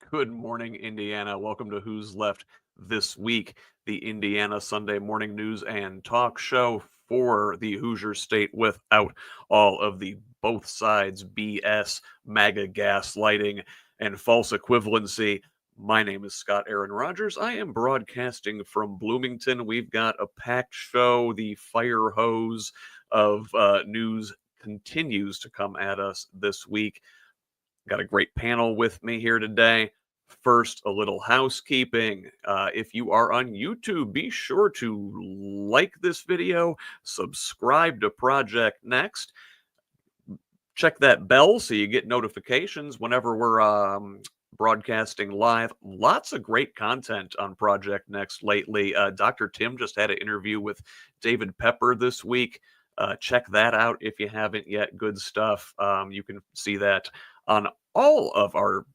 Good morning, Indiana. Welcome to Who's Left This Week, the Indiana Sunday morning news and talk show for the Hoosier State without all of the both sides BS, MAGA gaslighting, and false equivalency. My name is Scott Aaron Rogers. I am broadcasting from Bloomington. We've got a packed show. The fire hose of news continues to come at us this week. Got a great panel with me here today. First, a little housekeeping. If you are on YouTube, be sure to like this video, subscribe to Project Next, check that bell so you get notifications whenever we're broadcasting live. Lots of great content on Project Next lately. Dr. Tim just had an interview with David Pepper this week. Check that out if you haven't yet. Good stuff. You can see that on all of our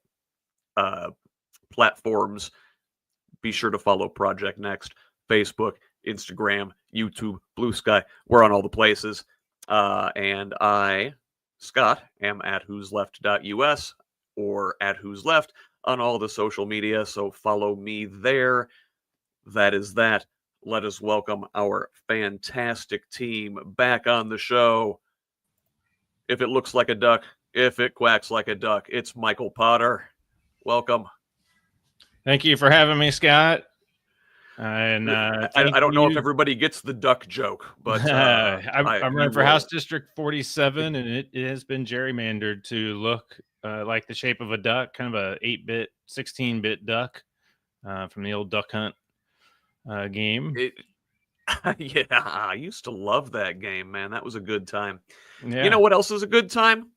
platforms. Be sure to follow Project Next, Facebook, Instagram, YouTube, Blue Sky. We're on all the places. And I, Scott, am at whosleft.us or at whosleft on all the social media. So follow me there. That is that. Let us welcome our fantastic team back on the show. If it looks like a duck, if it quacks like a duck, it's Michael Potter. Welcome. Thank you for having me, Scott. And I don't know if everybody gets the duck joke, but I'm running for House District 47, and it has been gerrymandered to look like the shape of a duck, kind of a 8-bit, 16-bit duck from the old Duck Hunt game. Yeah, I used to love that game, man. That was a good time. Yeah. You know what else is a good time?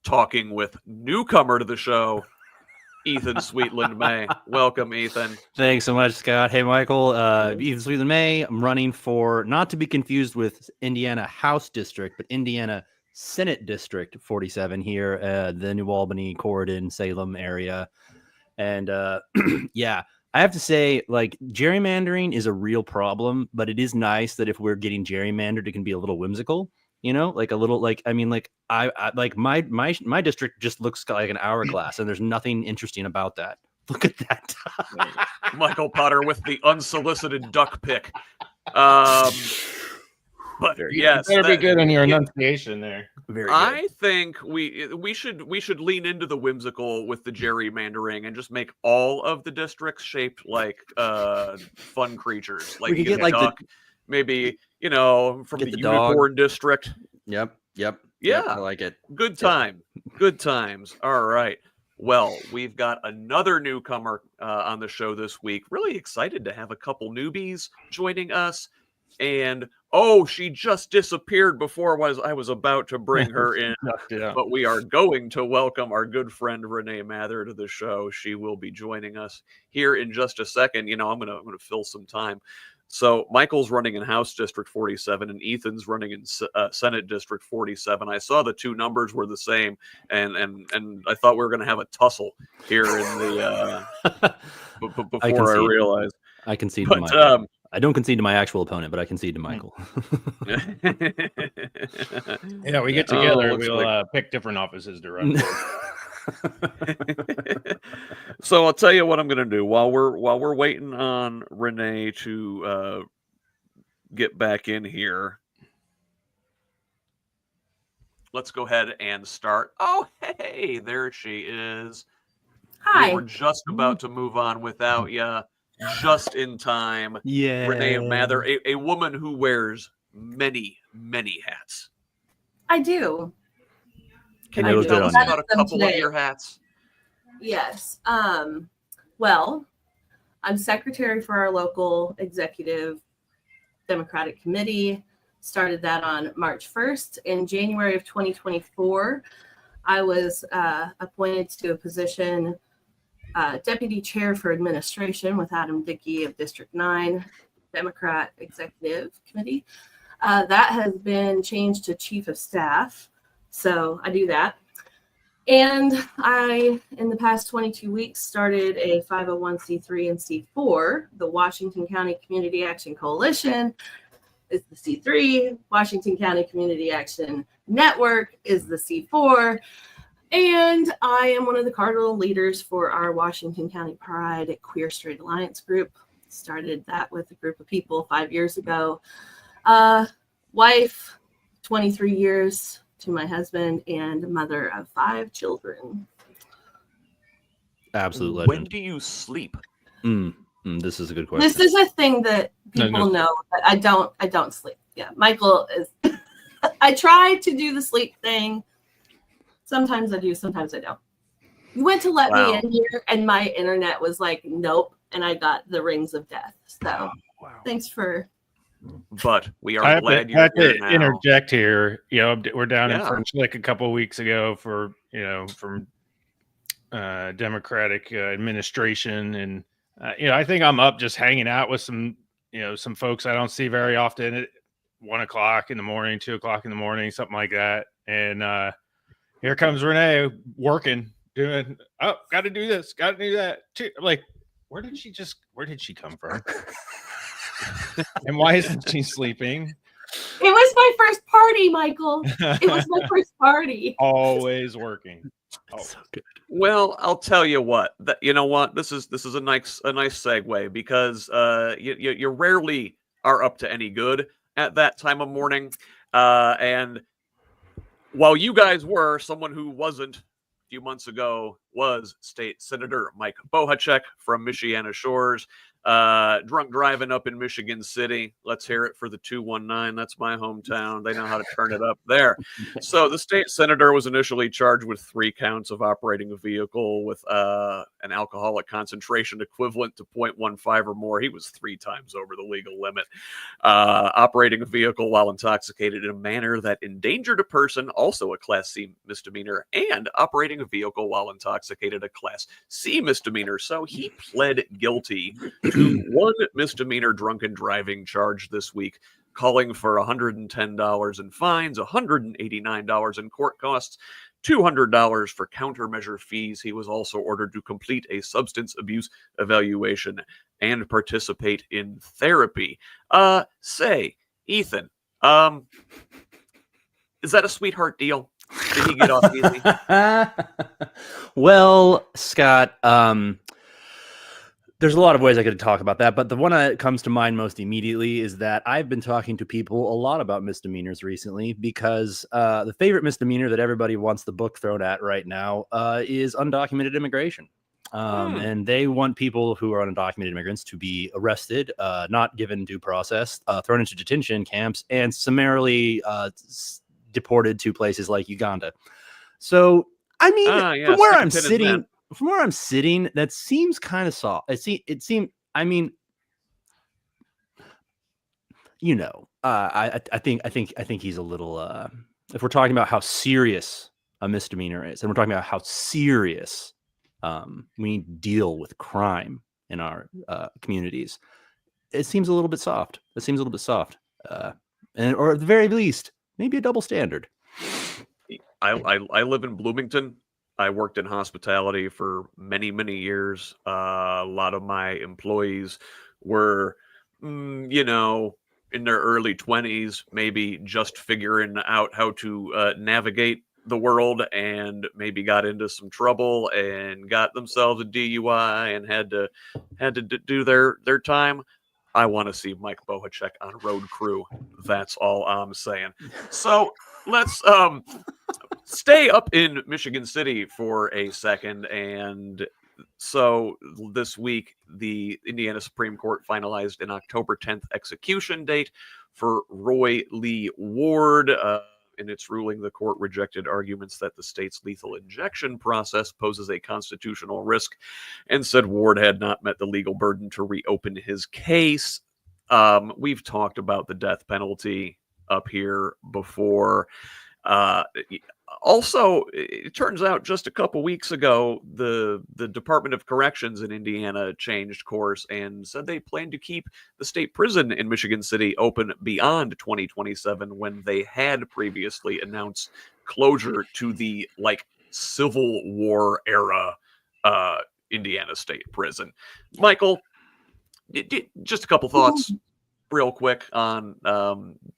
Talking with newcomer to the show, Ethan Sweetland-May. Welcome, Ethan. Thanks so much, Scott. Hey, Michael. Ethan Sweetland-May. I'm running for, not to be confused with Indiana House District, but Indiana Senate District 47 here, the New Albany, Corydon, Salem area. And yeah, I have to say, like, gerrymandering is a real problem, but it is nice that if we're getting gerrymandered, it can be a little whimsical. You know, like a little, like, I mean, like I like my district just looks like an hourglass, and there's nothing interesting about that. Look at that. Michael Potter with the unsolicited duck pick. But yes, you better be good on your enunciation there. Very good. I think we should lean into the whimsical with the gerrymandering and just make all of the districts shaped like fun creatures. Like we could you get like duck, maybe, you know, from the unicorn district. Yep. Yeah, I like it. Good time. Good times. All right. Well, we've got another newcomer on the show this week. Really excited to have a couple newbies joining us. And she just disappeared before I was about to bring her in. Yeah. But we are going to welcome our good friend Renee Mather to the show. She will be joining us here in just a second. You know, I'm gonna fill some time. So Michael's running in House District 47 and Ethan's running in Senate District 47. I saw the two numbers were the same, and I thought we were going to have a tussle here in the before I realized. I concede to Michael. I don't concede to my actual opponent, but I concede to Michael. Yeah, we get together. We'll pick different offices to run. So I'll tell you what I'm going to do while we're waiting on Renee to get back in here. Let's go ahead and start. Oh, hey, there she is. Hi. We were just about to move on without you, just in time. Yeah. Renee Mather, a woman who wears many, many hats. I do. Can you tell us about a couple of your hats? Yes. Well, I'm secretary for our local executive Democratic committee. Started that on March 1st. In January of 2024, I was appointed to a position, deputy chair for administration with Adam Dickey of District 9, Democrat Executive Committee. That has been changed to chief of staff. So I do that. And I, in the past 22 weeks, started a 501c3 and C4. The Washington County Community Action Coalition is the C3. Washington County Community Action Network is the C4. And I am one of the cardinal leaders for our Washington County Pride Queer Straight Alliance group. Started that with a group of people 5 years ago. Wife, 23 years to my husband, and mother of 5 children. Absolute legend. When do you sleep? This is a good question. This is a thing that people know, but I don't sleep. Yeah, Michael is. I try to do the sleep thing. Sometimes I do, sometimes I don't. You went to let me in here, and my internet was like, nope, and I got the rings of death. So, thanks for. But we are glad you're here now. Interject here. We're down in French Lick a couple of weeks ago for from Democratic administration, and I think I'm up just hanging out with some folks I don't see very often at 1 o'clock in the morning, 2 o'clock in the morning, something like that, and here comes Renee working, doing, got to do this, got to do that. I'm like, where did she come from? And why isn't she sleeping? It was my first party, Michael. It was my first party. Always working. So good. Well, I'll tell you what. You know what? This is a nice segue because you rarely are up to any good at that time of morning, and while you guys were, someone who wasn't a few months ago was State Senator Mike Bohacek from Michiana Shores. Drunk driving up in Michigan City. Let's hear it for the 219. That's my hometown. They know how to turn it up there. So the state senator was initially charged with 3 counts of operating a vehicle with an alcoholic concentration equivalent to 0.15 or more. He was 3 times over the legal limit. Operating a vehicle while intoxicated in a manner that endangered a person, also a Class C misdemeanor, and operating a vehicle while intoxicated, a Class C misdemeanor. So he pled guilty to 1 misdemeanor drunken driving charge this week, calling for $110 in fines, $189 in court costs, $200 for countermeasure fees. He was also ordered to complete a substance abuse evaluation and participate in therapy. Say, Ethan, is that a sweetheart deal? Did he get off easy? Well, Scott, there's a lot of ways I could talk about that, but the one that comes to mind most immediately is that I've been talking to people a lot about misdemeanors recently because the favorite misdemeanor that everybody wants the book thrown at right now is undocumented immigration. And they want people who are undocumented immigrants to be arrested, not given due process, thrown into detention camps, and summarily deported to places like Uganda. So, I mean, from where I'm sitting, that seems kind of soft. It seemed. I mean, I think he's a little. If we're talking about how serious a misdemeanor is, and we're talking about how serious we need to deal with crime in our communities, it seems a little bit soft. Or at the very least, maybe a double standard. I live in Bloomington. I worked in hospitality for many, many years. A lot of my employees were, in their early 20s, maybe just figuring out how to navigate the world, and maybe got into some trouble and got themselves a DUI and had to do their time. I want to see Mike Bohacek on Road Crew. That's all I'm saying. So let's stay up in Michigan City for a second. And so this week, the Indiana Supreme Court finalized an October 10th execution date for Roy Lee Ward. In its ruling, the court rejected arguments that the state's lethal injection process poses a constitutional risk and said Ward had not met the legal burden to reopen his case. We've talked about the death penalty up here before. Also, it turns out just a couple weeks ago, the Department of Corrections in Indiana changed course and said they plan to keep the state prison in Michigan City open beyond 2027, when they had previously announced closure to the Civil War era Indiana State Prison. Michael, just a couple thoughts real quick on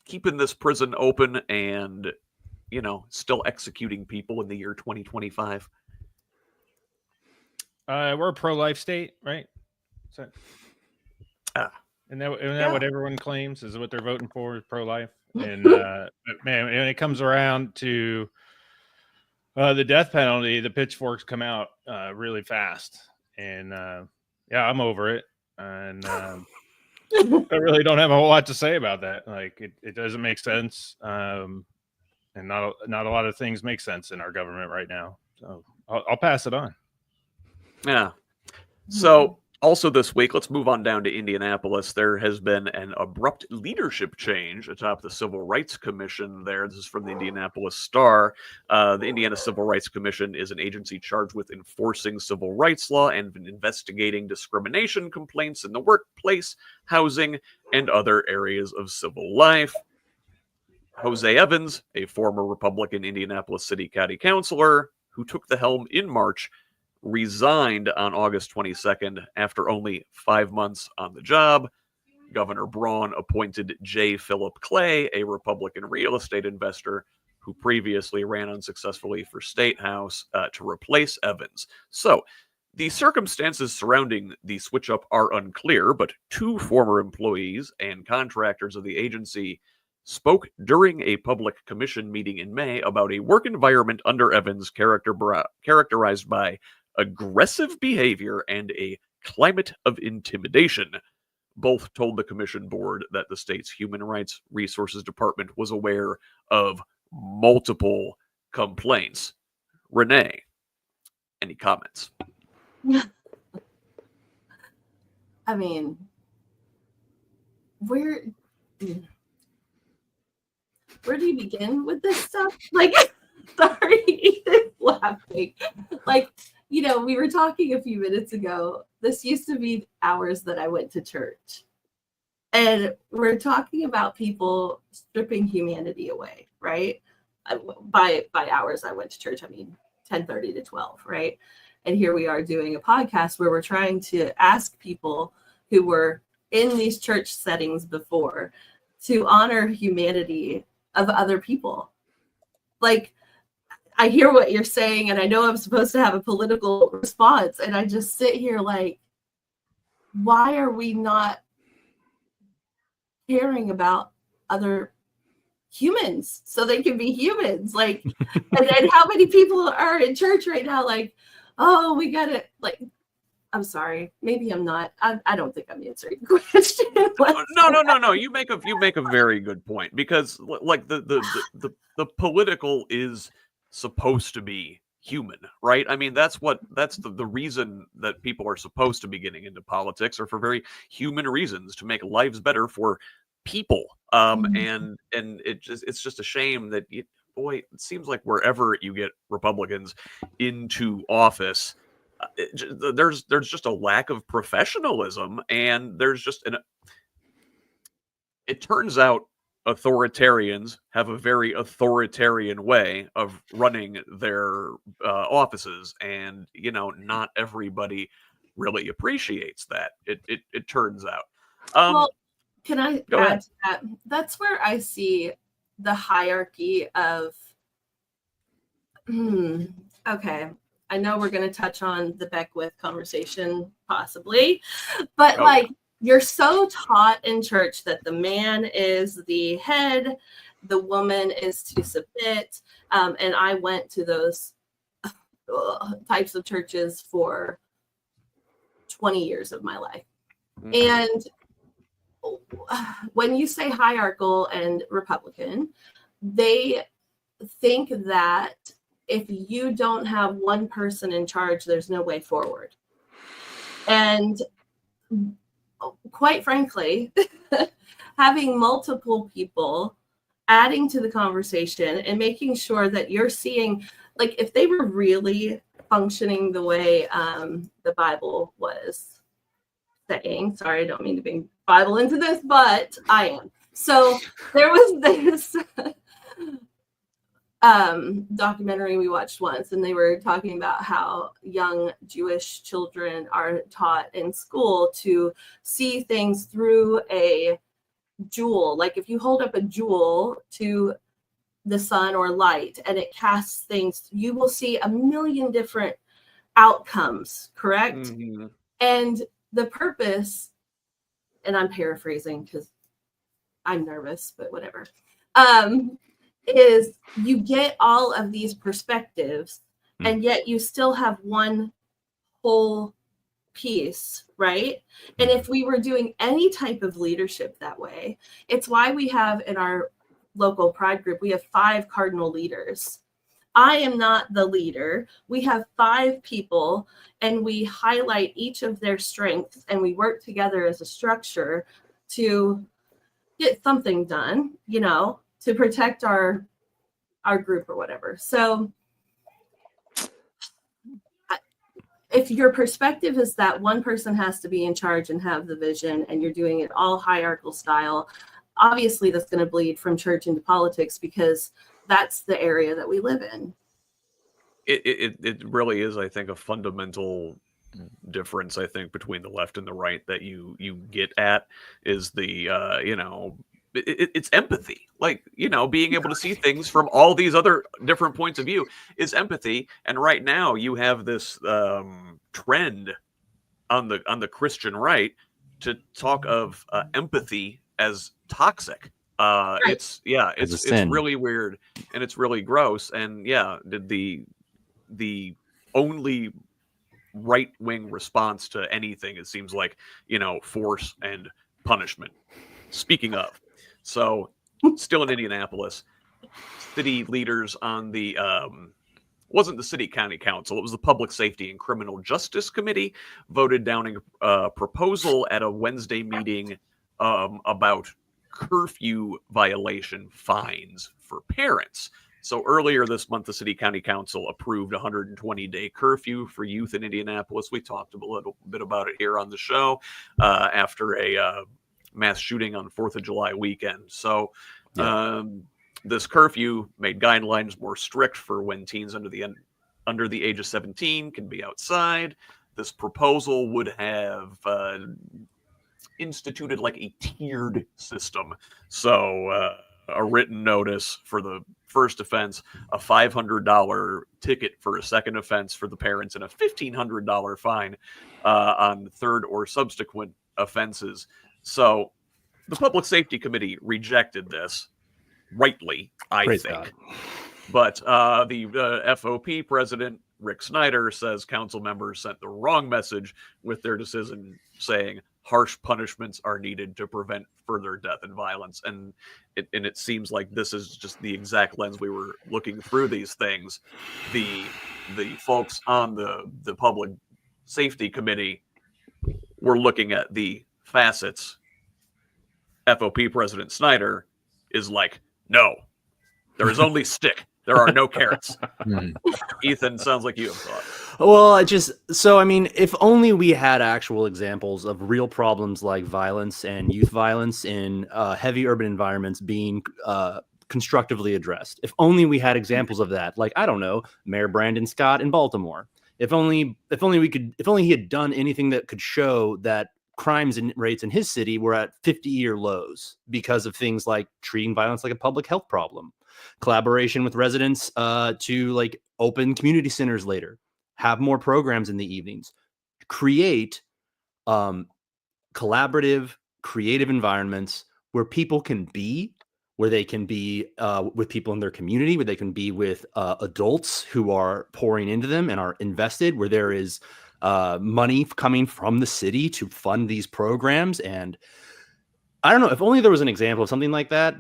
keeping this prison open and still executing people in the year 2025? We're a pro-life state, right? So, isn't that what everyone claims is what they're voting for, is pro-life? And but man, when it comes around to the death penalty, the pitchforks come out really fast. And I'm over it. And I really don't have a whole lot to say about that. Like it doesn't make sense. And not a lot of things make sense in our government right now. So I'll pass it on. Yeah. So also this week, let's move on down to Indianapolis. There has been an abrupt leadership change atop the Civil Rights Commission there. This is from the Indianapolis Star. The Indiana Civil Rights Commission is an agency charged with enforcing civil rights law and investigating discrimination complaints in the workplace, housing, and other areas of civil life. Jose Evans, a former Republican Indianapolis City County Councilor who took the helm in March, resigned on August 22nd after only 5 months on the job. Governor Braun appointed J. Philip Clay, a Republican real estate investor who previously ran unsuccessfully for State House, to replace Evans. So the circumstances surrounding the switch-up are unclear, but 2 former employees and contractors of the agency spoke during a public commission meeting in May about a work environment under Evans characterized by aggressive behavior and a climate of intimidation. Both told the commission board that the state's Human Rights Resources Department was aware of multiple complaints. Renee, any comments? I mean, where do you begin with this stuff? Like, sorry, Ethan's laughing. Like, we were talking a few minutes ago. This used to be hours that I went to church. And we're talking about people stripping humanity away, right? By hours I went to church, I mean 10:30 to 12, right? And here we are doing a podcast where we're trying to ask people who were in these church settings before to honor humanity of other people. Like, I hear what you're saying, and I know I'm supposed to have a political response, and I just sit here like, why are we not caring about other humans so they can be humans? Like, and then how many people are in church right now like, oh, we got to, like, I'm sorry, maybe I'm not. I don't think I'm answering the question. No. You make a very good point, because like the political is supposed to be human, right? I mean, that's the reason that people are supposed to be getting into politics, or for very human reasons, to make lives better for people. And it's just a shame that it seems like wherever you get Republicans into office, there's just a lack of professionalism, and there's just it turns out authoritarians have a very authoritarian way of running their offices, and not everybody really appreciates that. It turns out. Well, can I Go add ahead. to that? That's where I see the hierarchy of okay, I know we're going to touch on the Beckwith conversation possibly, but you're so taught in church that the man is the head, the woman is to submit. And I went to those types of churches for 20 years of my life. And when you say hierarchical and Republican, they think that if you don't have one person in charge, there's no way forward. And quite frankly, having multiple people adding to the conversation and making sure that you're seeing, like, if they were really functioning the way the Bible was saying, sorry, I don't mean to bring Bible into this, but I am. So there was this documentary we watched once, and they were talking about how young Jewish children are taught in school to see things through a jewel. Like, if you hold up a jewel to the sun or light, and it casts things, you will see a million different outcomes, correct? Mhm. And the purpose, and I'm paraphrasing because I'm nervous, but whatever, is you get all of these perspectives, and yet you still have one whole piece, right? And if we were doing any type of leadership that way, it's why we have in our local pride group, we have 5 cardinal leaders. I am not the leader. We have 5 people, and we highlight each of their strengths, and we work together as a structure to get something done, you know, to protect our group or whatever. So if your perspective is that one person has to be in charge and have the vision, and you're doing it all hierarchical style, obviously that's going to bleed from church into politics, because that's the area that we live in. It really is, I think, a fundamental difference, I think, between the left and the right that you get at is the you know, it's empathy. Like, you know, being able to see things from all these other different points of view is empathy. And right now you have this trend on the Christian right to talk of empathy as toxic. It's really weird, and it's really gross. And yeah, the only right-wing response to anything, it seems like, you know, force and punishment. Speaking of, so still in Indianapolis, city leaders on the wasn't the city county council, it was the Public Safety and Criminal Justice Committee, voted down a proposal at a Wednesday meeting about curfew violation fines for parents. So earlier this month, the City County Council approved a 120-day curfew for youth in Indianapolis. We talked a little bit about it here on the show after a mass shooting on 4th of July weekend. So this curfew made guidelines more strict for when teens under the age of 17 can be outside. This proposal would have instituted like a tiered system. So a written notice for the first offense, a $500 ticket for a second offense for the parents, and a $1,500 fine on third or subsequent offenses. So the Public Safety Committee rejected this, rightly, I think. But the FOP president, Rick Snyder, says council members sent the wrong message with their decision, saying harsh punishments are needed to prevent further death and violence. And it seems like this is just the exact lens we were looking through these things. The folks on the Public Safety Committee were looking at the facets. FOP President Snyder is like, no, there is only stick. There are no carrots. Ethan, sounds like you have thought. Well, I mean, if only we had actual examples of real problems like violence and youth violence in heavy urban environments being constructively addressed. If only we had examples of that, like, I don't know, Mayor Brandon Scott in Baltimore. If only he had done anything that could show that crimes rates in his city were at 50-year lows because of things like treating violence like a public health problem, collaboration with residents to like open community centers later, have more programs in the evenings, create collaborative, creative environments where people can be, where they can be with people in their community, where they can be with adults who are pouring into them and are invested, where there is money coming from the city to fund these programs. And I don't know, if only there was an example of something like that,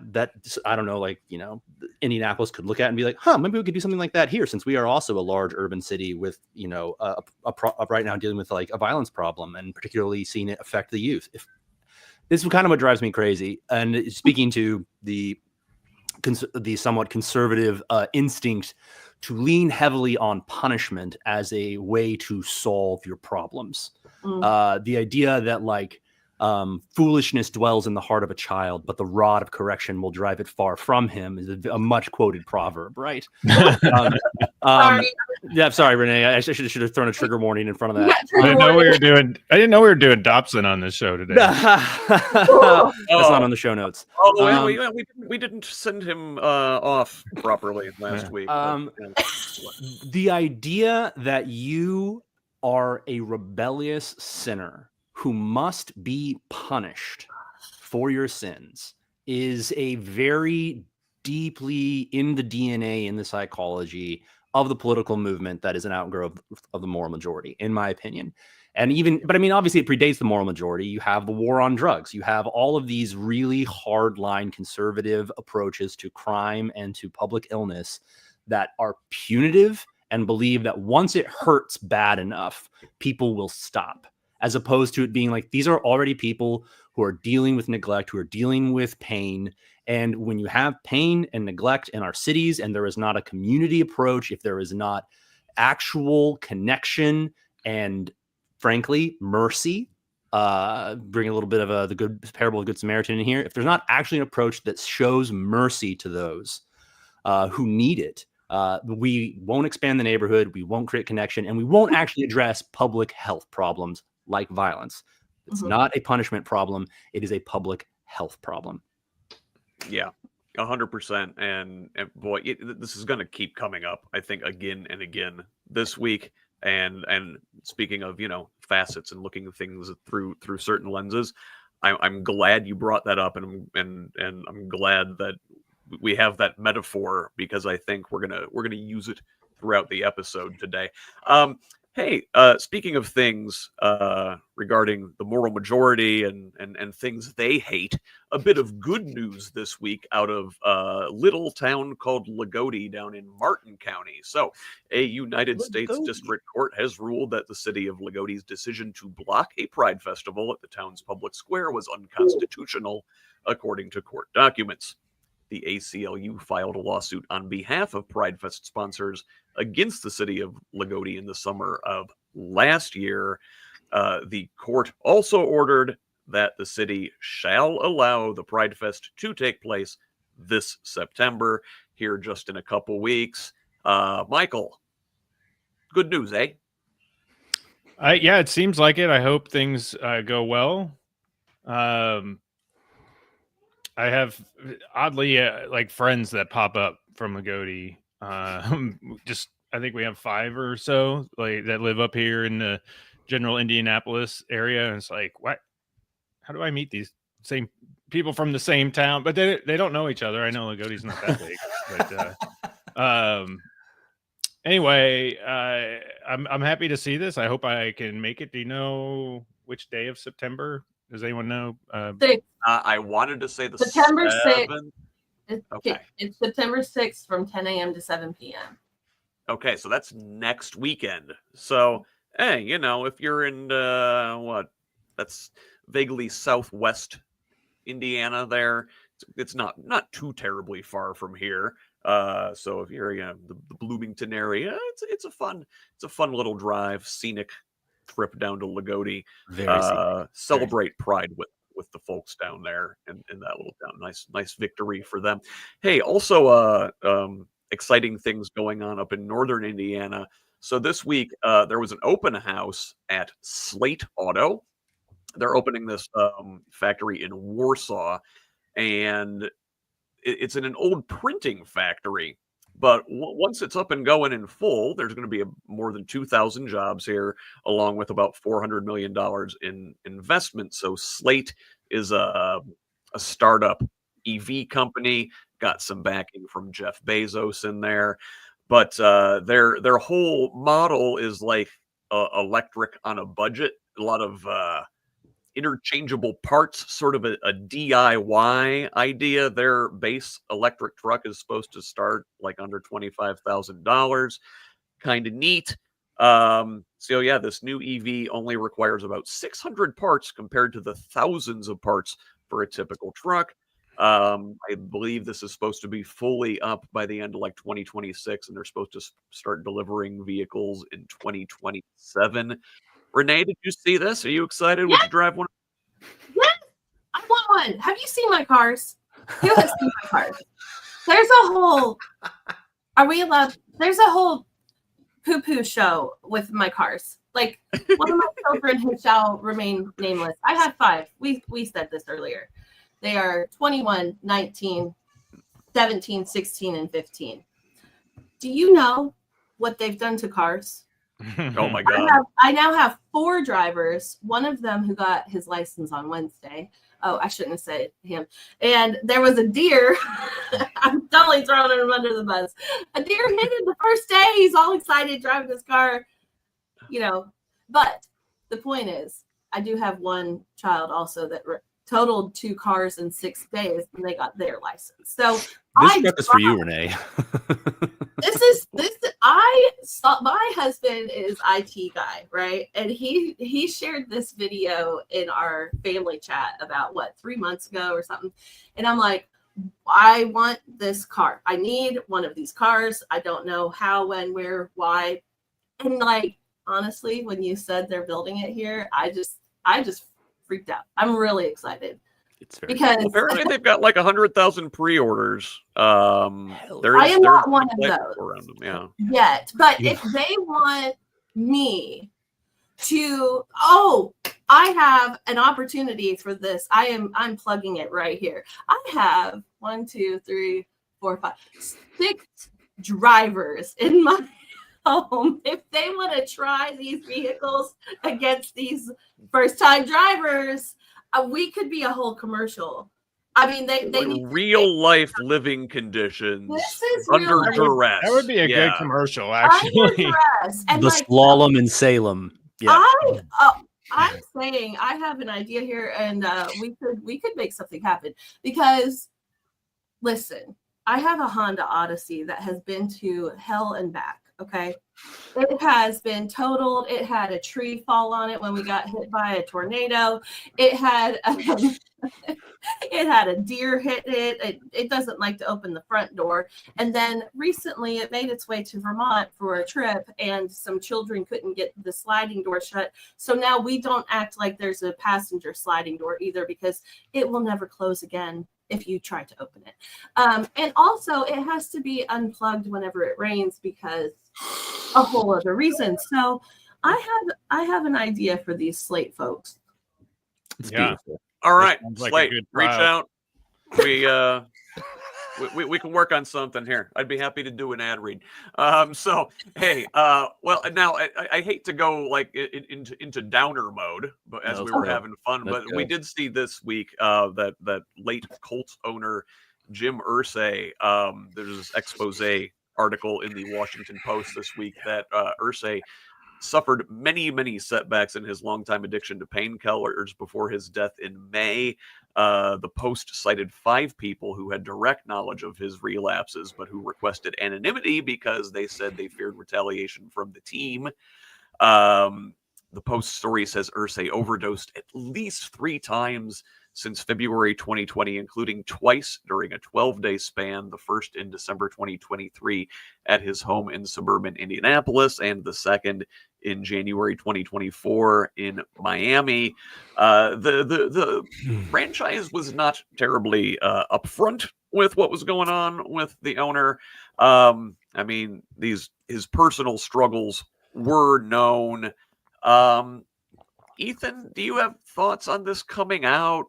I don't know, like, you know, Indianapolis could look at and be like, maybe we could do something like that here, since we are also a large urban city with, you know, right now dealing with like a violence problem, and particularly seeing it affect the youth. This is kind of what drives me crazy. And speaking to the somewhat conservative instinct to lean heavily on punishment as a way to solve your problems. The idea that like Foolishness dwells in the heart of a child, but the rod of correction will drive it far from him is a much quoted proverb, right? Sorry. Yeah, sorry, Renee. I should have thrown a trigger warning in front of that. I didn't know we were doing Dobson on this show today. That's not on the show notes. We didn't send him off properly last week. The idea that you are a rebellious sinner who must be punished for your sins is a very deeply in the DNA, in the psychology of the political movement that is an outgrowth of the moral majority, in my opinion. But I mean, obviously it predates the moral majority. You have the war on drugs. You have all of these really hardline conservative approaches to crime and to public illness that are punitive and believe that once it hurts bad enough, people will stop, as opposed to it being like, these are already people who are dealing with neglect, who are dealing with pain. And when you have pain and neglect in our cities, and there is not a community approach, if there is not actual connection and, frankly, mercy, bring a little bit of the good parable of the Good Samaritan in here. If there's not actually an approach that shows mercy to those who need it, we won't expand the neighborhood, we won't create connection, and we won't actually address public health problems like violence. It's not a punishment problem. It is a public health problem. Yeah, 100%. And boy, this is going to keep coming up, I think, again and again this week. And speaking of, facets and looking at things through certain lenses, I'm glad you brought that up, and I'm glad that we have that metaphor, because I think we're gonna use it throughout the episode today. Hey, speaking of things regarding the moral majority and things they hate, a bit of good news this week out of a little town called Lagodi down in Martin County. So a United States District Court has ruled that the city of Lagodi's decision to block a pride festival at the town's public square was unconstitutional, according to court documents. The ACLU filed a lawsuit on behalf of Pride Fest sponsors against the city of Lagodi in the summer of last year. The court also ordered that the city shall allow the Pride Fest to take place this September, here just in a couple weeks. Michael, good news, eh? Yeah, it seems like it. I hope things go well. I have oddly like friends that pop up from Lagodi. I think we have 5 or so like that live up here in the general Indianapolis area. And it's like, what? How do I meet these same people from the same town? But they don't know each other. I know Lagodi's not that big. But anyway, I'm happy to see this. I hope I can make it. Do you know which day of September? Does anyone know? I wanted to say the September 7th. 6th. Okay. It's September 6th from 10 a.m. to 7 p.m. Okay, so that's next weekend. So, hey, if you're in that's vaguely southwest Indiana there, it's not too terribly far from here. So if you're the Bloomington area, it's a fun little drive, scenic trip down to Lagodi. Celebrate Pride with the folks down there in that little town. Nice victory for them. Hey, also exciting things going on up in northern Indiana. So this week there was an open house at Slate Auto. They're opening this factory in Warsaw, and it's in an old printing factory. But once it's up and going in full, there's going to be more than 2,000 jobs here, along with about $400 million in investment. So Slate is a startup EV company, got some backing from Jeff Bezos in there. But their whole model is like electric on a budget. A lot of interchangeable parts, sort of a DIY idea. Their base electric truck is supposed to start like under $25,000. Kind of neat. So yeah, this new EV only requires about 600 parts compared to the thousands of parts for a typical truck. I believe this is supposed to be fully up by the end of like 2026, and they're supposed to start delivering vehicles in 2027. Renee, did you see this? Are you excited? Yeah. Would you drive one? Yeah, want one. Have you seen my cars? Who has seen my cars? There's a whole. Are we allowed? There's a whole poo-poo show with my cars. Like one of my children who shall remain nameless. I have 5. We said this earlier. They are 21, 19, 17, 16, and 15. Do you know what they've done to cars? Oh my God. I now have 4 drivers, one of them who got his license on Wednesday. Oh, I shouldn't have said him. And there was a deer. I'm totally throwing him under the bus. A deer hit him the first day. He's all excited driving his car, But the point is, I do have one child also that totaled 2 cars in 6 days, and they got their license. So this truck is for you, Renee. My husband is IT guy, right? And he shared this video in our family chat about 3 months ago or something. And I'm like, I want this car. I need one of these cars. I don't know how, when, where, why. And like, honestly, when you said they're building it here, I just freaked out. I'm really excited. Because apparently they've got like 100,000 pre-orders. I am not one of those around them, yet. But if they want me to, I have an opportunity for this. I'm plugging it right here. I have 1, 2, 3, 4, 5, 6 drivers in my home. If they want to try these vehicles against these first-time drivers, we could be a whole commercial. I mean, they need real life living conditions. This is under duress. That would be a good commercial, actually. And the slalom in Salem. Yeah. I'm saying I have an idea here, and we could make something happen. Because listen, I have a Honda Odyssey that has been to hell and back. Okay. It has been totaled. It had a tree fall on it when we got hit by a tornado. It had it had a deer hit it. It doesn't like to open the front door. And then recently it made its way to Vermont for a trip, and some children couldn't get the sliding door shut. So now we don't act like there's a passenger sliding door either, because it will never close again if you try to open it. And also it has to be unplugged whenever it rains, because a whole other reason. So I have an idea for these Slate folks. It's beautiful. All right, like Slate, reach out. We can work on something here. I'd be happy to do an ad read. So hey, well, now I hate to go like into downer mode, but as we were having fun, but we did see this week that late Colts owner Jim Irsay. There's this expose article in the Washington Post this week that Irsay suffered many setbacks in his longtime addiction to painkillers before his death in May. The Post cited 5 people who had direct knowledge of his relapses, but who requested anonymity because they said they feared retaliation from the team. The Post story says Irsay overdosed at least 3 times since February 2020, including twice during a 12-day span, the first in December 2023 at his home in suburban Indianapolis, and the second in January 2024 in Miami. The franchise was not terribly upfront with what was going on with the owner. I mean, his personal struggles were known. Ethan, do you have thoughts on this coming out?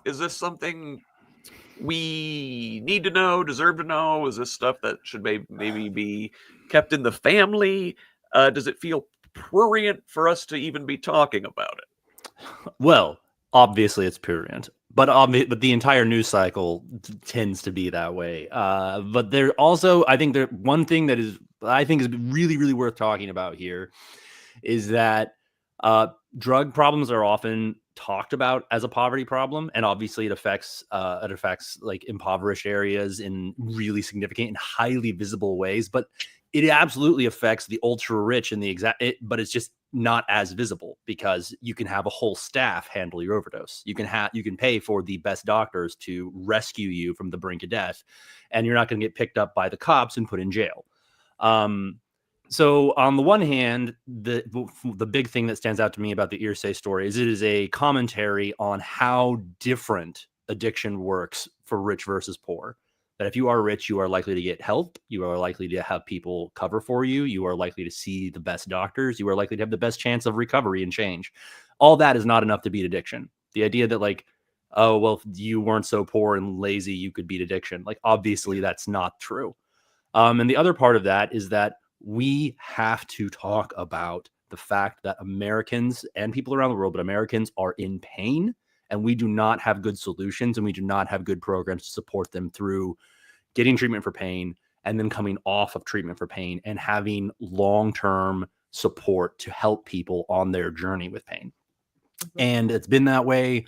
Is this something we need to know, deserve to know? Is this stuff that should maybe be kept in the family? Does it feel prurient for us to even be talking about it? Well, obviously it's prurient, but the entire news cycle tends to be that way. But there also, I think one thing that is really, really worth talking about here is that drug problems are often talked about as a poverty problem, and obviously it affects like impoverished areas in really significant and highly visible ways, but it absolutely affects the ultra rich in but it's just not as visible, because you can have a whole staff handle your overdose. You can pay for the best doctors to rescue you from the brink of death, and you're not going to get picked up by the cops and put in jail. So on the one hand, the big thing that stands out to me about the Irsay story is it is a commentary on how different addiction works for rich versus poor. That if you are rich, you are likely to get help. You are likely to have people cover for you. You are likely to see the best doctors. You are likely to have the best chance of recovery and change. All that is not enough to beat addiction. The idea that like, oh, well, if you weren't so poor and lazy, you could beat addiction. Like, obviously that's not true. And the other part of that is that we have to talk about the fact that Americans and people around the world, but Americans are in pain, and we do not have good solutions, and we do not have good programs to support them through getting treatment for pain and then coming off of treatment for pain and having long-term support to help people on their journey with pain. And it's been that way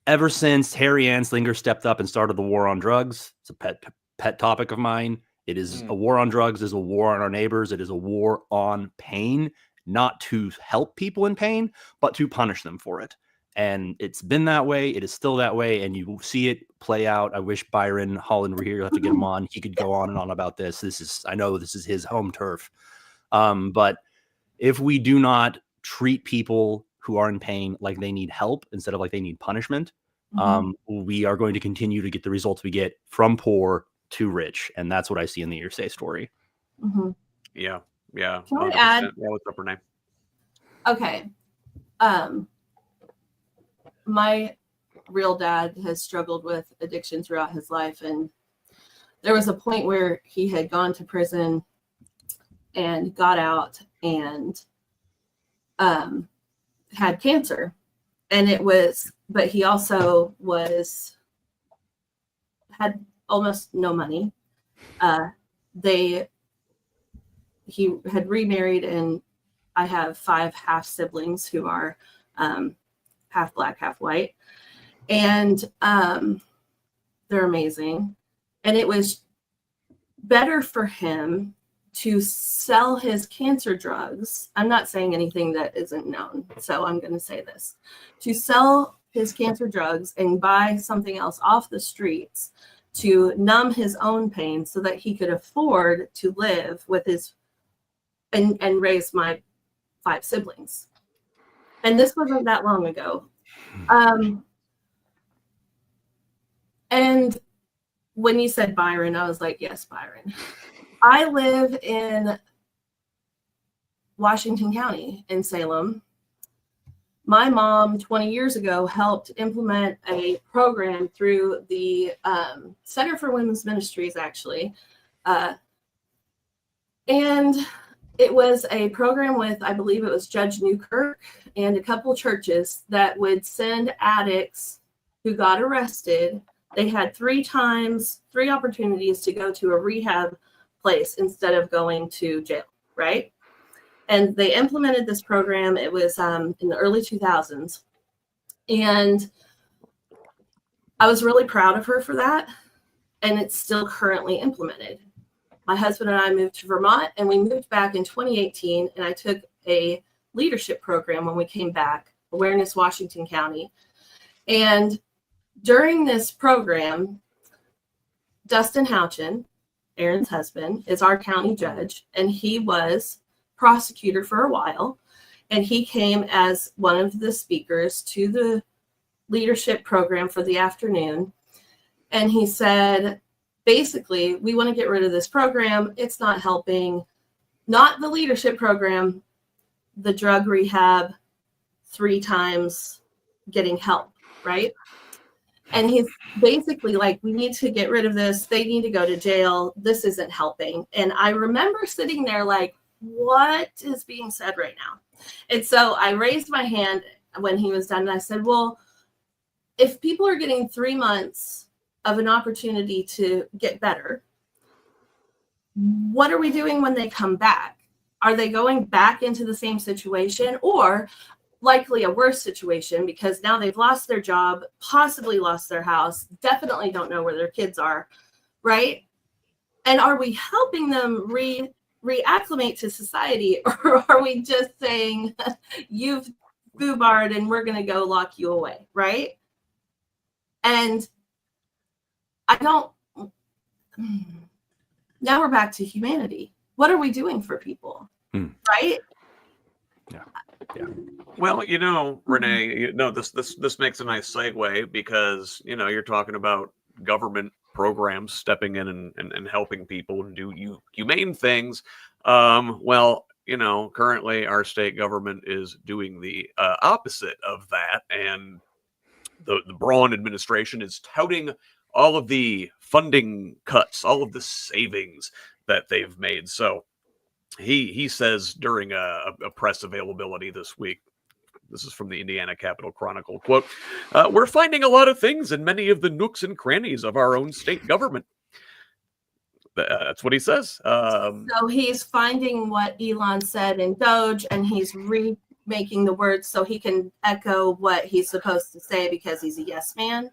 ever since Harry Anslinger stepped up and started the war on drugs. It's a pet topic of mine. It is a war on drugs, is a war on our neighbors. It is a war on pain, not to help people in pain, but to punish them for it. And it's been that way. It is still that way. And you see it play out. I wish Byron Holland were here. You'll have to get him on. He could go on and on about this. I know this is his home turf. But if we do not treat people who are in pain like they need help instead of like they need punishment, we are going to continue to get the results we get from poor to rich. And that's what I see in the Irsay story. Yeah. Yeah. Can I add? Yeah, what's up, Renee? Okay. My real dad has struggled with addiction throughout his life. And there was a point where he had gone to prison and got out and had cancer. And but he also had almost no money. He had remarried, and I have 5 half siblings who are half black, half white. And they're amazing. And it was better for him to sell his cancer drugs. I'm not saying anything that isn't known, so I'm going to say this. To sell his cancer drugs and buy something else off the streets to numb his own pain so that he could afford to live with his and raise my 5 siblings. And this wasn't that long ago. And when you said Byron, I was like, yes, Byron. I live in Washington County in Salem. My mom 20 years ago helped implement a program through the Center for Women's Ministries, actually. And it was a program with, I believe it was Judge Newkirk and a couple churches that would send addicts who got arrested. They had 3 opportunities to go to a rehab place instead of going to jail, right? And they implemented this program. It was in the early 2000s. And I was really proud of her for that. And it's still currently implemented. My husband and I moved to Vermont, and we moved back in 2018. And I took a leadership program when we came back, Awareness Washington County. And during this program, Dustin Houchin, Aaron's husband, is our county judge, and he was prosecutor for a while. And he came as one of the speakers to the leadership program for the afternoon. And he said, basically, we want to get rid of this program. It's not helping, not the leadership program, the drug rehab, 3 times getting help, right? And he's basically like, we need to get rid of this. They need to go to jail. This isn't helping. And I remember sitting there like, what is being said right now? And so I raised my hand when he was done. And I said, well, if people are getting 3 months of an opportunity to get better, what are we doing when they come back? Are they going back into the same situation, or likely a worse situation because now they've lost their job, possibly lost their house, definitely don't know where their kids are, right? And are we helping them reacclimate to society, or are we just saying, you've foobarred and we're going to go lock you away, right? And now we're back to humanity. What are we doing for people? right? Well, Renee, this makes a nice segue because, you're talking about government programs stepping in and helping people and do humane things. Currently our state government is doing the opposite of that. And the Braun administration is touting all of the funding cuts, all of the savings that they've made. So he says during a press availability this week, this is from the Indiana Capitol Chronicle, quote, "We're finding a lot of things in many of the nooks and crannies of our own state government." That's what he says. So he's finding what Elon said in Doge, and he's remaking the words so he can echo what he's supposed to say because he's a yes man.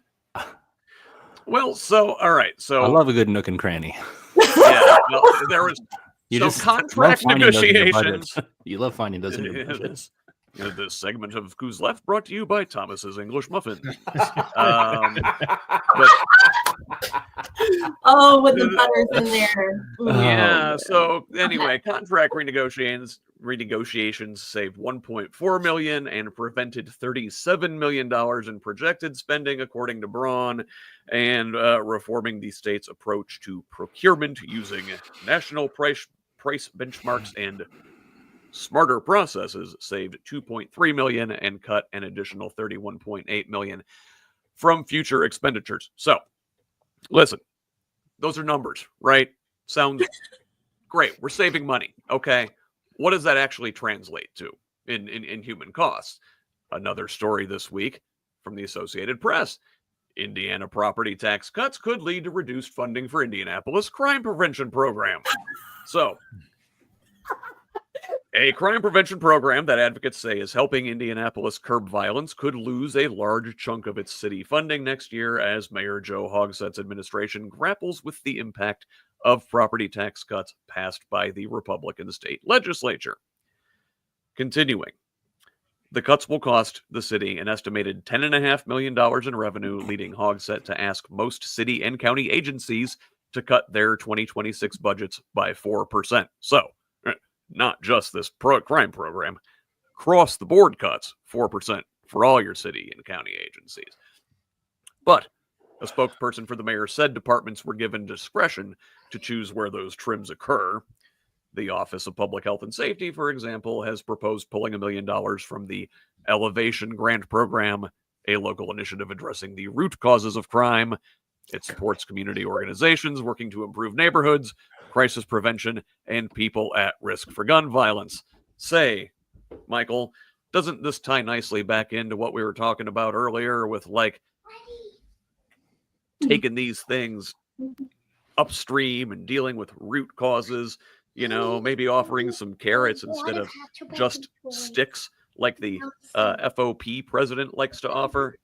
Well, all right. So I love a good nook and cranny. Yeah, well, there was contract love negotiations. You love finding those in your budgets. This segment of Who's Left brought to you by Thomas's English Muffin. With the butters in there. Yeah. So anyway, contract renegotiations saved $1.4 million and prevented $37 million in projected spending, according to Braun, and reforming the state's approach to procurement using national price benchmarks and smarter processes saved $2.3 million and cut an additional $31.8 million from future expenditures. So, listen, those are numbers, right? Sounds great. We're saving money. Okay. What does that actually translate to in human costs? Another story this week from the Associated Press. Indiana property tax cuts could lead to reduced funding for Indianapolis crime prevention program. So, a crime prevention program that advocates say is helping Indianapolis curb violence could lose a large chunk of its city funding next year as Mayor Joe Hogsett's administration grapples with the impact of property tax cuts passed by the Republican state legislature. Continuing, the cuts will cost the city an estimated $10.5 million in revenue, leading Hogsett to ask most city and county agencies to cut their 2026 budgets by 4%. So, not just this crime program, across the board cuts, 4% for all your city and county agencies. But a spokesperson for the mayor said departments were given discretion to choose where those trims occur. The Office of Public Health and Safety, for example, has proposed pulling $1 million from the Elevation Grant Program, a local initiative addressing the root causes of crime. It supports community organizations working to improve neighborhoods, crisis prevention, and people at risk for gun violence. Say, Michael, doesn't this tie nicely back into what we were talking about earlier with, taking these things upstream and dealing with root causes, maybe offering some carrots instead of just sticks like the FOP president likes to offer?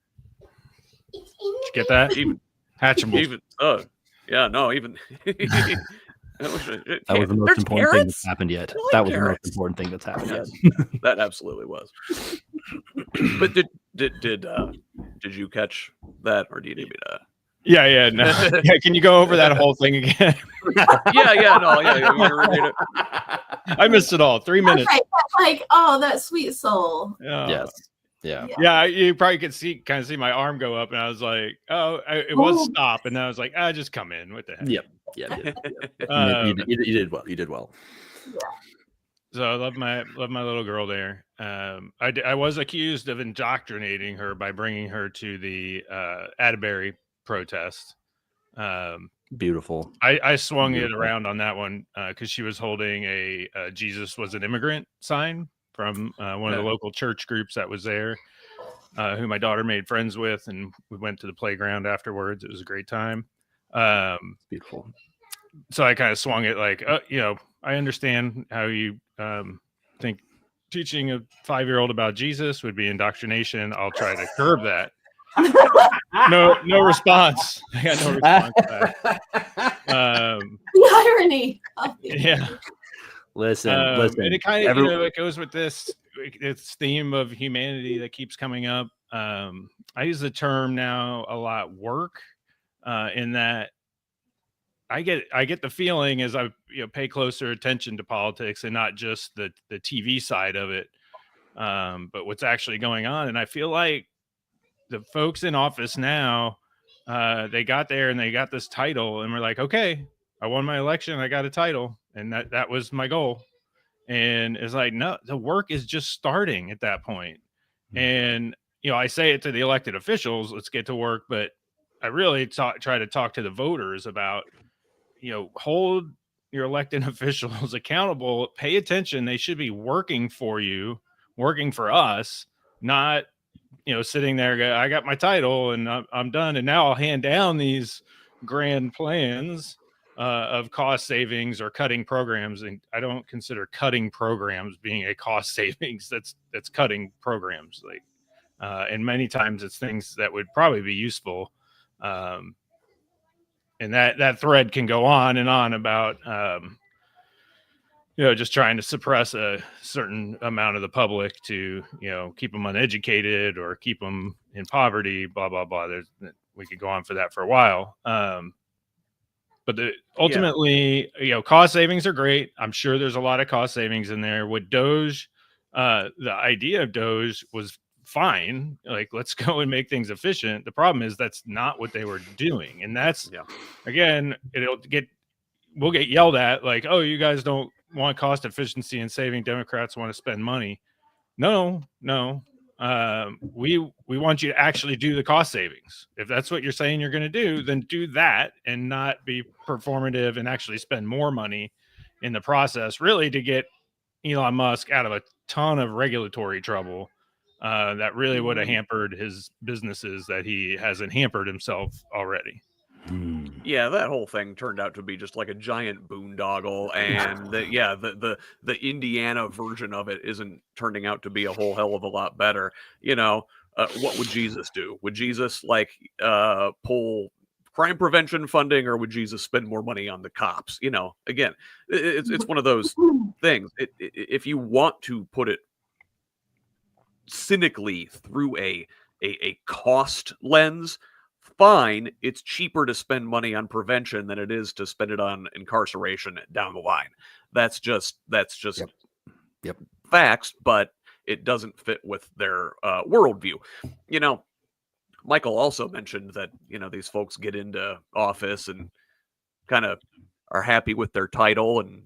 Did you get that? Hatchable. That was the most important thing that's happened yet. That was the most important thing that's happened yet. That absolutely was. But did you catch that, or do you need me to? Yeah. No. Yeah, can you go over that whole thing again? Yeah. I missed it all. 3 minutes. Okay, that sweet soul. Yes. Yeah, you probably could see my arm go up, and I was like, it was stop, and then I was like, just come in. What the heck? Yep. You did well. You did well. Yeah. So I love my little girl there. I was accused of indoctrinating her by bringing her to the Atterbury protest. Beautiful. I swung it around on that one because she was holding a Jesus was an immigrant sign from one of the local church groups that was there, who my daughter made friends with, and we went to the playground afterwards. It was a great time. Beautiful. So I kind of swung it like, I understand how you think teaching a 5-year-old about Jesus would be indoctrination. I'll try to curb that. No response. I got no response to that. The irony. Yeah. Listen. And it kind of, it goes with this theme of humanity that keeps coming up. I use the term now a lot, work, in that I get the feeling as I pay closer attention to politics and not just the TV side of it, but what's actually going on. And I feel like the folks in office now, they got there and they got this title and we're like, okay, I won my election. I got a title. And that was my goal. And it's like, no, the work is just starting at that point. And, I say it to the elected officials, let's get to work. But I really try to talk to the voters about, hold your elected officials accountable, pay attention. They should be working for you, working for us, not, sitting there, I got my title and I'm done. And now I'll hand down these grand plans of cost savings or cutting programs. And I don't consider cutting programs being a cost savings. That's cutting programs. And many times it's things that would probably be useful. And that thread can go on and on about, just trying to suppress a certain amount of the public to, keep them uneducated or keep them in poverty, blah, blah, blah. We could go on for that for a while. But ultimately, cost savings are great. I'm sure there's a lot of cost savings in there. With Doge, the idea of Doge was fine. Like, let's go and make things efficient. The problem is that's not what they were doing. And that's, again, we'll get yelled at like, oh, you guys don't want cost efficiency and saving. Democrats want to spend money. No. We want you to actually do the cost savings. If that's what you're saying you're going to do, then do that and not be performative and actually spend more money in the process, really, to get Elon Musk out of a ton of regulatory trouble that really would have hampered his businesses that he hasn't hampered himself already. Yeah, that whole thing turned out to be just like a giant boondoggle, and the Indiana version of it isn't turning out to be a whole hell of a lot better. What would Jesus do? Would Jesus pull crime prevention funding, or would Jesus spend more money on the cops? Again, it's one of those things. If you want to put it cynically through a cost lens, fine, it's cheaper to spend money on prevention than it is to spend it on incarceration down the line. That's just Yep. facts, but it doesn't fit with their worldview. Michael also mentioned that, these folks get into office and kind of are happy with their title and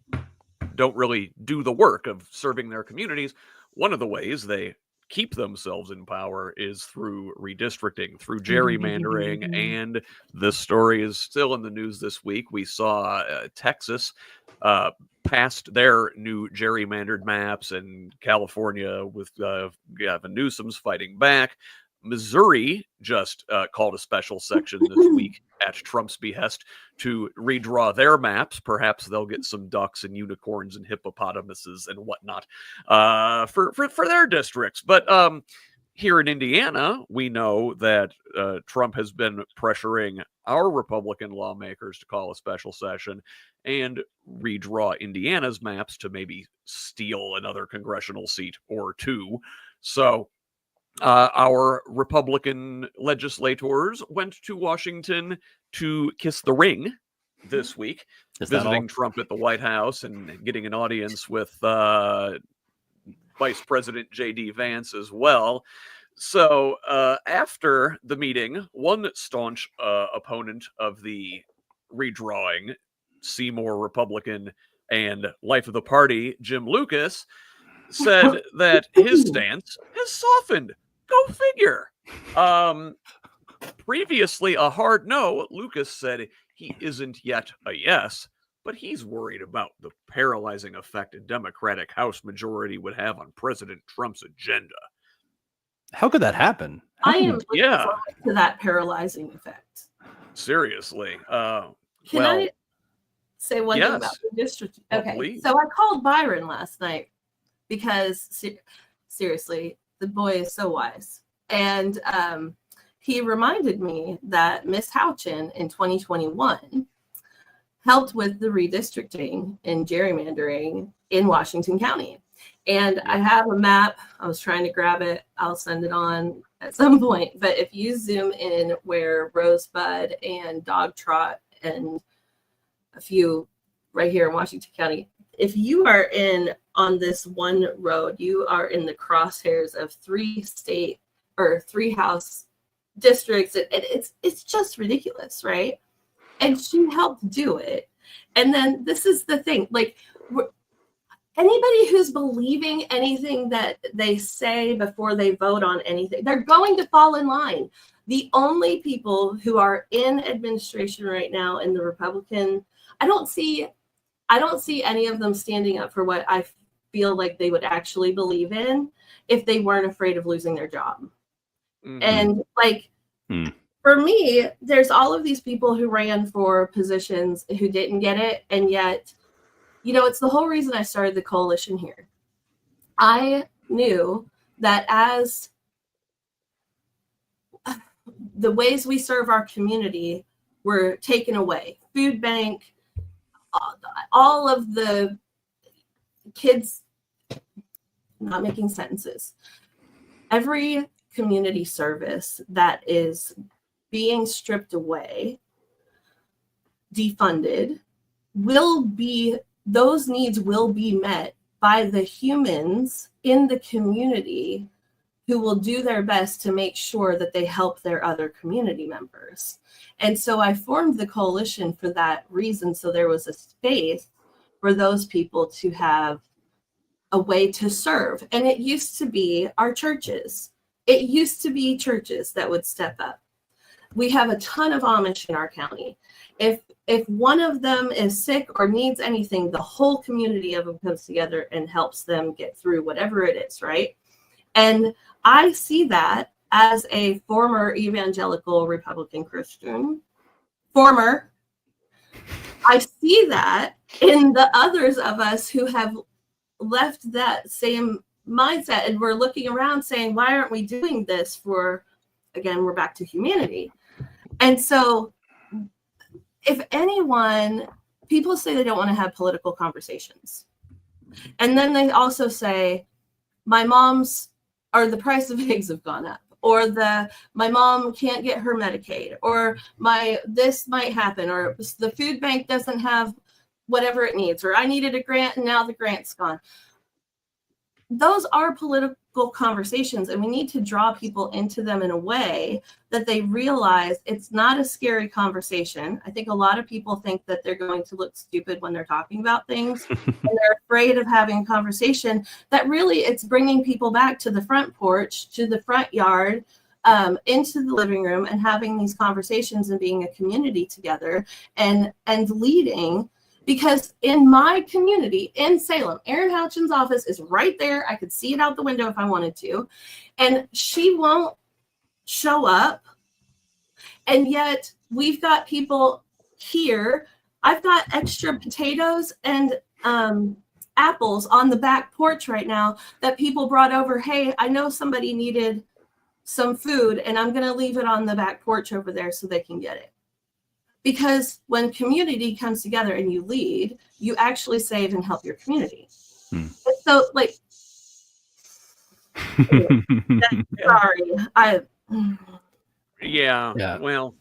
don't really do the work of serving their communities. One of the ways they keep themselves in power is through redistricting, through gerrymandering, and this story is still in the news this week. We saw Texas passed their new gerrymandered maps, and California with Gavin Newsom's fighting back. Missouri just called a special section this week at Trump's behest to redraw their maps. Perhaps they'll get some ducks and unicorns and hippopotamuses and whatnot for their districts. But here in Indiana, we know that Trump has been pressuring our Republican lawmakers to call a special session and redraw Indiana's maps to maybe steal another congressional seat or two. So our Republican legislators went to Washington to kiss the ring this week, visiting Trump at the White House and getting an audience with Vice President J.D. Vance as well. So after the meeting, one staunch opponent of the redrawing, Seymour Republican and life of the party, Jim Lucas, said that his stance has softened. Go figure. Previously a hard no, Lucas said he isn't yet a yes, but he's worried about the paralyzing effect a Democratic House majority would have on President Trump's agenda. How could that happen? I am looking forward to that paralyzing effect. Seriously. Can I say one thing about the district? Okay, so I called Byron last night because seriously, the boy is so wise. And he reminded me that Miss Houchin in 2021 helped with the redistricting and gerrymandering in Washington County. And I have a map. I was trying to grab it. I'll send it on at some point. But if you zoom in where Rosebud and Dog Trot and a few right here in Washington County. If you are on this one road, you are in the crosshairs of 3 state or 3 House districts. It's just ridiculous, right? And she helped do it. And then this is the thing, like, anybody who's believing anything that they say before they vote on anything, they're going to fall in line. The only people who are in administration right now in the Republican, I don't see any of them standing up for what I feel like they would actually believe in if they weren't afraid of losing their job. Mm-hmm. And like, for me, there's all of these people who ran for positions who didn't get it. And yet, it's the whole reason I started the coalition here. I knew that as the ways we serve our community were taken away, food bank, all of the kids, not making sentences, every community service that is being stripped away, defunded, those needs will be met by the humans in the community who will do their best to make sure that they help their other community members. And so I formed the coalition for that reason. So there was a space for those people to have a way to serve. And it used to be our churches. It used to be churches that would step up. We have a ton of Amish in our county. If one of them is sick or needs anything, the whole community of them comes together and helps them get through whatever it is, right? And I see that as a former evangelical Republican Christian. I see that in the others of us who have left that same mindset, and we're looking around saying, why aren't we doing this for, again, we're back to humanity. And so if anyone, people say they don't want to have political conversations. And then they also say, the price of eggs have gone up, or my mom can't get her Medicaid, or this might happen, or the food bank doesn't have whatever it needs, or I needed a grant and now the grant's gone. Those are political conversations, and we need to draw people into them in a way that they realize it's not a scary conversation. I think a lot of people think that they're going to look stupid when they're talking about things, and they're afraid of having a conversation that really it's bringing people back to the front porch, to the front yard, into the living room, and having these conversations and being a community together and leading. Because in my community in Salem, Erin Houchin's office is right there. I could see it out the window if I wanted to. And she won't show up. And yet we've got people here. I've got extra potatoes and apples on the back porch right now that people brought over. Hey, I know somebody needed some food, and I'm going to leave it on the back porch over there so they can get it. Because when community comes together and you lead, you actually save and help your community. So, like, sorry, yeah. Well,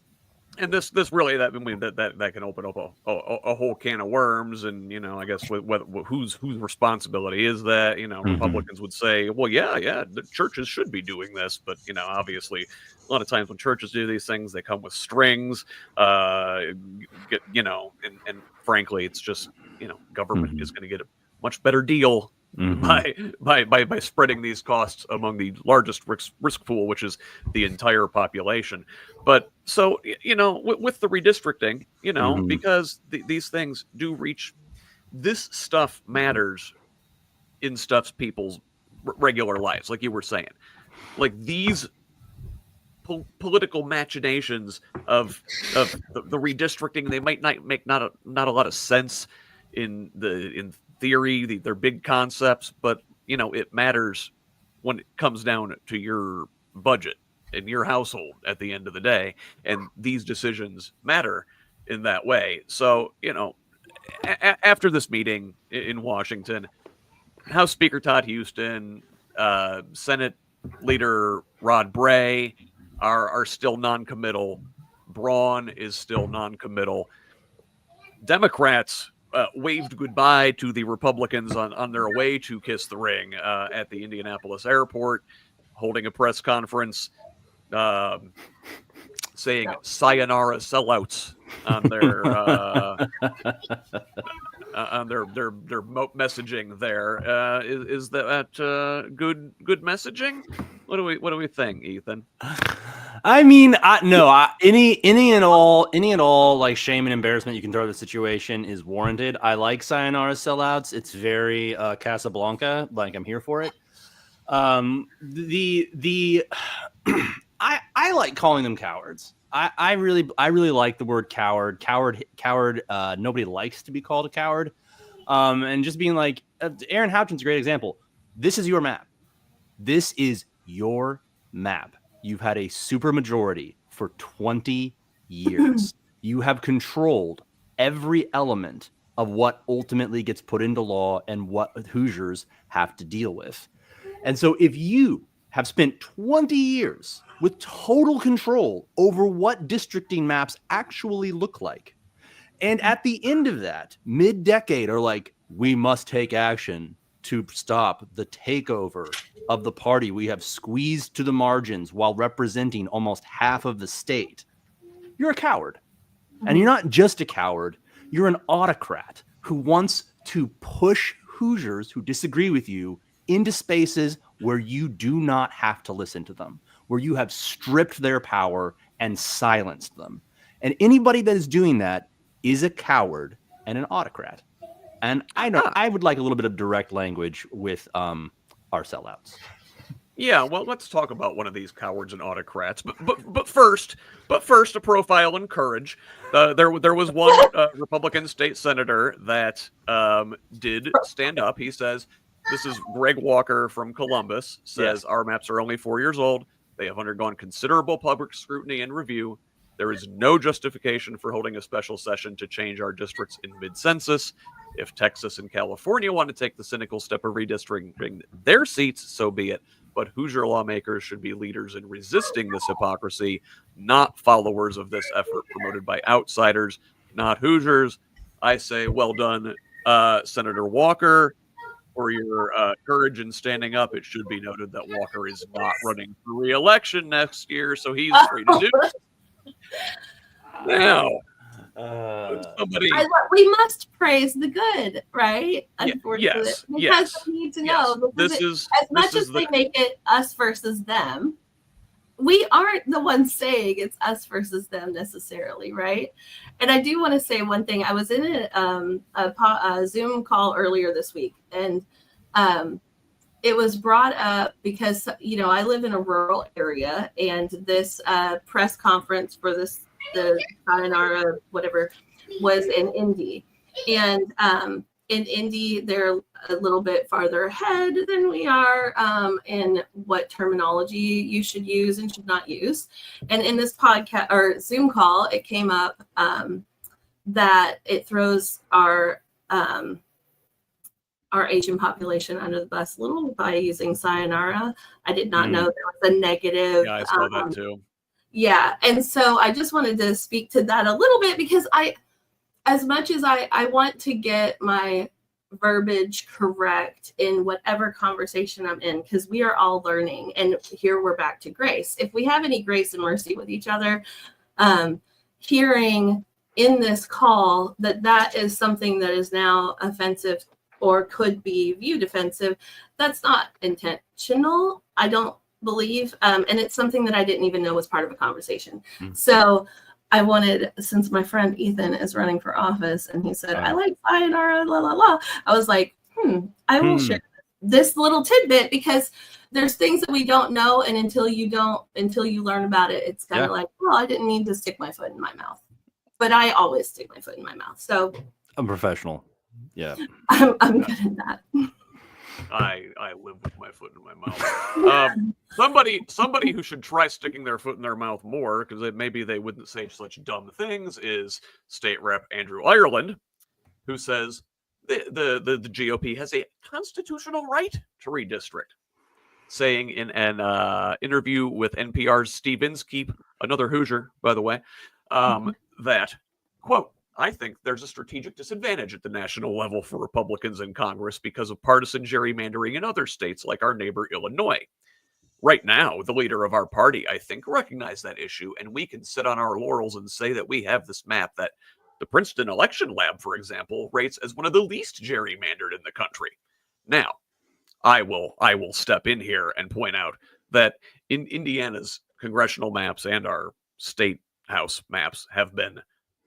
and this really that can open up a whole can of worms, and I guess whose responsibility is that? Republicans would say, well, yeah, the churches should be doing this, but obviously, a lot of times when churches do these things, they come with strings, and frankly, it's just government is going to get a much better deal by spreading these costs among the largest risk pool, which is the entire population. But so with the redistricting, because these things do reach, this stuff matters in people's regular lives, like you were saying, like these political machinations of the redistricting, they might not make not a lot of sense in theory, they're big concepts, but it matters when it comes down to your budget and your household at the end of the day, and these decisions matter in that way. So after this meeting in Washington, House Speaker Todd Houston, Senate Leader Rod Bray are still non-committal. Braun is still non-committal. Democrats waved goodbye to the Republicans on their way to kiss the ring at the Indianapolis airport, holding a press conference saying "sayonara sellouts" on their messaging. There is that good messaging? What do we think, Ethan? I mean, any and all like shame and embarrassment you can throw at the situation is warranted. I like sayonara sellouts. It's very Casablanca. Like, I'm here for it. I like calling them cowards. I really like the word coward. Coward. Nobody likes to be called a coward. And just being like, Aaron Houchin's a great example. This is your map. This is your map. You've had a supermajority for 20 years. You have controlled every element of what ultimately gets put into law and what Hoosiers have to deal with. And so if you have spent 20 years with total control over what districting maps actually look like, and at the end of that, mid-decade, are like, we must take action to stop the takeover of the party we have squeezed to the margins while representing almost half of the state, you're a coward. And you're not just a coward, you're an autocrat who wants to push Hoosiers who disagree with you into spaces where you do not have to listen to them, where you have stripped their power and silenced them. And anybody that is doing that is a coward and an autocrat. And I would like a little bit of direct language with our sellouts. Yeah, well, let's talk about one of these cowards and autocrats. But first, a profile in courage. There was one Republican state senator that did stand up. He says, this is Greg Walker from Columbus, says, yes, our maps are only 4 years old. They have undergone considerable public scrutiny and review. There is no justification for holding a special session to change our districts in mid-census. If Texas and California want to take the cynical step of redistricting their seats, so be it. But Hoosier lawmakers should be leaders in resisting this hypocrisy, not followers of this effort promoted by outsiders, not Hoosiers. I say, well done, Senator Walker, for your courage in standing up. It should be noted that Walker is not running for re-election next year, so he's free to do it. Now, we must praise the good, right? Unfortunately, yes, we need to know. As much as they make it us versus them, we aren't the ones saying it's us versus them necessarily, right? And I do want to say one thing. I was in a Zoom call earlier this week, and it was brought up because, I live in a rural area, and this press conference for the sayonara, whatever, was in Indy. And in Indy, they're a little bit farther ahead than we are in what terminology you should use and should not use. And in this podcast or Zoom call, it came up that it throws our Asian population under the bus a little by using sayonara. I did not know there was a negative. Yeah, I saw that too. Yeah. And so I just wanted to speak to that a little bit because as much as I want to get my verbiage correct in whatever conversation I'm in, because we are all learning, and here we're back to grace. If we have any grace and mercy with each other, hearing in this call that is something that is now offensive or could be viewed offensive, that's not intentional, I don't believe. And it's something that I didn't even know was part of a conversation. So I wanted, since my friend Ethan is running for office and he said, I like sayonara, la, la, la. I was like, I will share this little tidbit because there's things that we don't know. And until you learn about it, it's kind of like, well, I didn't mean to stick my foot in my mouth, but I always stick my foot in my mouth. So I'm professional. Yeah. I'm good at that. I live with my foot in my mouth. Somebody who should try sticking their foot in their mouth more, because maybe they wouldn't say such dumb things, is State Rep Andrew Ireland, who says the GOP has a constitutional right to redistrict, saying in an interview with NPR's Steve Inskeep, another Hoosier, by the way, that, quote, I think there's a strategic disadvantage at the national level for Republicans in Congress because of partisan gerrymandering in other states like our neighbor Illinois. Right now, the leader of our party, I think, recognized that issue, and we can sit on our laurels and say that we have this map that the Princeton Election Lab, for example, rates as one of the least gerrymandered in the country. Now, I will step in here and point out that in Indiana's congressional maps and our state house maps have been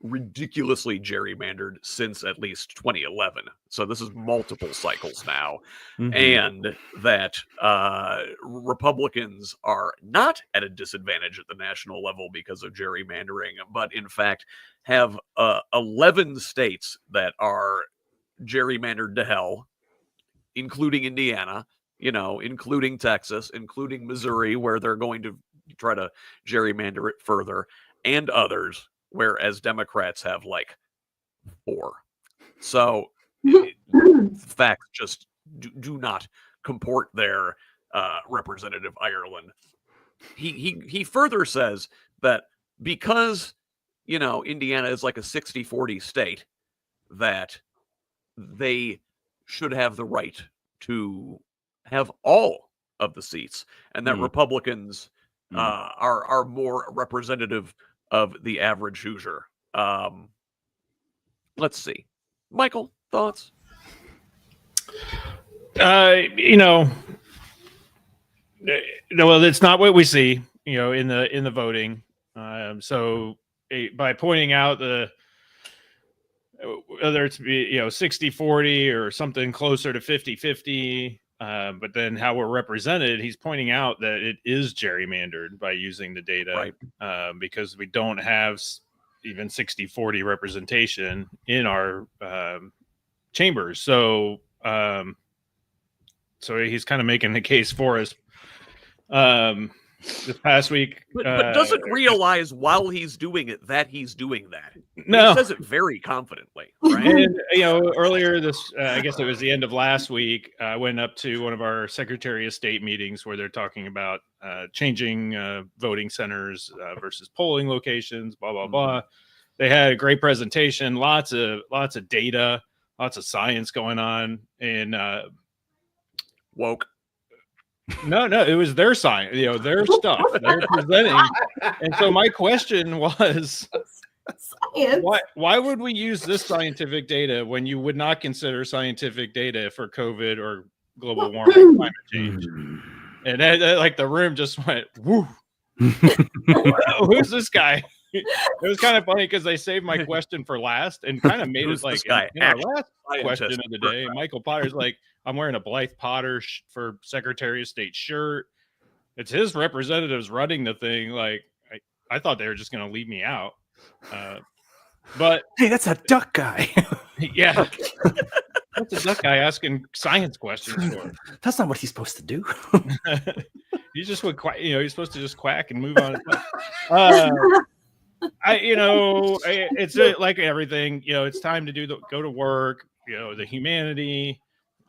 ridiculously gerrymandered since at least 2011. So this is multiple cycles now. And that Republicans are not at a disadvantage at the national level because of gerrymandering, but in fact have 11 states that are gerrymandered to hell, including Indiana, including Texas, including Missouri, where they're going to try to gerrymander it further, and others, whereas Democrats have like 4. So facts just do not comport there, Representative Ireland. He further says that because, Indiana is like a 60-40 state, that they should have the right to have all of the seats, and that Republicans are more representative of the average Hoosier. Let's see. Michael, thoughts? Well, it's not what we see, in the voting. So by pointing out whether it's 60-40 or something closer to 50-50, but then how we're represented, he's pointing out that it is gerrymandered by using the data, right? Because we don't have even 60-40 representation in our chambers. So he's kind of making the case for us. This past week, but doesn't realize while he's doing it that he's doing that. No, he says it very confidently, right? And earlier this, I guess it was the end of last week, I went up to one of our Secretary of State meetings where they're talking about changing voting centers versus polling locations, blah blah blah. They had a great presentation, lots of data, lots of science going on, and woke. No, it was their science, their stuff they're presenting. And so my question was, why would we use this scientific data when you would not consider scientific data for COVID or global warming, climate change? And like the room just went, woo. Who's this guy? It was kind of funny because they saved my question for last and kind of made it like in our last question of the day. Michael Potter's like, I'm wearing a Blythe Potter for Secretary of State shirt. It's his representatives running the thing. Like, I thought they were just going to leave me out. But hey, that's a duck guy. Yeah. What's a duck guy asking science questions for? That's not what he's supposed to do. He just would quack, he's supposed to just quack and move on. It's like everything, it's time to go to work, the humanity.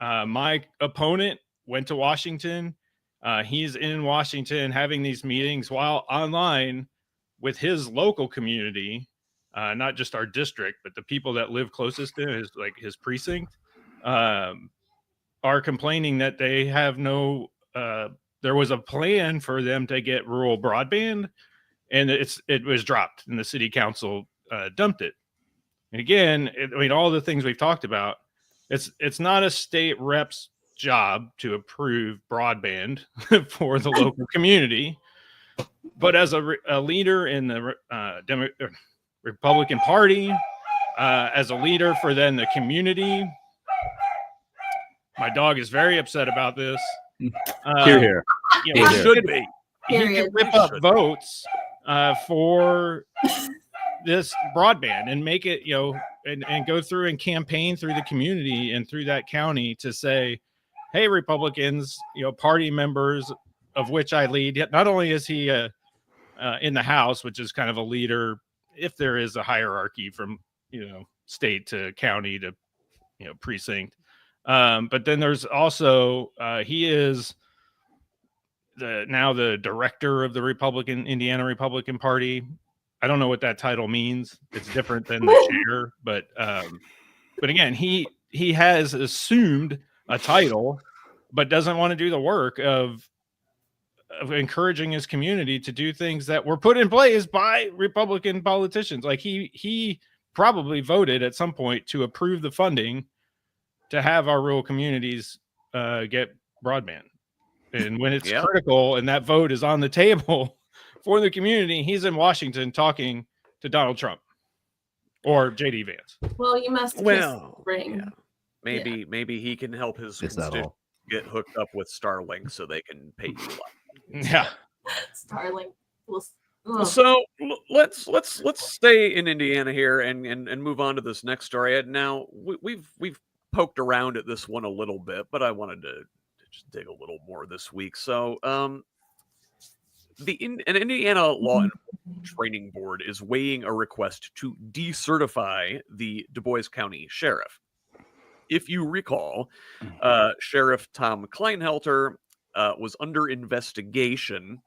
My opponent went to Washington. He's in Washington having these meetings while online with his local community, not just our district, but the people that live closest to his precinct, are complaining that they have no, there was a plan for them to get rural broadband, and it was dropped, and the city council dumped it. And again, all the things we've talked about, it's not a state rep's job to approve broadband for the local community, but as a leader in the Republican Party, as a leader for then the community, my dog is very upset about this. Here. He should be. He can whip up votes for this broadband and make it, and go through and campaign through the community and through that county to say, hey, Republicans, party members of which I lead. Not only is he in the House, which is kind of a leader, if there is a hierarchy from, state to county to, precinct. But then there's also, he is now the director of the Indiana Republican Party. I don't know what that title means. It's different than the chair, but again, he has assumed a title, but doesn't want to do the work of encouraging his community to do things that were put in place by Republican politicians. Like he probably voted at some point to approve the funding to have our rural communities get broadband. And when it's critical and that vote is on the table for the community, he's in Washington talking to Donald Trump or JD Vance. Well, you must ring. Yeah. Maybe he can help his constituents get hooked up with Starlink so they can pay you a lot. Yeah. Starlink. So let's stay in Indiana here and move on to this next story. Now we've poked around at this one a little bit, but I wanted to just dig a little more this week. So an Indiana Law Enforcement Training Board is weighing a request to decertify the Du Bois County Sheriff. If you recall, Sheriff Tom Kleinhelter was under investigation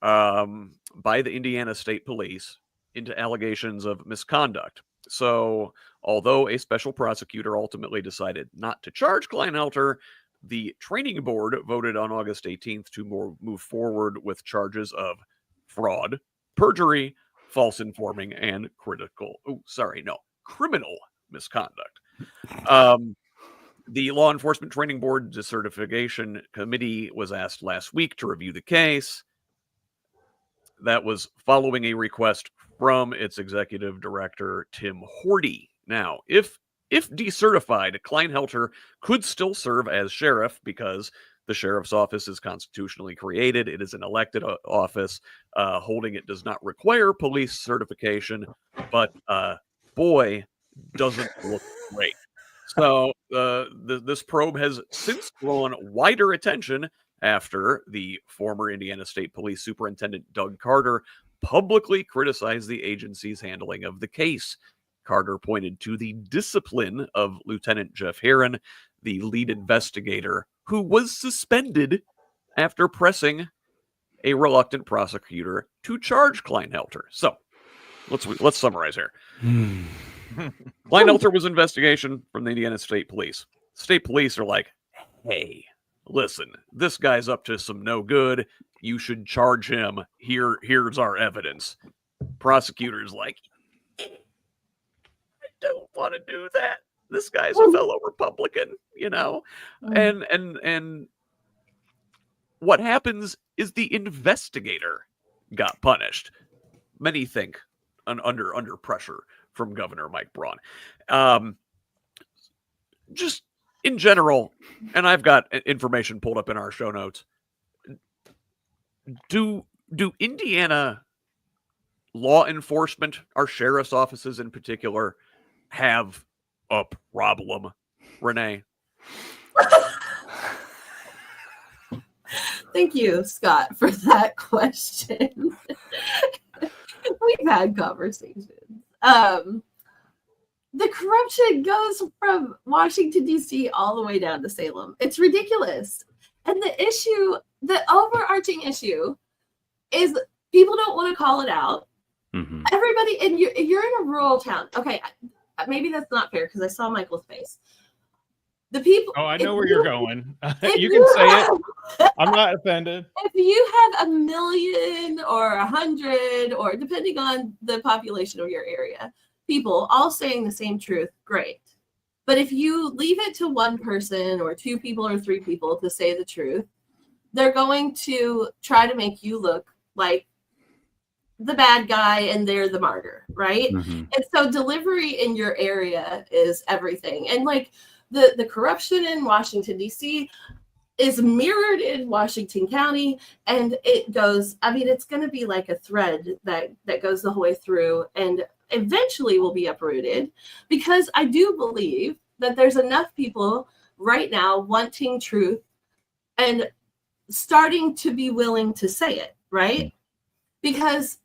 by the Indiana State Police into allegations of misconduct. So, although a special prosecutor ultimately decided not to charge Kleinhelter, the training board voted on August 18th to move forward with charges of fraud, perjury, false informing, and criminal misconduct. The Law Enforcement Training Board Decertification Committee was asked last week to review the case. That was following a request from its executive director, Tim Horty. Now, if decertified, Kleinhelter could still serve as sheriff because the sheriff's office is constitutionally created. It is an elected office. Holding it does not require police certification, but boy, doesn't look great. So this probe has since drawn wider attention after the former Indiana State Police Superintendent Doug Carter publicly criticized the agency's handling of the case. Carter pointed to the discipline of Lieutenant Jeff Herron, the lead investigator, who was suspended after pressing a reluctant prosecutor to charge Kleinhelter. So let's summarize here. Kleinhelter was investigation from the Indiana State Police. State Police are like, hey, listen, this guy's up to some no good. You should charge him. Here's our evidence. Prosecutor's like, I don't want to do that. This guy's a fellow Republican, you know? And what happens is the investigator got punished. Many think under pressure from Governor Mike Braun. Just in general, and I've got information pulled up in our show notes. Do Indiana law enforcement, our sheriff's offices in particular, have a problem, Renee? Thank you, Scott, for that question. We've had conversations. The corruption goes from Washington, D.C. all the way down to Salem. It's ridiculous. And the overarching issue is people don't want to call it out. Mm-hmm. Everybody, and you're in a rural town. Okay, maybe that's not fair because I saw Michael's face. The people. Oh, I know where you're going. You can say it. I'm not offended. If you have 1 million or 100, or depending on the population of your area, people all saying the same truth, great. But if you leave it to one person or 2 people or 3 people to say the truth, they're going to try to make you look like the bad guy and they're the martyr, right? Mm-hmm. And so delivery in your area is everything. And like the corruption in Washington, D.C. is mirrored in Washington County, and it goes, I mean, it's going to be like a thread that goes the whole way through and eventually will be uprooted, because I do believe that there's enough people right now wanting truth and starting to be willing to say it, right? Because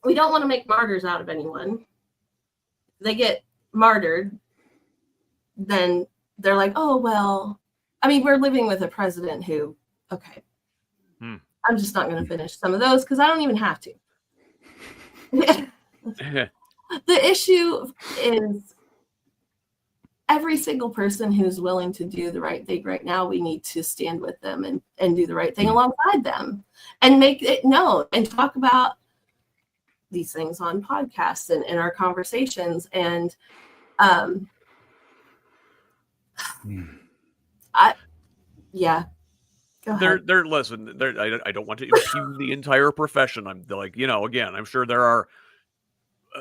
we don't want to make martyrs out of anyone. If they get martyred, then they're like, oh, well, I mean, we're living with a president who, okay, I'm just not going to finish some of those because I don't even have to. The issue is every single person who's willing to do the right thing right now, we need to stand with them and do the right thing alongside them and make it known and talk about these things on podcasts and in our conversations. And Go ahead. Listen, I don't want to impugn the entire profession. I'm like, again, I'm sure there are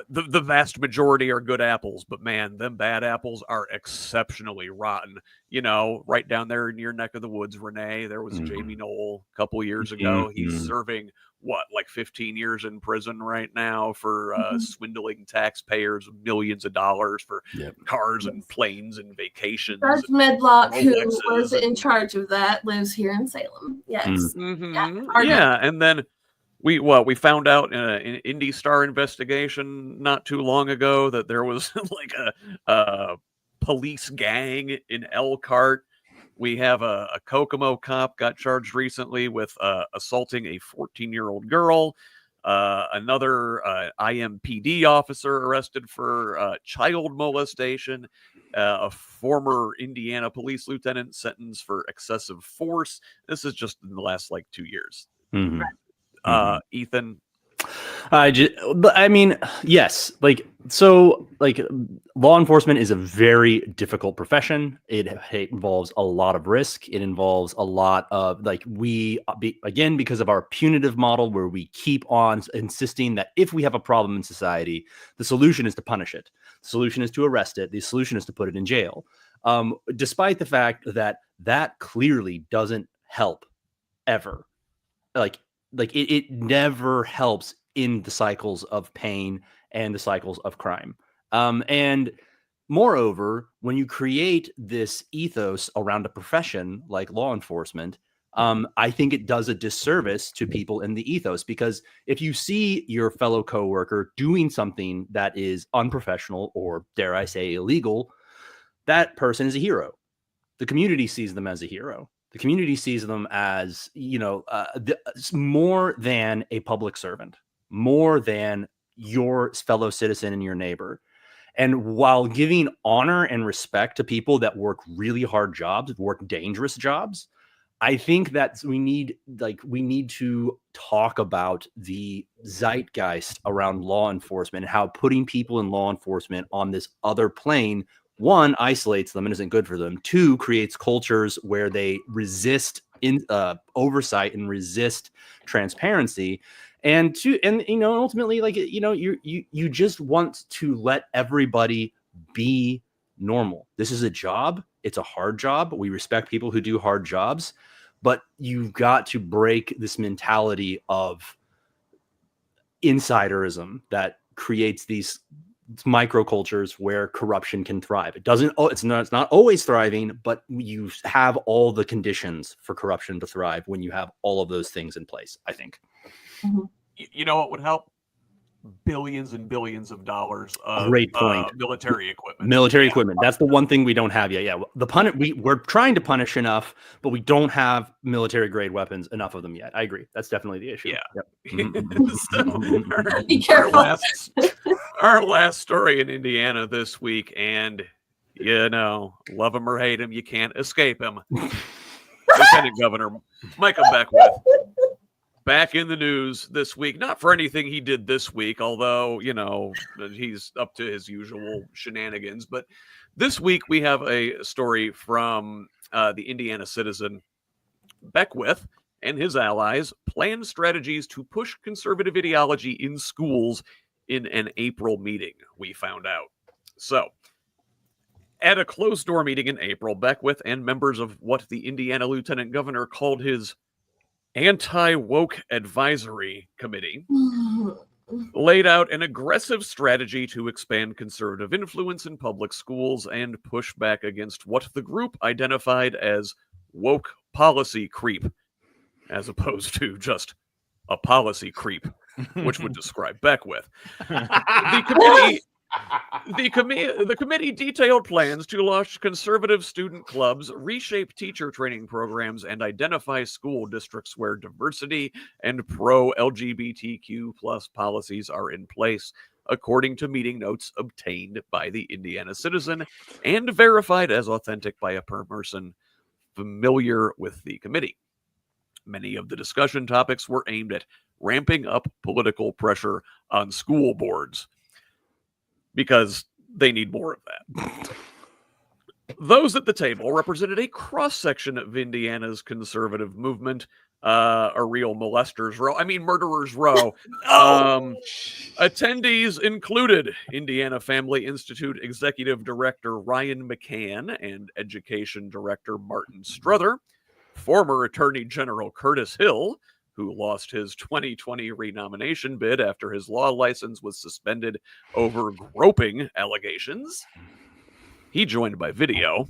the vast majority are good apples, but man, them bad apples are exceptionally rotten. Right down there in your neck of the woods, Renee, there was Jamie Knoll a couple years ago. He's serving like 15 years in prison right now for swindling taxpayers millions of dollars for cars and planes and vacations. Judge Medlock, who was in charge of that, lives here in Salem. Yes. And then we found out in an Indy Star investigation not too long ago that there was like a police gang in Elkhart. We have a Kokomo cop got charged recently with assaulting a 14-year-old girl. Another IMPD officer arrested for child molestation. A former Indiana police lieutenant sentenced for excessive force. This is just in the last 2 years. Ethan, yes, law enforcement is a very difficult profession. It involves a lot of risk. It involves a lot of because of our punitive model, where we keep on insisting that if we have a problem in society, the solution is to punish it. The solution is to arrest it. The solution is to put it in jail. Despite the fact that clearly doesn't help ever. It never helps in the cycles of pain and the cycles of crime. And moreover, when you create this ethos around a profession like law enforcement, I think it does a disservice to people in the ethos, because if you see your fellow coworker doing something that is unprofessional or, dare I say, illegal, that person is a hero. The community sees them as a hero. The community sees them as, more than a public servant, more than your fellow citizen and your neighbor. And while giving honor and respect to people that work really hard jobs, work dangerous jobs, I think that we need to talk about the zeitgeist around law enforcement and how putting people in law enforcement on this other plane, one, isolates them and isn't good for them. Two, creates cultures where they resist oversight and resist transparency. And ultimately, you just want to let everybody be normal. This is a job. It's a hard job. We respect people who do hard jobs, but you've got to break this mentality of insiderism that creates these microcultures where corruption can thrive. It's not always thriving, but you have all the conditions for corruption to thrive when you have all of those things in place, I think. You know what would help? Billions and billions of dollars of Great point. Military equipment. Equipment. That's the one thing we don't have yet. Yeah, we're trying to punish enough, but we don't have military grade weapons, enough of them yet. I agree. That's definitely the issue. Yeah. Yep. Be careful. Our last story in Indiana this week, and love him or hate him, you can't escape him. Lieutenant Governor Micah Beckwith back in the news this week, not for anything he did this week, although, he's up to his usual shenanigans. But this week we have a story from the Indiana Citizen. Beckwith and his allies plan strategies to push conservative ideology in schools in an April meeting, we found out. So, at a closed-door meeting in April, Beckwith and members of what the Indiana Lieutenant Governor called his Anti-Woke Advisory Committee laid out an aggressive strategy to expand conservative influence in public schools and push back against what the group identified as woke policy creep, as opposed to just a policy creep, which would describe Beckwith. The committee The committee detailed plans to launch conservative student clubs, reshape teacher training programs, and identify school districts where diversity and pro-LGBTQ plus policies are in place, according to meeting notes obtained by the Indiana Citizen and verified as authentic by a person familiar with the committee. Many of the discussion topics were aimed at ramping up political pressure on school boards, because they need more of that. Those at the table represented a cross-section of Indiana's conservative movement, a real murderer's row. Attendees included Indiana Family Institute Executive Director Ryan McCann and Education Director Martin Struther, former Attorney General Curtis Hill, who lost his 2020 renomination bid after his law license was suspended over groping allegations. He joined by video.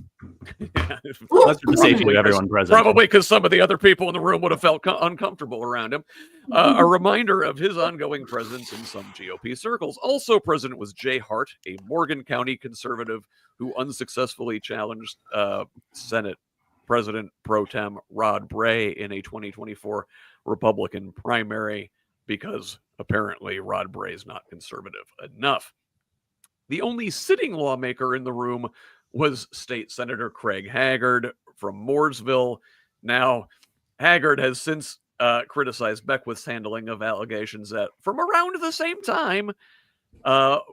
That's for the safety of everyone present. Probably because some of the other people in the room would have felt uncomfortable around him. A reminder of his ongoing presence in some GOP circles. Also present was Jay Hart, a Morgan County conservative who unsuccessfully challenged Senate President Pro Tem Rod Bray in a 2024 Republican primary because apparently Rod Bray is not conservative enough. The only sitting lawmaker in the room was State Senator Craig Haggard from Mooresville. Now, Haggard has since criticized Beckwith's handling of allegations that from around the same time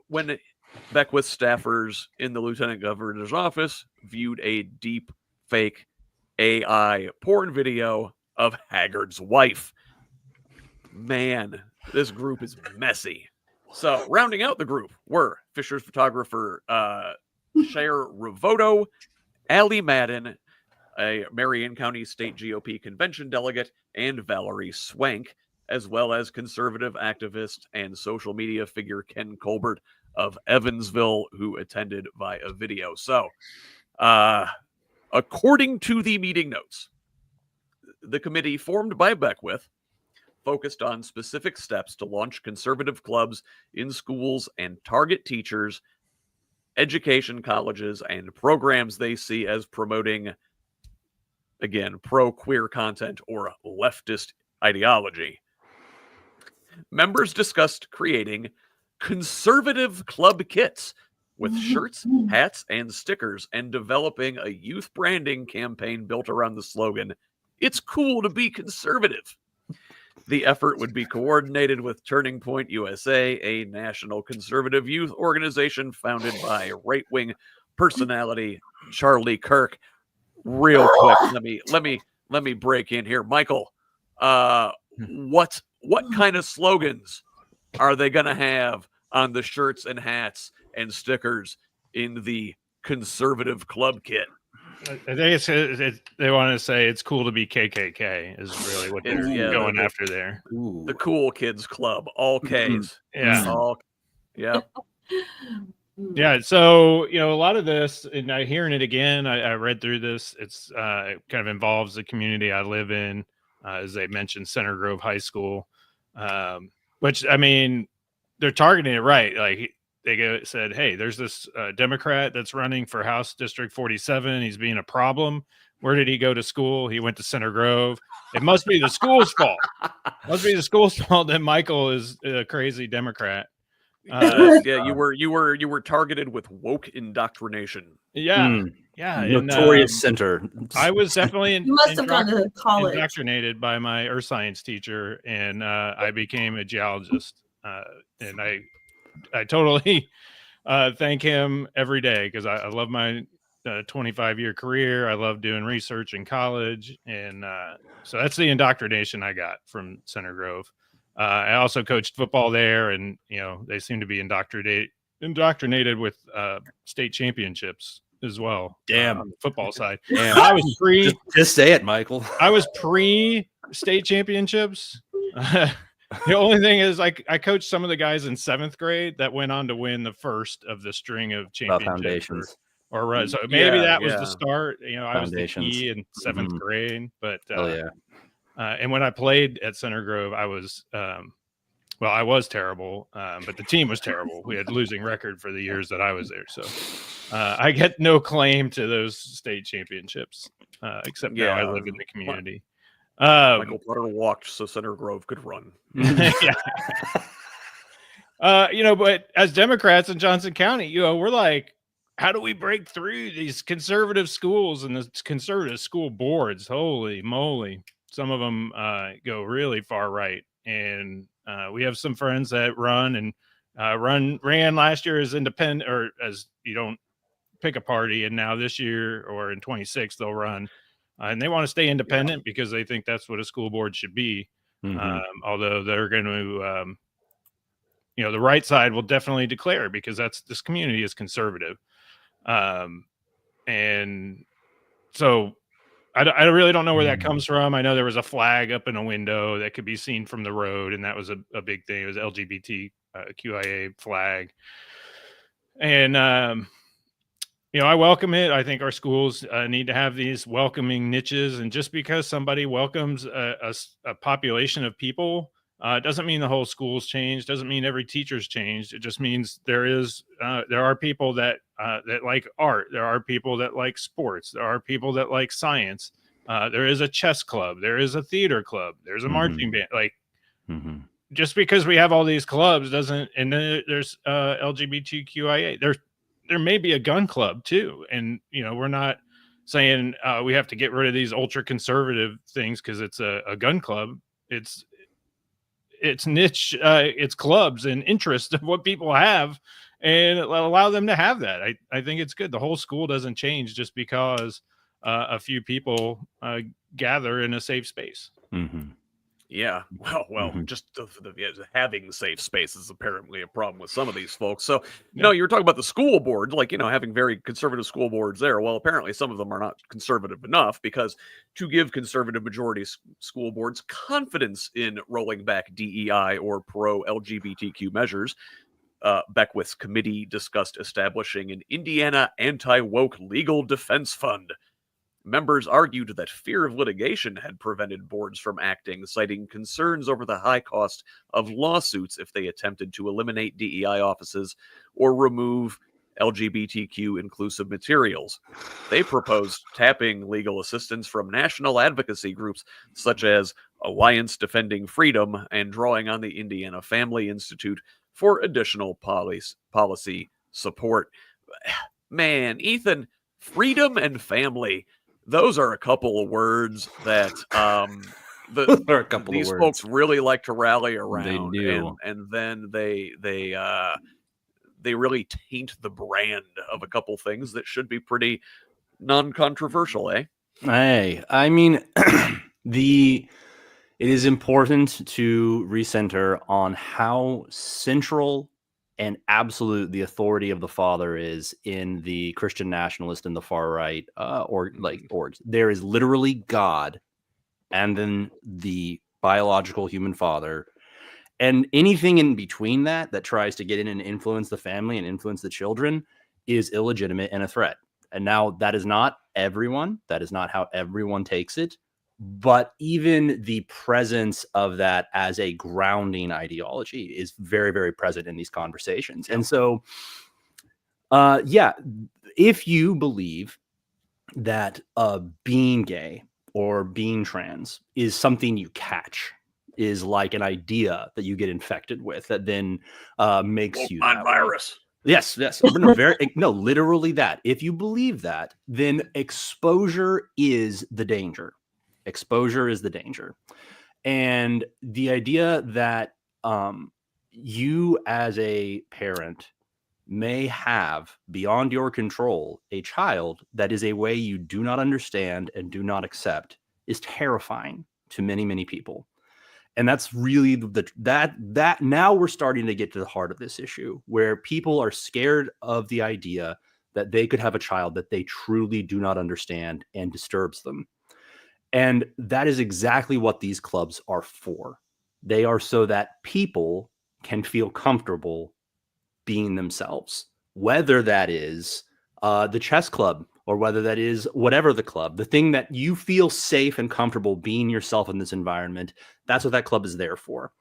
when Beckwith staffers in the Lieutenant Governor's office viewed a deep fake AI porn video of Haggard's wife. Man, this group is messy. So, rounding out the group were Fisher's photographer Cher Ravoto, Allie Madden, a Marion County State GOP convention delegate, and Valerie Swank, as well as conservative activist and social media figure Ken Colbert of Evansville, who attended via video. So, according to the meeting notes, the committee formed by Beckwith focused on specific steps to launch conservative clubs in schools and target teachers, education colleges, and programs they see as promoting, again, pro-queer content or leftist ideology. Members discussed creating conservative club kits with shirts, hats, and stickers, and developing a youth branding campaign built around the slogan, "It's cool to be conservative." The effort would be coordinated with Turning Point USA, a national conservative youth organization founded by right-wing personality Charlie Kirk. Real quick, let me break in here, Michael. What kind of slogans are they going to have on the shirts and hats and stickers in the conservative club kit? I think they want to say it's cool to be KKK is really what they're going after there. Ooh. The Cool Kids Club, all Ks. Yeah. Yeah. So, a lot of this, and I hearing it again, I read through this. It's it kind of involves the community I live in, as they mentioned, Center Grove High School, which, I mean, they're targeting it right. Like, they said, hey, there's this Democrat that's running for House District 47. He's being a problem. Where did he go to school? He went to Center Grove. It must be the school's fault. Must be the school's fault that Michael is a crazy Democrat. You were targeted with woke indoctrination. Yeah. Notorious center. I was definitely you must have gone to college. Indoctrinated by my earth science teacher, and I became a geologist. And I totally thank him every day because I love my 25-year career. I love doing research in college. And so that's the indoctrination I got from Center Grove. I also coached football there, and, they seem to be indoctrinated with state championships as well. Damn. On the football side. Damn. I was just say it, Michael. I was pre-state championships. The only thing is, I coached some of the guys in 7th grade that went on to win the first of the string of championships. Or so maybe that was the start. I was the key in 7th grade, but and when I played at Center Grove, I was Well, I was terrible, but the team was terrible. We had losing record for the years that I was there. So I get no claim to those state championships, except now I live in the community. Michael Potter walked so Center Grove could run. Yeah. But as Democrats in Johnson County, we're like, how do we break through these conservative schools and the conservative school boards? Holy moly. Some of them go really far right. And we have some friends that run and ran last year as independent, or as you don't pick a party. And now this year or in 26, they'll run. And they want to stay independent because they think that's what a school board should be. Although they're going to, the right side will definitely declare, because this community is conservative. And so I really don't know where that comes from. I know there was a flag up in a window that could be seen from the road, and that was a big thing. It was LGBT QIA flag. And, I welcome it. I think our schools need to have these welcoming niches. And just because somebody welcomes a population of people, doesn't mean the whole school's changed. Doesn't mean every teacher's changed. It just means there are people that like art. There are people that like sports. There are people that like science. There is a chess club. There is a theater club. There's a marching band. Like, just because we have all these clubs doesn't. And then there's LGBTQIA. There may be a gun club too. And we're not saying we have to get rid of these ultra conservative things because it's a gun club. It's niche, it's clubs and interest of what people have, and allow them to have that. I think it's good. The whole school doesn't change just because a few people gather in a safe space. Yeah. Well, just having safe space is apparently a problem with some of these folks. So, you were talking about the school board, like, having very conservative school boards there. Well, apparently some of them are not conservative enough, because to give conservative majority school boards confidence in rolling back DEI or pro-LGBTQ measures, Beckwith's committee discussed establishing an Indiana anti-woke legal defense fund. Members argued that fear of litigation had prevented boards from acting, citing concerns over the high cost of lawsuits if they attempted to eliminate DEI offices or remove LGBTQ inclusive materials. They proposed tapping legal assistance from national advocacy groups such as Alliance Defending Freedom and drawing on the Indiana Family Institute for additional policy support. Man, Ethan, freedom and family. Those are a couple of words that these folks really like to rally around. They do. And then they really taint the brand of a couple things that should be pretty non-controversial, eh? Hey, I mean, it is important to recenter on how central and absolute the authority of the father is in the Christian nationalist and the far right orgs. There is literally God, and then the biological human father, and anything in between that tries to get in and influence the family and influence the children is illegitimate and a threat. And now that is not everyone. That is not how everyone takes it. But even the presence of that as a grounding ideology is very, very present in these conversations. And so, if you believe that being gay or being trans is something you catch, is like an idea that you get infected with that then makes you on virus. Yes. No, literally that. If you believe that, then exposure is the danger. Exposure is the danger. And the idea that you as a parent may have beyond your control a child that is a way you do not understand and do not accept is terrifying to many, many people. And that's really that now we're starting to get to the heart of this issue, where people are scared of the idea that they could have a child that they truly do not understand and disturbs them. And that is exactly what these clubs are for. They are so that people can feel comfortable being themselves, whether that is the chess club or whether that is whatever the club, the thing that you feel safe and comfortable being yourself in this environment. That's what that club is there for.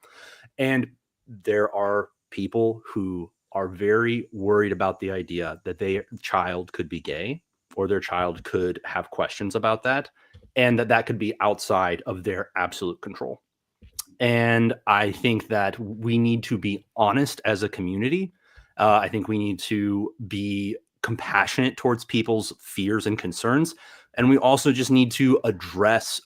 And there are people who are very worried about the idea that their child could be gay or their child could have questions about that, and that could be outside of their absolute control. And I think that we need to be honest as a community. I think we need to be compassionate towards people's fears and concerns. And we also just need to address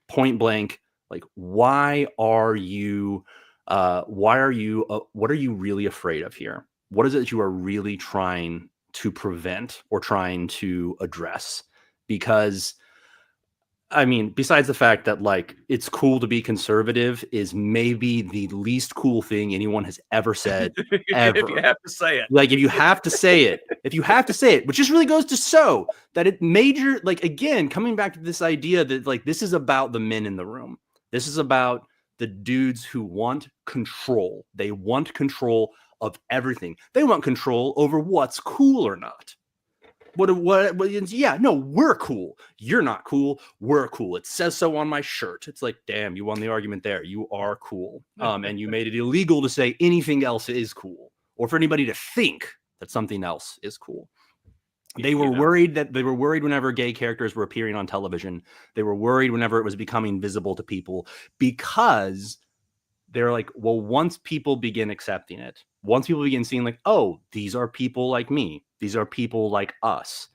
point blank, like, what are you really afraid of here? What is it that you are really trying to prevent or trying to address? Because I mean, besides the fact that like it's cool to be conservative is maybe the least cool thing anyone has ever said ever. If you have to say it. Like if you have to say it, which just really goes to show that it major, like again, coming back to this idea that like this is about the men in the room. This is about the dudes who want control. They want control of everything. They want control over what's cool or not. Yeah, no, we're cool. You're not cool. We're cool. It says so on my shirt. It's like, damn, you won the argument there. You are cool. And you made it illegal to say anything else is cool, or for anybody to think that something else is cool. They were worried whenever gay characters were appearing on television. They were worried whenever it was becoming visible to people, because they're like, well, once people begin accepting it, once people begin seeing like, oh, these are people like me, these are people like us,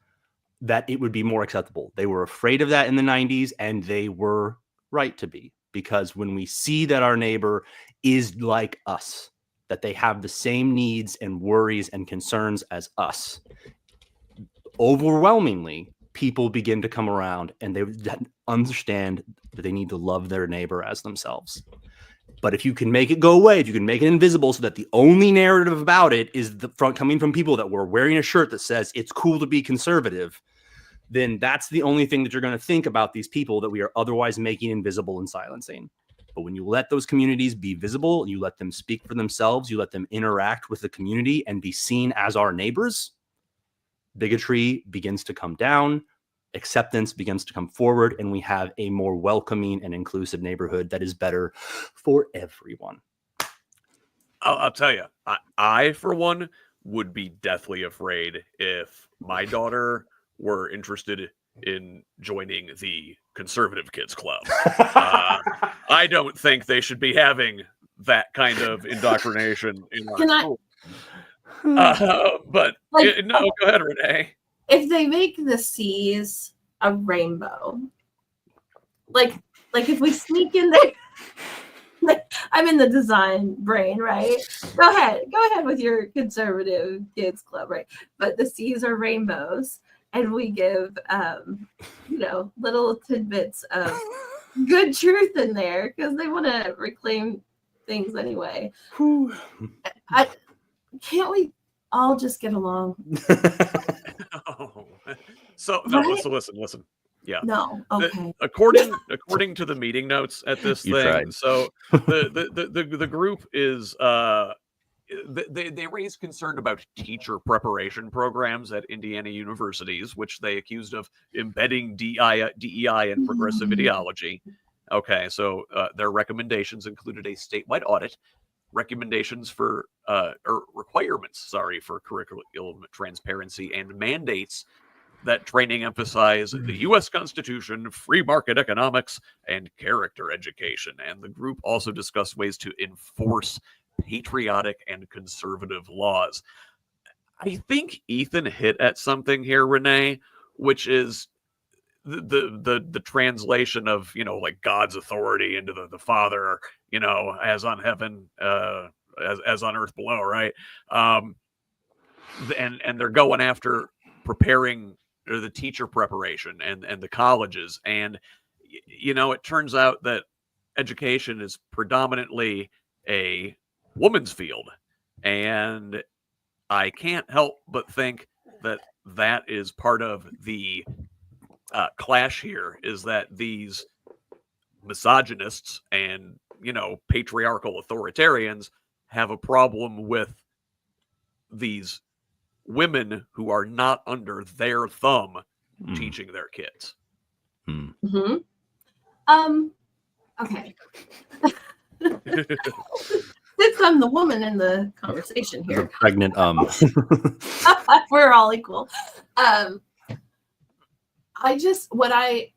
that it would be more acceptable. They were afraid of that in the 90s, and they were right to be, because when we see that our neighbor is like us, that they have the same needs and worries and concerns as us, overwhelmingly, people begin to come around and they understand that they need to love their neighbor as themselves. But if you can make it go away, if you can make it invisible so that the only narrative about it is coming from people that were wearing a shirt that says it's cool to be conservative, then that's the only thing that you're going to think about these people that we are otherwise making invisible and silencing. But when you let those communities be visible, you let them speak for themselves, you let them interact with the community and be seen as our neighbors, bigotry begins to come down, acceptance begins to come forward, and we have a more welcoming and inclusive neighborhood that is better for everyone. I'll tell you, I for one would be deathly afraid if my daughter were interested in joining the conservative kids club. I don't think they should be having that kind of indoctrination in our school. But like, no, go ahead, Renee. If they make the C's a rainbow, like if we sneak in there, like, I'm in the design brain, right? Go ahead with your conservative kids club, right? But the C's are rainbows, and we give little tidbits of good truth in there because they want to reclaim things anyway. Can't we all just get along? So listen. Yeah. No. Okay. According to the meeting notes at this thing, tried. So the group is they raised concern about teacher preparation programs at Indiana universities, which they accused of embedding DEI and progressive ideology. Okay, so their recommendations included a statewide audit, recommendations for requirements for curriculum transparency, and mandates that training emphasize the U.S. Constitution, free market economics, and character education. And the group also discussed ways to enforce patriotic and conservative laws. I think Ethan hit at something here, Renee, which is the translation of, like God's authority into the Father, as on heaven, as on earth below, right? And they're going after preparing the teacher preparation and the colleges. And, it turns out that education is predominantly a woman's field. And I can't help but think that is part of the clash here, is that these misogynists and, patriarchal authoritarians have a problem with these women who are not under their thumb teaching their kids. Mm-hmm. Okay. Since I'm the woman in the conversation The here. pregnant We're all equal. When I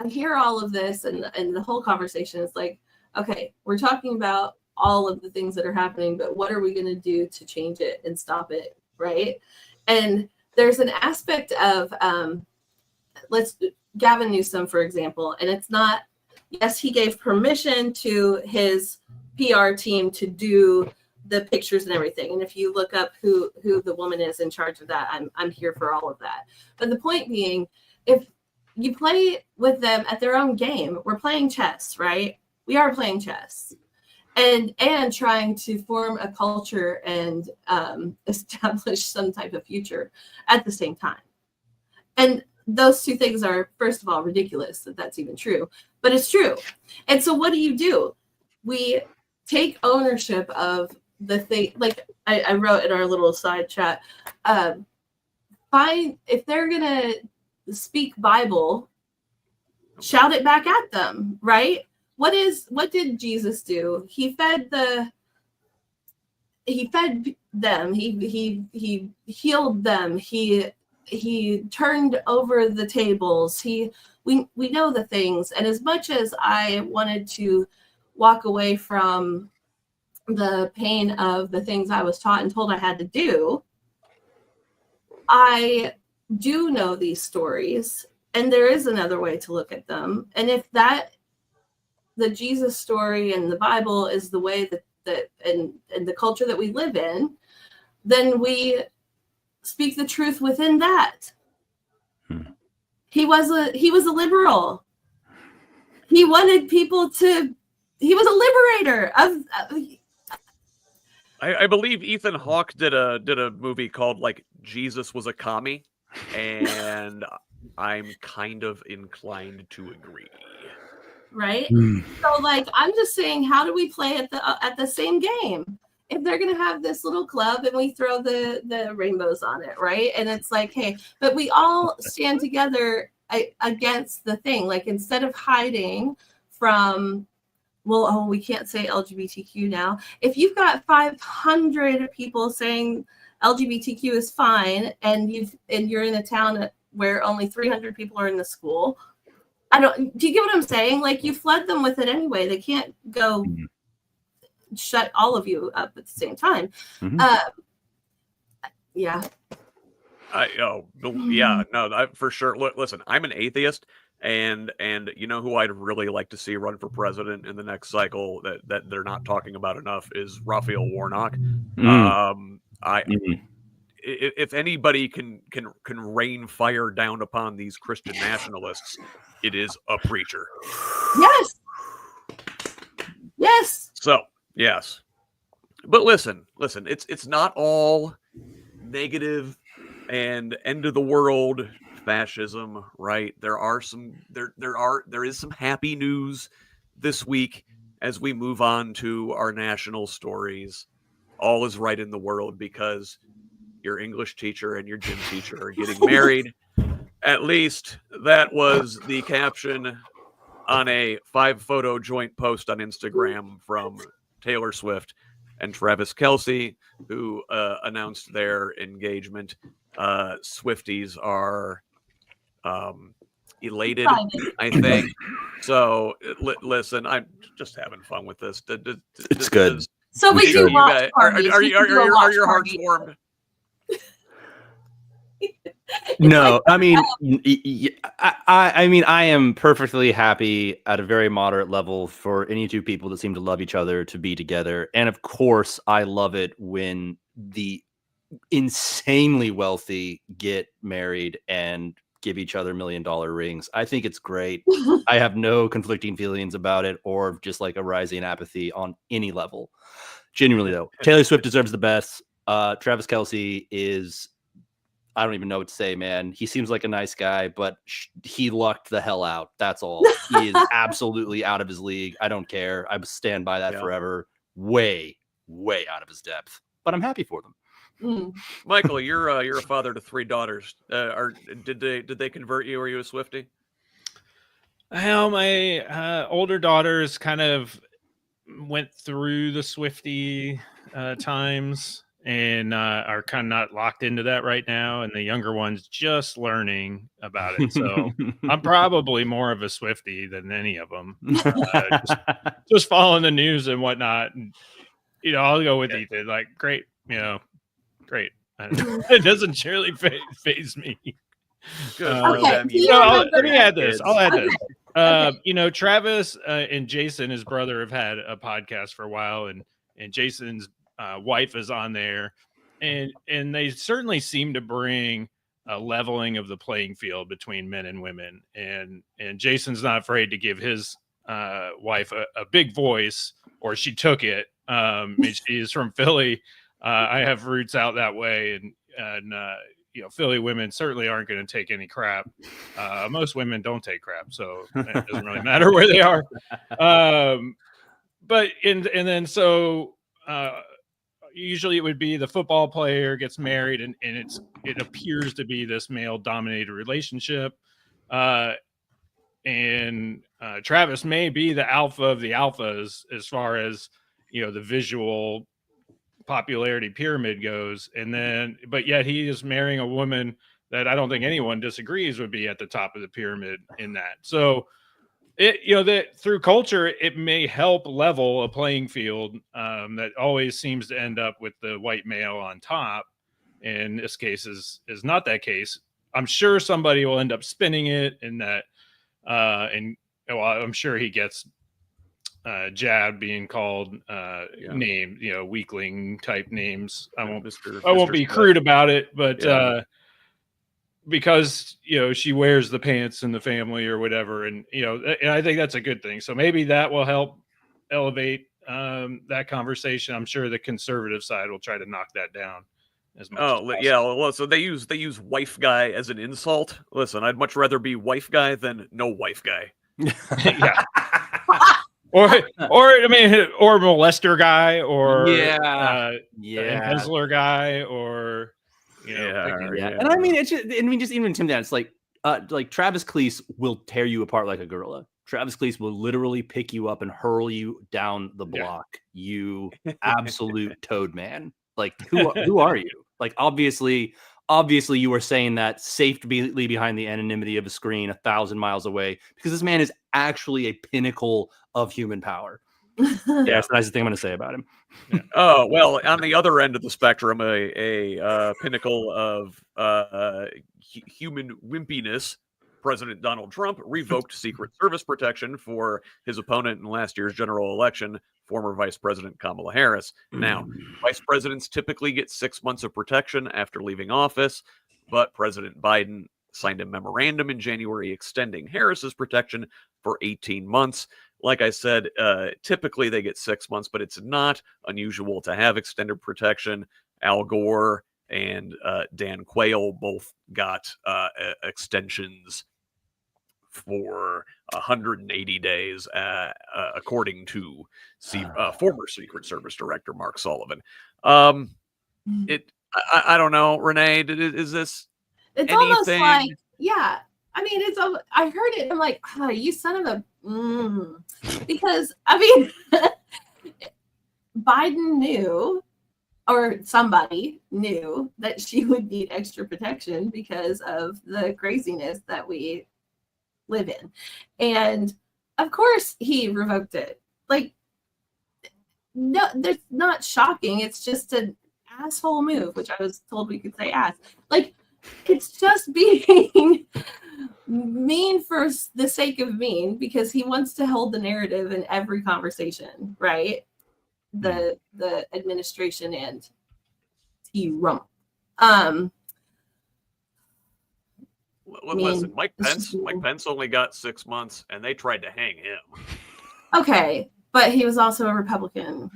hear all of this and the whole conversation is like, okay, we're talking about all of the things that are happening, but what are we going to do to change it and stop it, right? And there's an aspect of Gavin Newsom, for example, and it's not, yes, he gave permission to his PR team to do the pictures and everything. And if you look up who the woman is in charge of that, I'm here for all of that. But the point being, if you play with them at their own game, we're playing chess, right? We are playing chess. And trying to form a culture and establish some type of future at the same time. And those two things are, first of all, ridiculous that that's even true, but it's true. And so what do? We take ownership of the thing. Like I wrote in our little side chat, if they're going to speak Bible, shout it back at them, right? What did Jesus do? He fed them. He healed them. He turned over the tables. We know the things. And as much as I wanted to walk away from the pain of the things I was taught and told I had to do, I do know these stories, and there is another way to look at them. And if the Jesus story and the Bible is the way that and the culture that we live in, then we speak the truth within that. He was a liberal. He wanted people to. He was a liberator of. I believe Ethan Hawke did a movie called like Jesus Was a Commie, and I'm kind of inclined to agree. Right. So like, I'm just saying, how do we play at the same game? If they're going to have this little club and we throw the rainbows on it, right? And it's like, hey, but we all stand together against the thing. Like, instead of hiding from, well, we can't say LGBTQ now. If you've got 500 people saying LGBTQ is fine, and you're in a town where only 300 people are in the school, do you get what I'm saying? Like, you flood them with it anyway. They can't go shut all of you up at the same time. Yeah. For sure. Look, listen, I'm an atheist, and you know who I'd really like to see run for president in the next cycle that they're not talking about enough is Raphael Warnock. If anybody can rain fire down upon these Christian nationalists, it is a preacher. Yes. So, yes. But listen, it's not all negative and end of the world fascism, right? There is some happy news this week as we move on to our national stories. All is right in the world because your English teacher and your gym teacher are getting married. At least that was the caption on a 5-photo joint post on Instagram from Taylor Swift and Travis Kelce, who announced their engagement. Swifties are elated, I think. So listen, I'm just having fun with this. It's good. So we do watch parties. Are your hearts warmed? No, I mean, I am perfectly happy at a very moderate level for any two people that seem to love each other to be together. And of course, I love it when the insanely wealthy get married and give each other $1 million rings. I think it's great. I have no conflicting feelings about it or just like a rising apathy on any level. Genuinely, though, Taylor Swift deserves the best. Travis Kelce is, I don't even know what to say, man. He seems like a nice guy, but he lucked the hell out. That's all. He is absolutely out of his league. I don't care. I stand by that forever. Way, way out of his depth. But I'm happy for them. Michael, you're a father to 3 daughters. Did they convert you? Are you a Swiftie? Well, my older daughter's kind of went through the Swiftie times and are kind of not locked into that right now, and the younger ones just learning about it. So I'm probably more of a Swiftie than any of them. Just following the news and whatnot. And, I'll go with Ethan. Like, great, great. It doesn't surely faze me. Good for Okay, them. Let me add this. I'll add this. Okay. Travis and Jason, his brother, have had a podcast for a while, and Jason's wife is on there, and they certainly seem to bring a leveling of the playing field between men and women, and Jason's not afraid to give his wife a big voice, or she took it. She is from Philly. I have roots out that way, and Philly women certainly aren't going to take any crap. Most women don't take crap, so it doesn't really matter where they are. But usually it would be the football player gets married, and it appears to be this male dominated relationship. And Travis may be the alpha of the alphas as far as the visual popularity pyramid goes, but yet he is marrying a woman that I don't think anyone disagrees would be at the top of the pyramid in that. So that through culture, it may help level a playing field that always seems to end up with the white male on top. In this case is not that case. I'm sure somebody will end up spinning it in that, I'm sure he gets Jab being called name, weakling type names. I won't be crude about it, but because she wears the pants in the family or whatever, and and I think that's a good thing. So maybe that will help elevate that conversation. I'm sure the conservative side will try to knock that down as much. Well, so they use wife guy as an insult. Listen, I'd much rather be wife guy than no wife guy. Yeah. Or molester guy, or embezzler guy, or And I mean, just even Tim down. It's like Travis Cleese will tear you apart like a gorilla. Travis Cleese will literally pick you up and hurl you down the block. You absolute toad man. Like who are you? Like obviously you are saying that safely behind the anonymity of a screen 1,000 miles away, because this man is actually a pinnacle of human power. That's the nicest thing I'm going to say about him. Yeah. Oh, well, on the other end of the spectrum, a pinnacle of human wimpiness, President Donald Trump revoked Secret Service protection for his opponent in last year's general election, former Vice President Kamala Harris. Now, vice presidents typically get 6 months of protection after leaving office, but President Biden signed a memorandum in January extending Harris's protection for 18 months. Like I said, typically they get 6 months, but it's not unusual to have extended protection. Al Gore and Dan Quayle both got extensions for 180 days, according to former Secret Service Director Mark Sullivan. I don't know, Renee, is this it's anything? Almost like, yeah. I mean, I heard it. I'm like, oh, you son of a, because I mean, Biden knew, or somebody knew, that she would need extra protection because of the craziness that we live in. And of course he revoked it. Like, no, that's not shocking. It's just an asshole move, which I was told we could say ass. Like, it's just being mean for the sake of mean, because he wants to hold the narrative in every conversation, right? The administration and T-Rump. Listen, Mike Pence only got 6 months, and they tried to hang him. Okay, but he was also a Republican.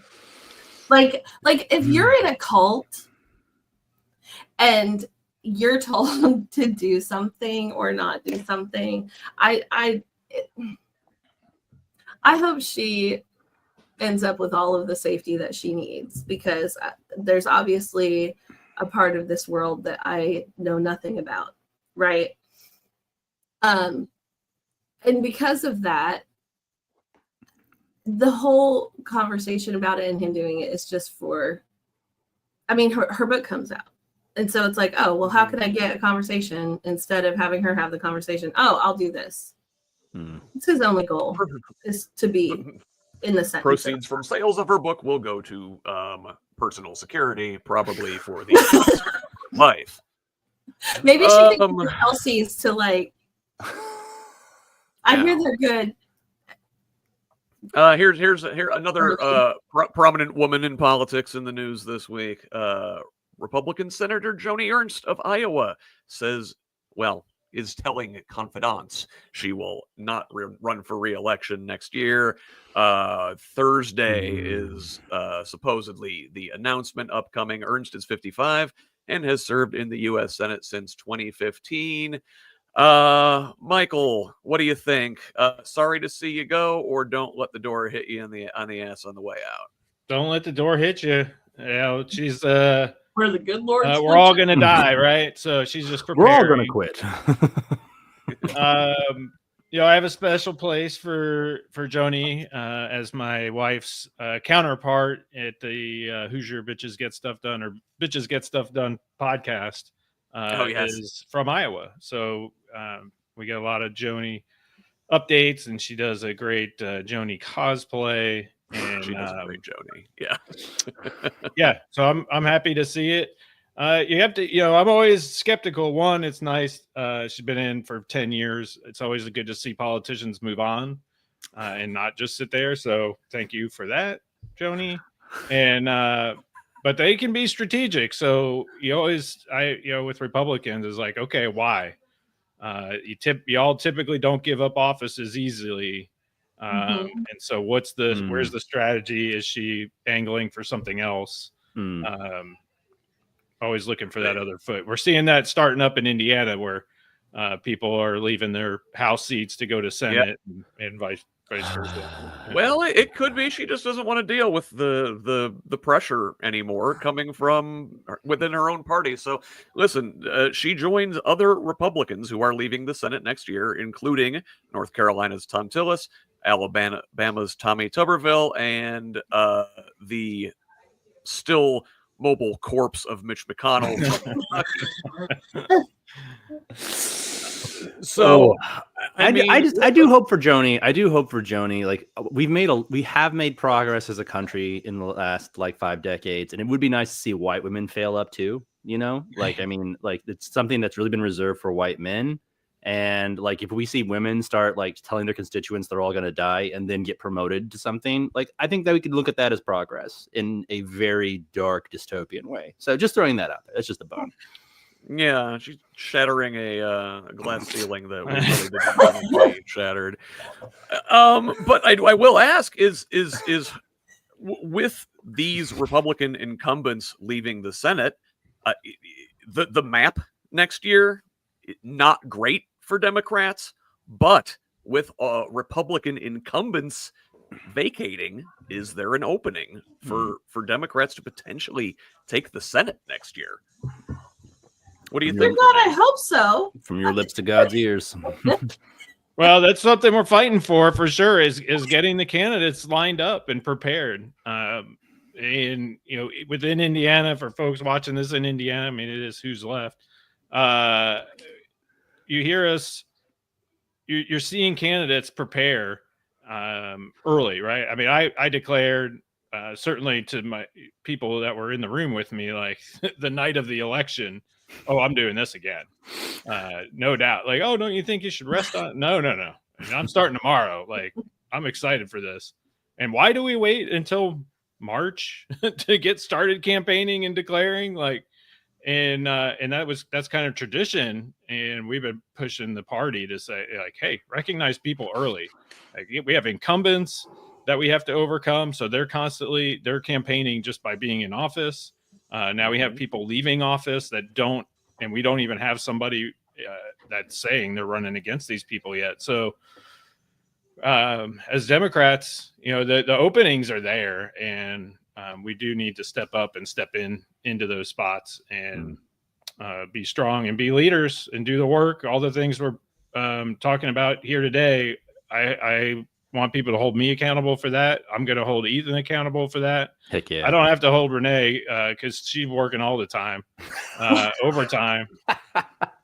Like if you're in a cult and you're told to do something or not do something, I hope she ends up with all of the safety that she needs, because there's obviously a part of this world that I know nothing about, right? And because of that, the whole conversation about it and him doing it is just for, I mean, her book comes out. And so it's like, oh, well, how can I get a conversation instead of having her have the conversation? Oh, I'll do this. It's his only goal is to be in the Senate. Proceeds from sales of her book will go to personal security, probably for the life. Maybe she can use Elsie's to like. I hear they're good. Here's another prominent woman in politics in the news this week. Republican Senator Joni Ernst of Iowa is telling confidants she will not run for re-election next year. Thursday is supposedly the announcement upcoming. Ernst is 55 and has served in the U.S. Senate since 2015. Michael, what do you think? Sorry to see you go, or don't let the door hit you on the ass on the way out? Don't let the door hit you. She's where the good Lord. We're all gonna die, right? So she's just preparing. We're all gonna quit. I have a special place for Joni as my wife's counterpart at the Hoosier Bitches Get Stuff Done or Bitches Get Stuff Done podcast. Is from Iowa, so we get a lot of Joni updates, and she does a great Joni cosplay. And she does a great Joni, yeah. So I'm happy to see it. You have to, I'm always skeptical. One, it's nice. She's been in for 10 years. It's always good to see politicians move on and not just sit there. So thank you for that, Joni. And but they can be strategic. So with Republicans is like, okay, why? You all typically don't give up offices easily. And so where's the strategy? Is she angling for something else? Always looking for that other foot. We're seeing that starting up in Indiana where people are leaving their House seats to go to Senate and vice versa. Well, it could be she just doesn't want to deal with the pressure anymore coming from within her own party. So listen, she joins other Republicans who are leaving the Senate next year, including North Carolina's Tom Tillis, Alabama's Tommy Tuberville, and the still mobile corpse of Mitch McConnell. So I do hope for Joni. I do hope for Joni. Like we have made progress as a country in the last 5 decades, and it would be nice to see white women fail up too. It's something that's really been reserved for white men. And if we see women start telling their constituents they're all going to die and then get promoted to something, I think that we could look at that as progress in a very dark dystopian way. So just throwing that out there. That's just a bone. Yeah, she's shattering a glass ceiling that we really didn't shattered. But I will ask: is with these Republican incumbents leaving the Senate, the map next year not great for Democrats, but with Republican incumbents vacating, is there an opening for Democrats to potentially take the Senate next year? What do you think? God, I hope so. From your lips to God's ears. Well, that's something we're fighting for sure. Is getting the candidates lined up and prepared. And within Indiana, for folks watching this in Indiana, I mean, it is Who's Left. You hear us. You're seeing candidates prepare early, right? I mean, I declared certainly to my people that were in the room with me, the night of the election. Oh, I'm doing this again. No doubt. Oh, don't you think you should rest on it? No. I mean, I'm starting tomorrow. I'm excited for this. And why do we wait until March to get started campaigning and declaring? And that's kind of tradition. And we've been pushing the party to say, hey, recognize people early. We have incumbents that we have to overcome. So they're campaigning just by being in office. Now we have people leaving office that don't, and we don't even have somebody that's saying they're running against these people yet. So as Democrats, the openings are there, and we do need to step up and step into those spots and be strong and be leaders and do the work. All the things we're talking about here today, I want people to hold me accountable for that, I'm going to hold Ethan accountable for that. Heck yeah. I don't have to hold Renee because she's working all the time, overtime.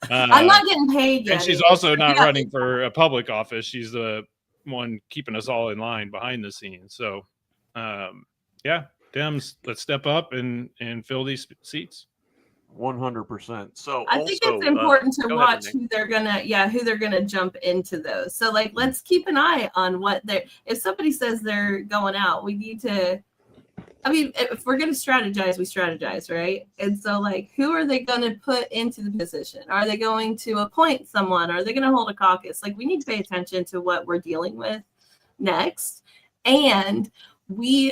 I'm not getting paid yet. And she's also not running for a public office. She's the one keeping us all in line behind the scenes. So, yeah, Dems, let's step up and fill these seats. 100%. So I think it's important to watch who they're gonna jump into those. So like, let's keep an eye on what they're. If somebody says they're going out, we need to. I mean, if we're gonna strategize, we strategize, right? And so like, who are they gonna put into the position? Are they going to appoint someone? Are they gonna hold a caucus? Like, we need to pay attention to what we're dealing with next. And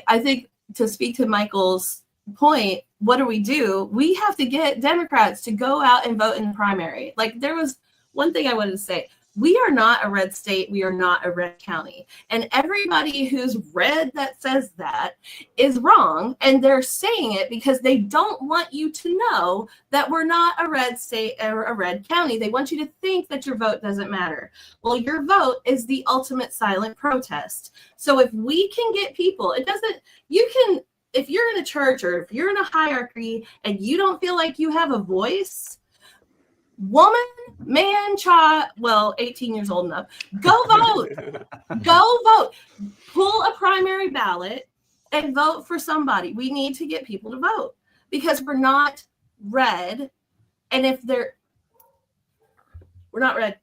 I think, to speak to Michael's point, what do? We have to get Democrats to go out and vote in the primary. Like, there was one thing I wanted to say. We are not a red state. We are not a red county. And everybody who's red that says that is wrong. And they're saying it because they don't want you to know that we're not a red state or a red county. They want you to think that your vote doesn't matter. Well, your vote is the ultimate silent protest. So if we can get people, if you're in a church or if you're in a hierarchy and you don't feel like you have a voice, woman, man, child, 18 years old enough, go vote. Go vote. Pull a primary ballot and vote for somebody. We need to get people to vote because we're not red. And we're not red.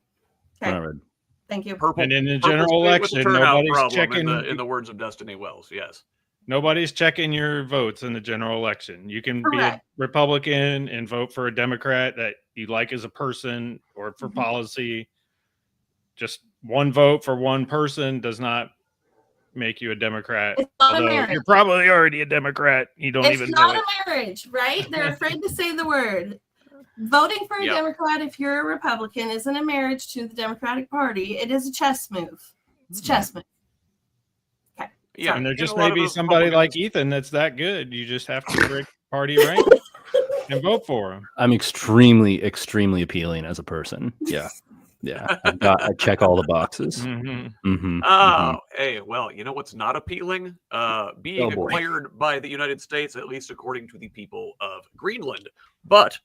Okay. Not red. Thank you. And in the general election, nobody's checking. In the words of Destiny Wells, yes. Nobody's checking your votes in the general election. You can be a Republican and vote for a Democrat that you like as a person or for policy. Just one vote for one person does not make you a Democrat. It's not a marriage. You're probably already a Democrat. You don't even know it. It's not a marriage, right? They're afraid to say the word. Voting for a Democrat, if you're a Republican, isn't a marriage to the Democratic Party. It is a chess move. It's a chess move. Yeah, and there just may be somebody like Ethan that's that good. You just have to break party rank and vote for him. I'm extremely, extremely appealing as a person. Yeah. I check all the boxes. Hey, well, you know what's not appealing? Being acquired by the United States, at least according to the people of Greenland. But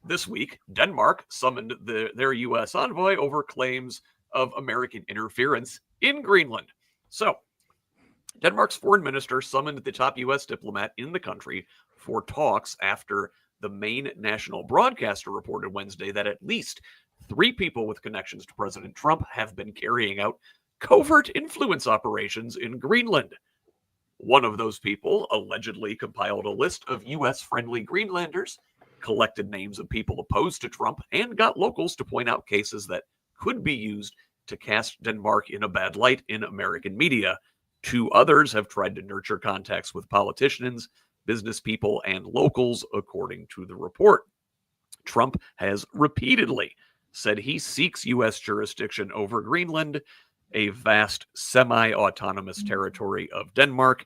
this week, Denmark summoned their U.S. envoy over claims of American interference in Greenland. So, Denmark's foreign minister summoned the top U.S. diplomat in the country for talks after the main national broadcaster reported Wednesday that at least 3 people with connections to President Trump have been carrying out covert influence operations in Greenland. One of those people allegedly compiled a list of U.S.-friendly Greenlanders, collected names of people opposed to Trump, and got locals to point out cases that could be used to cast Denmark in a bad light in American media. 2 others have tried to nurture contacts with politicians, business people, and locals, according to the report. Trump has repeatedly said he seeks U.S. jurisdiction over Greenland, a vast semi-autonomous territory of Denmark.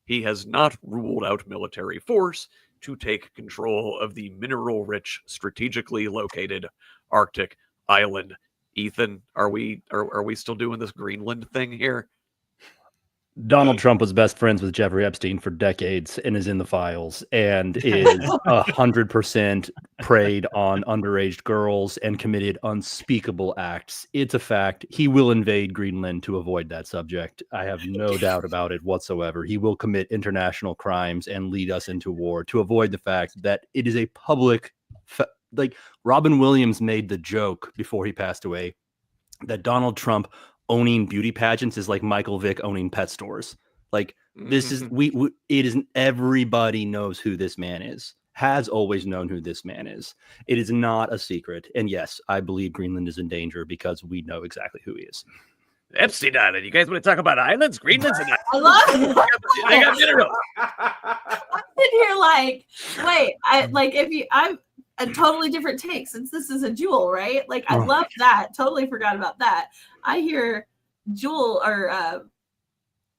He has not ruled out military force to take control of the mineral-rich, strategically located Arctic island. Ethan, are we still doing this Greenland thing here? Donald Trump was best friends with Jeffrey Epstein for decades and is in the files and is 100% preyed on underage girls and committed unspeakable acts. It's a fact. He will invade Greenland to avoid that subject. I have no doubt about it whatsoever. He will commit international crimes and lead us into war to avoid the fact that it is a public, like Robin Williams made the joke before he passed away that Donald Trump owning beauty pageants is like Michael Vick owning pet stores. Like this is it isn't, everybody knows who this man is, has always known who this man is. It is not a secret. And yes, I believe Greenland is in danger because we know exactly who he is. Epstein Island. You guys want to talk about islands? Greenland's an island. I love it. They got minerals. I'm sitting here like, wait, I'm a totally different take since this is a Jewel, right? Like, I love that. Totally forgot about that. I hear Jewel, or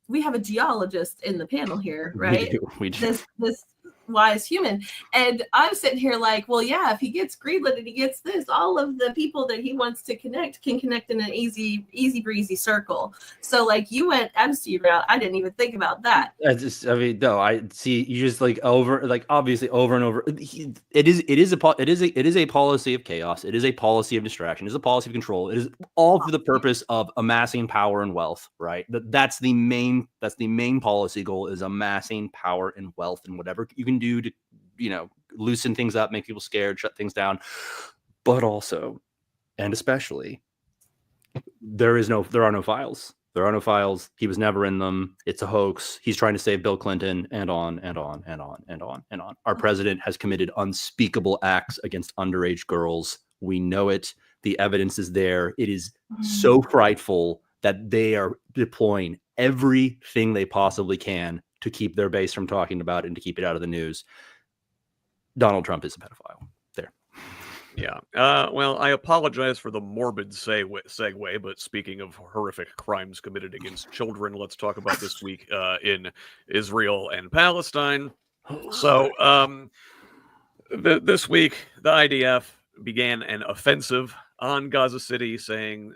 we have a geologist in the panel here, right? We do. This wise human. And I'm sitting here like, well, yeah, if he gets Greenland and he gets this, all of the people that he wants to connect can connect in an easy breezy circle. So like you went Amnesty route. I didn't even think about that. I see you just obviously over and over. It is a policy of chaos. It is a policy of distraction. It is a policy of control. It is all for the purpose of amassing power and wealth, right? That's the main policy goal, is amassing power and wealth, and whatever you can do to, loosen things up, make people scared, shut things down. But also, and especially, there are no files. There are no files. He was never in them. It's a hoax. He's trying to save Bill Clinton, and on and on and on and on and on. Our president has committed unspeakable acts against underage girls. We know it. The evidence is there. It is so frightful that they are deploying everything they possibly can to keep their base from talking about it and to keep it out of the news. Donald Trump is a pedophile. There. Yeah. Well, I apologize for the morbid segue, but speaking of horrific crimes committed against children, let's talk about this week in Israel and Palestine. So this week, the IDF began an offensive on Gaza City, saying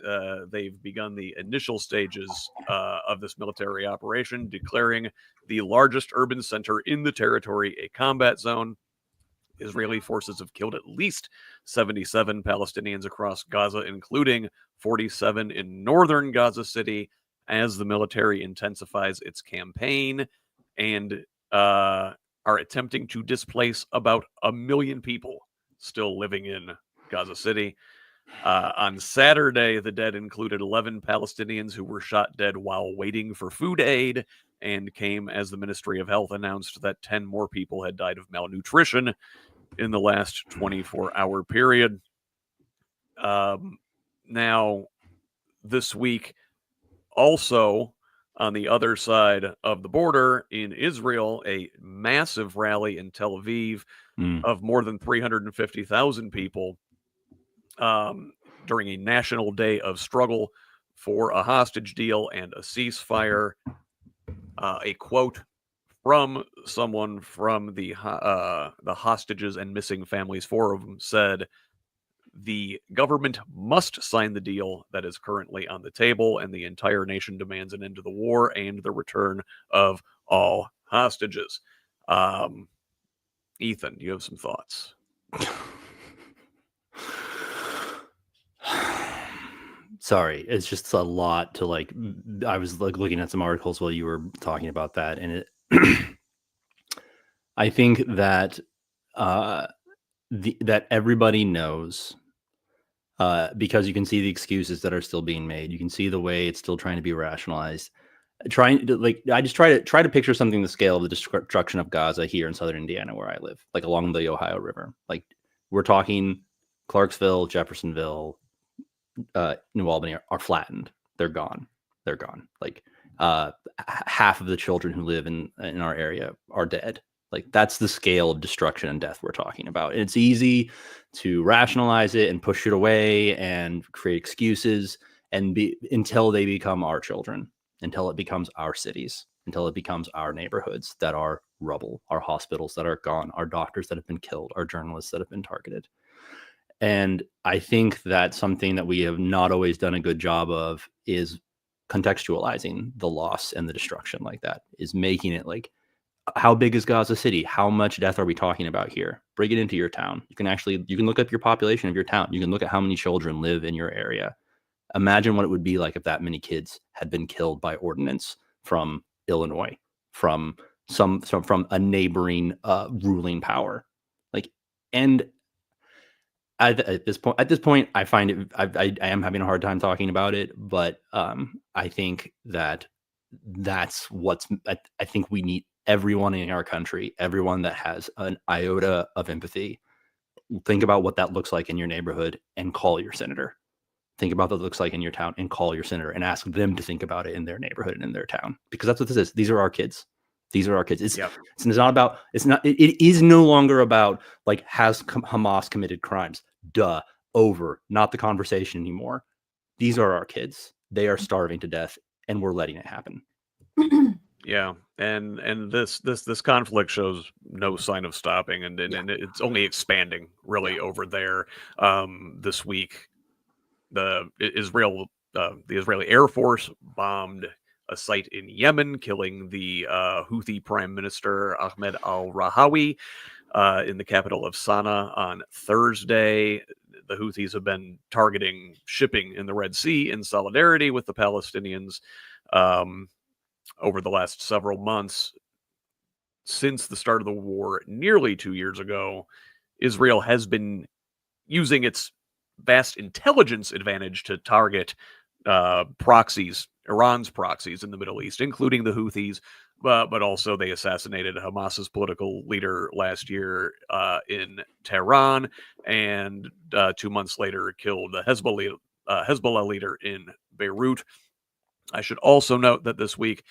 they've begun the initial stages of this military operation, declaring the largest urban center in the territory a combat zone. Israeli forces have killed at least 77 Palestinians across Gaza, including 47 in northern Gaza City, as the military intensifies its campaign and are attempting to displace about 1 million people still living in Gaza City. On Saturday, the dead included 11 Palestinians who were shot dead while waiting for food aid, and came as the Ministry of Health announced that 10 more people had died of malnutrition in the last 24-hour period. Now, this week, also on the other side of the border in Israel, a massive rally in Tel Aviv of more than 350,000 people during a national day of struggle for a hostage deal and a ceasefire. A quote from someone from the Hostages and Missing Families Forum said, "The government must sign the deal that is currently on the table, and the entire nation demands an end to the war and the return of all hostages." Ethan, do you have some thoughts? Sorry, it's just a lot to I was looking at some articles while you were talking about that, and it I think that that everybody knows, because you can see the excuses that are still being made. You can see the way it's still trying to be rationalized. I just try to picture something the scale of the destruction of Gaza here in southern Indiana, where I live, along the Ohio River. We're talking Clarksville, Jeffersonville, New Albany are flattened. They're gone. Half of the children who live in our area are dead. That's the scale of destruction and death we're talking about. And it's easy to rationalize it and push it away and create excuses until they become our children, until it becomes our cities, until it becomes our neighborhoods that are rubble, our hospitals that are gone, our doctors that have been killed, our journalists that have been targeted. And I think that something that we have not always done a good job of is contextualizing the loss and the destruction like that, is making it how big is Gaza City? How much death are we talking about here? Bring it into your town. You can look up your population of your town. You can look at how many children live in your area. Imagine what it would be like if that many kids had been killed by ordnance from Illinois, from a neighboring ruling power. And at this point, I find it. I am having a hard time talking about it, but I think that's what's. I think we need everyone in our country, everyone that has an iota of empathy. Think about what that looks like in your neighborhood and call your senator. Think about what it looks like in your town and call your senator and ask them to think about it in their neighborhood and in their town, because that's what this is. These are our kids. These are our kids. It's not about. It is no longer about has Hamas committed crimes? Duh. Over. Not the conversation anymore. These are our kids. They are starving to death, and we're letting it happen. Yeah. And this conflict shows no sign of stopping, and it's only expanding really over there. This week, the Israeli Air Force bombed a site in Yemen, killing the Houthi Prime Minister Ahmed al-Rahawi in the capital of Sana'a on Thursday. The Houthis have been targeting shipping in the Red Sea in solidarity with the Palestinians over the last several months. Since the start of the war nearly 2 years ago, Israel has been using its vast intelligence advantage to target proxies, Iran's proxies in the Middle East, including the Houthis, but also they assassinated Hamas's political leader last year in Tehran, and 2 months later killed the Hezbollah leader in Beirut. I should also note that this week,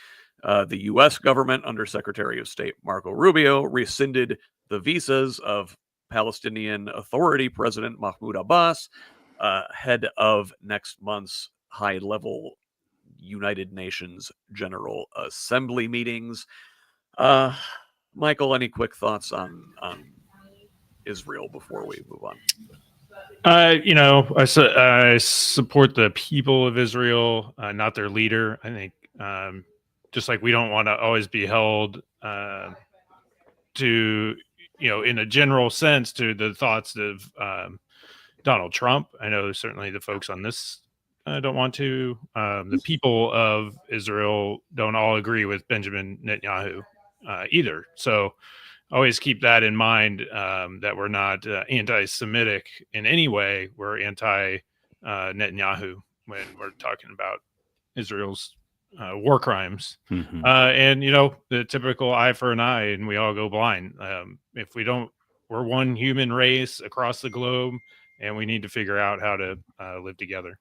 the U.S. government, under Secretary of State Marco Rubio, rescinded the visas of Palestinian Authority President Mahmoud Abbas, head of next month's high-level United Nations General Assembly meetings. Michael, any quick thoughts on Israel before we move on? I support the people of Israel, not their leader. I think just like we don't want to always be held to, in a general sense, to the thoughts of Donald Trump. I know certainly the folks on this don't want to. The people of Israel don't all agree with Benjamin Netanyahu either. So always keep that in mind, that we're not anti-Semitic in any way. We're anti-Netanyahu when we're talking about Israel's war crimes. Mm-hmm. And, the typical eye for an eye, and we all go blind. If we don't, we're one human race across the globe, and we need to figure out how to live together.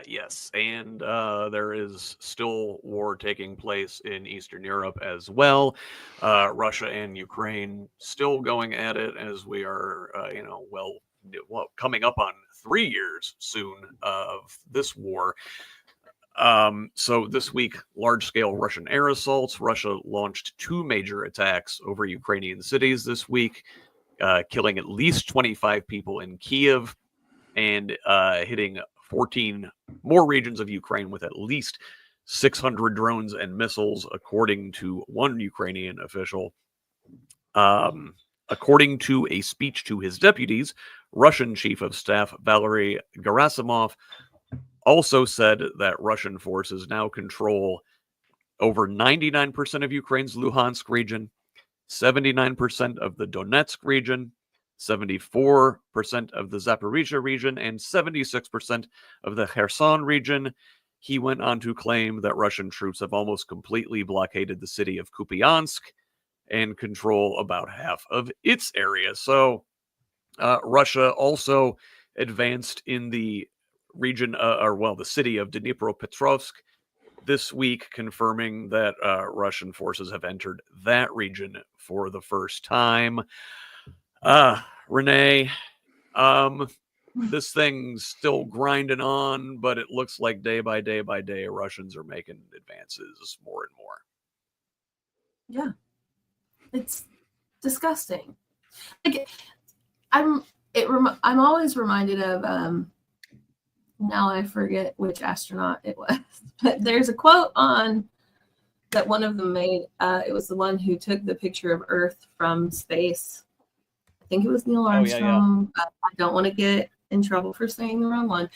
Yes, and there is still war taking place in Eastern Europe as well. Russia and Ukraine still going at it, as we are, coming up on 3 years soon of this war. So this week, large-scale Russian air assaults. Russia launched 2 major attacks over Ukrainian cities this week, killing at least 25 people in Kiev and hitting 14 more regions of Ukraine with at least 600 drones and missiles, according to one Ukrainian official. According to a speech to his deputies, Russian Chief of Staff Valery Gerasimov also said that Russian forces now control over 99% of Ukraine's Luhansk region, 79% of the Donetsk region, 74% of the Zaporizhia region, and 76% of the Kherson region. He went on to claim that Russian troops have almost completely blockaded the city of Kupiansk and control about half of its area. So Russia also advanced in the region, the city of Dnipropetrovsk this week, confirming that Russian forces have entered that region for the first time. Renee, this thing's still grinding on, but it looks like day by day by day, Russians are making advances more and more. Yeah, it's disgusting. Like, I'm always reminded of now I forget which astronaut it was, but there's a quote on that one of them made. It was the one who took the picture of Earth from space. I think it was Neil Armstrong. I don't want to get in trouble for saying the wrong one.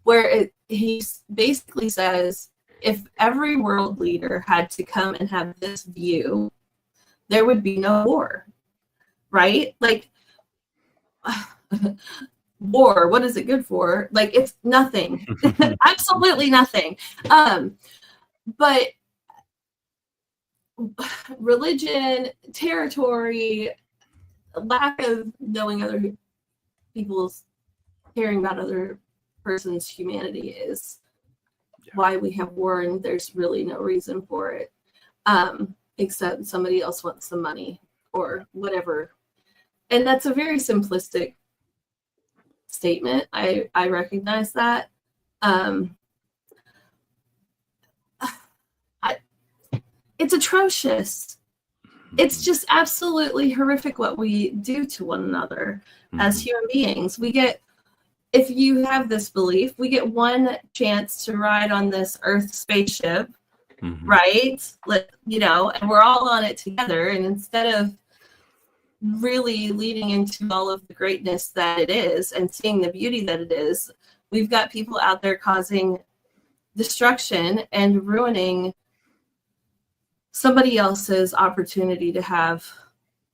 Where he basically says, if every world leader had to come and have this view, there would be no war, right? Like, war, what is it good for? Like, it's nothing. Absolutely nothing. But religion, territory, lack of knowing other people's, caring about other person's humanity is why we have war, and there's really no reason for it, except somebody else wants the money or whatever. And that's a very simplistic statement. I recognize that. It's atrocious. It's just absolutely horrific what we do to one another as human beings. If you have this belief, we get one chance to ride on this Earth spaceship, right? And we're all on it together. And instead of really leading into all of the greatness that it is and seeing the beauty that it is, we've got people out there causing destruction and ruining somebody else's opportunity to have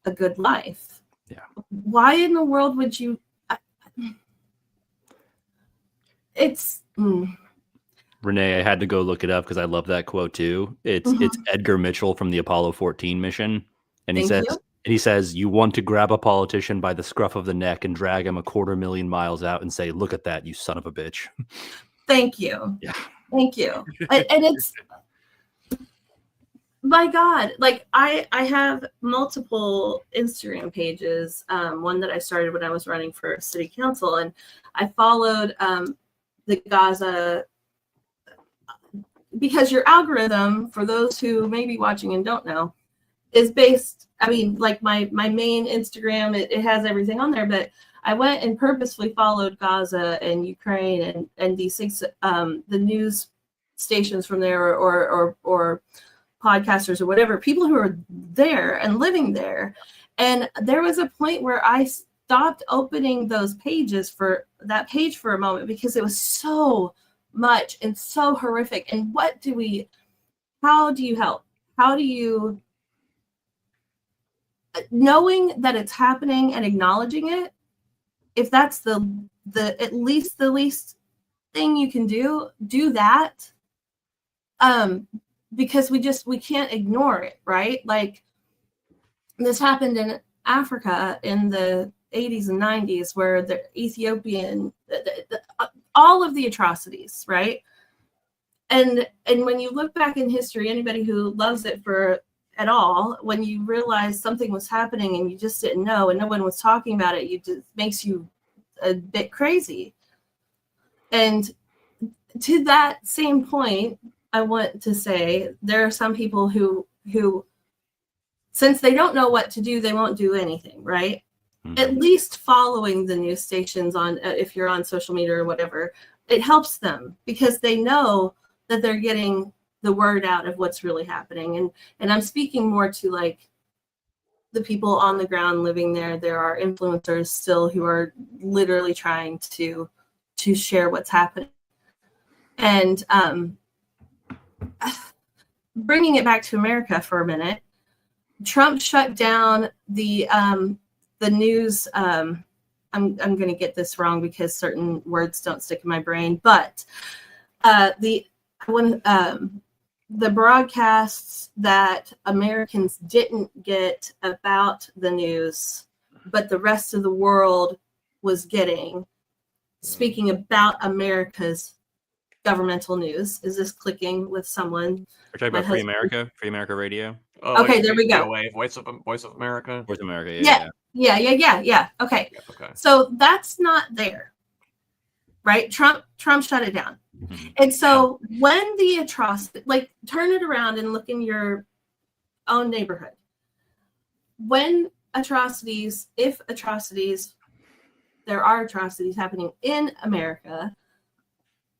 a good life. Yeah. Why in the world would you? Renee, I had to go look it up because I love that quote too. It's Edgar Mitchell from the Apollo 14 mission, and he says, "You want to grab a politician by the scruff of the neck and drag him 250,000 miles out and say, 'Look at that, you son of a bitch.'" Thank you. Yeah. Thank you. And it's, my God, like I have multiple Instagram pages. One that I started when I was running for city council, and I followed the Gaza, because your algorithm, for those who may be watching and don't know, is based, I mean, like my main Instagram, it has everything on there, but I went and purposefully followed Gaza and Ukraine and these things, the news stations from there, or podcasters or whatever, people who are there and living there. And there was a point where I stopped opening those pages for that page for a moment because it was so much and so horrific. And how do you help? How do you, knowing that it's happening and acknowledging it, if that's the least thing you can do that. Because we can't ignore it, right? Like this happened in Africa in the 80s and 90s, where the Ethiopian, all of the atrocities, right? And when you look back in history, anybody who loves it at all, when you realize something was happening and you just didn't know and no one was talking about it, it just makes you a bit crazy. And to that same point, I want to say there are some people who since they don't know what to do, they won't do anything, right? At least following the news stations on, if you're on social media or whatever, it helps them because they know that they're getting the word out of what's really happening. And I'm speaking more to like the people on the ground living there. There are influencers still who are literally trying to share what's happening. And bringing it back to America for a minute, Trump shut down the news. I'm going to get this wrong because certain words don't stick in my brain, but the broadcasts that Americans didn't get about the news, but the rest of the world was getting, speaking about America's governmental news. Is this clicking with someone? We're talking about Free America Radio. Oh, okay, there we go. Voice of America. Voice of America. Yeah. Okay. Okay. So that's not there, right? Trump shut it down. And so when the atrocity, like turn it around and look in your own neighborhood. When if atrocities, there are atrocities happening in America,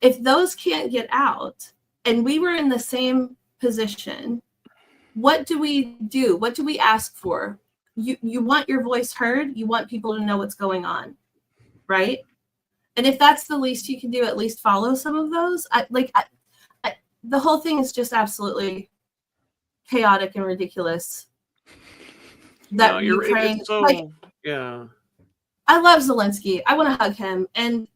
if those can't get out and we were in the same position, what do we do? What do we ask for? You want your voice heard. You want people to know what's going on, right? And if that's the least you can do, at least follow some of those. The whole thing is just absolutely chaotic and ridiculous. That Ukraine, yeah. I love Zelensky. I want to hug him, and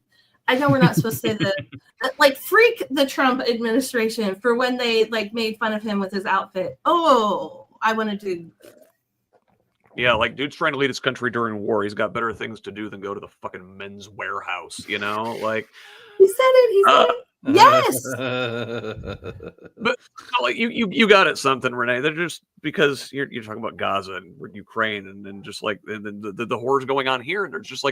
I know we're not supposed to say that. Freak the Trump administration for when they made fun of him with his outfit. Oh, I want to do. Yeah, dude's trying to lead his country during war. He's got better things to do than go to the fucking Men's Warehouse, you know? He said it. Yes. But you got it something, Renee. They're just because you're talking about Gaza and Ukraine and just the horrors going on here, and there's just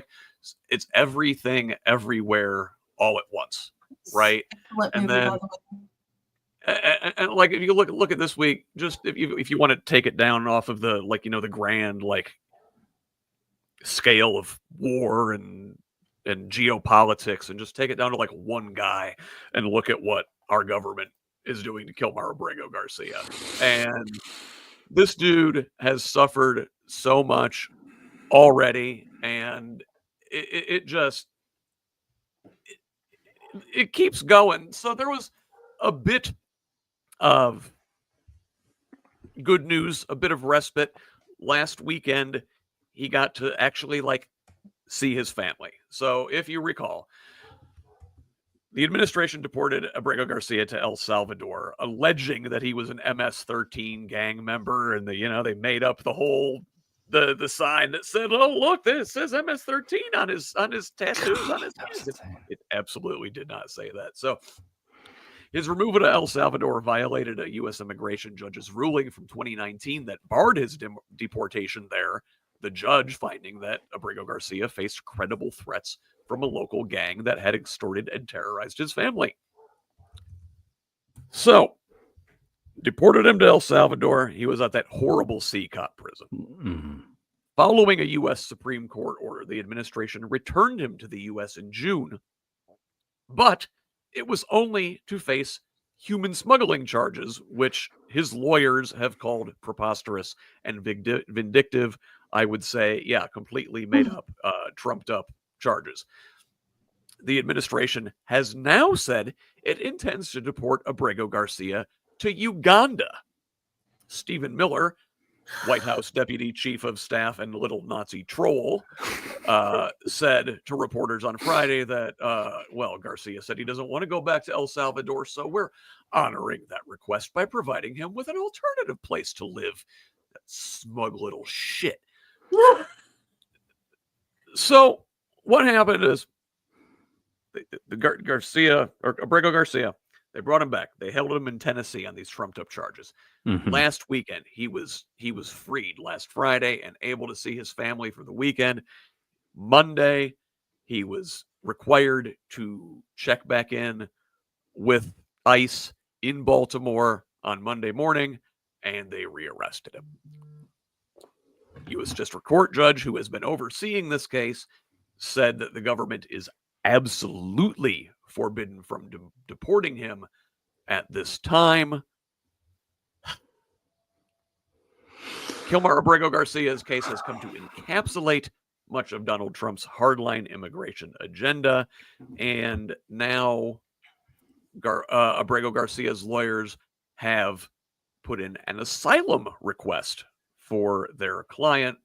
it's everything everywhere all at once, right? And like if you look at this week, just if you want to take it down off of the the grand scale of war and geopolitics, and just take it down to one guy and look at what our government is doing to Kilmar Abrego Garcia. And this dude has suffered so much already, and it keeps going. So there was a bit of good news, a bit of respite. Last weekend, he got to actually see his family. So if you recall, the administration deported Abrego Garcia to El Salvador, alleging that he was an MS-13 gang member, and they made up the whole the sign that said, "Oh, look, this says MS-13 on his tattoos on his hands." It absolutely did not say that. So his removal to El Salvador violated a U.S. immigration judge's ruling from 2019 that barred his deportation there. The judge finding that Abrego Garcia faced credible threats from a local gang that had extorted and terrorized his family. So, deported him to El Salvador. He was at that horrible C-Cop prison. Mm-hmm. Following a U.S. Supreme Court order, the administration returned him to the U.S. in June, but it was only to face human smuggling charges, which his lawyers have called preposterous and vindictive. I would say, completely made up, trumped up charges. The administration has now said it intends to deport Abrego Garcia to Uganda. Stephen Miller, White House Deputy Chief of Staff and little Nazi troll, said to reporters on Friday that, Garcia said he doesn't want to go back to El Salvador, so we're honoring that request by providing him with an alternative place to live. That smug little shit. So what happened is the Garcia, or Abrego Garcia, they brought him back. They held him in Tennessee on these trumped up charges. Mm-hmm. Last weekend, he was freed last Friday and able to see his family for the weekend. Monday, he was required to check back in with ICE in Baltimore on Monday morning, and they rearrested him. U.S. District Court judge who has been overseeing this case said that the government is absolutely forbidden from deporting him at this time. Kilmar Abrego Garcia's case has come to encapsulate much of Donald Trump's hardline immigration agenda, and now Abrego Garcia's lawyers have put in an asylum request for their client.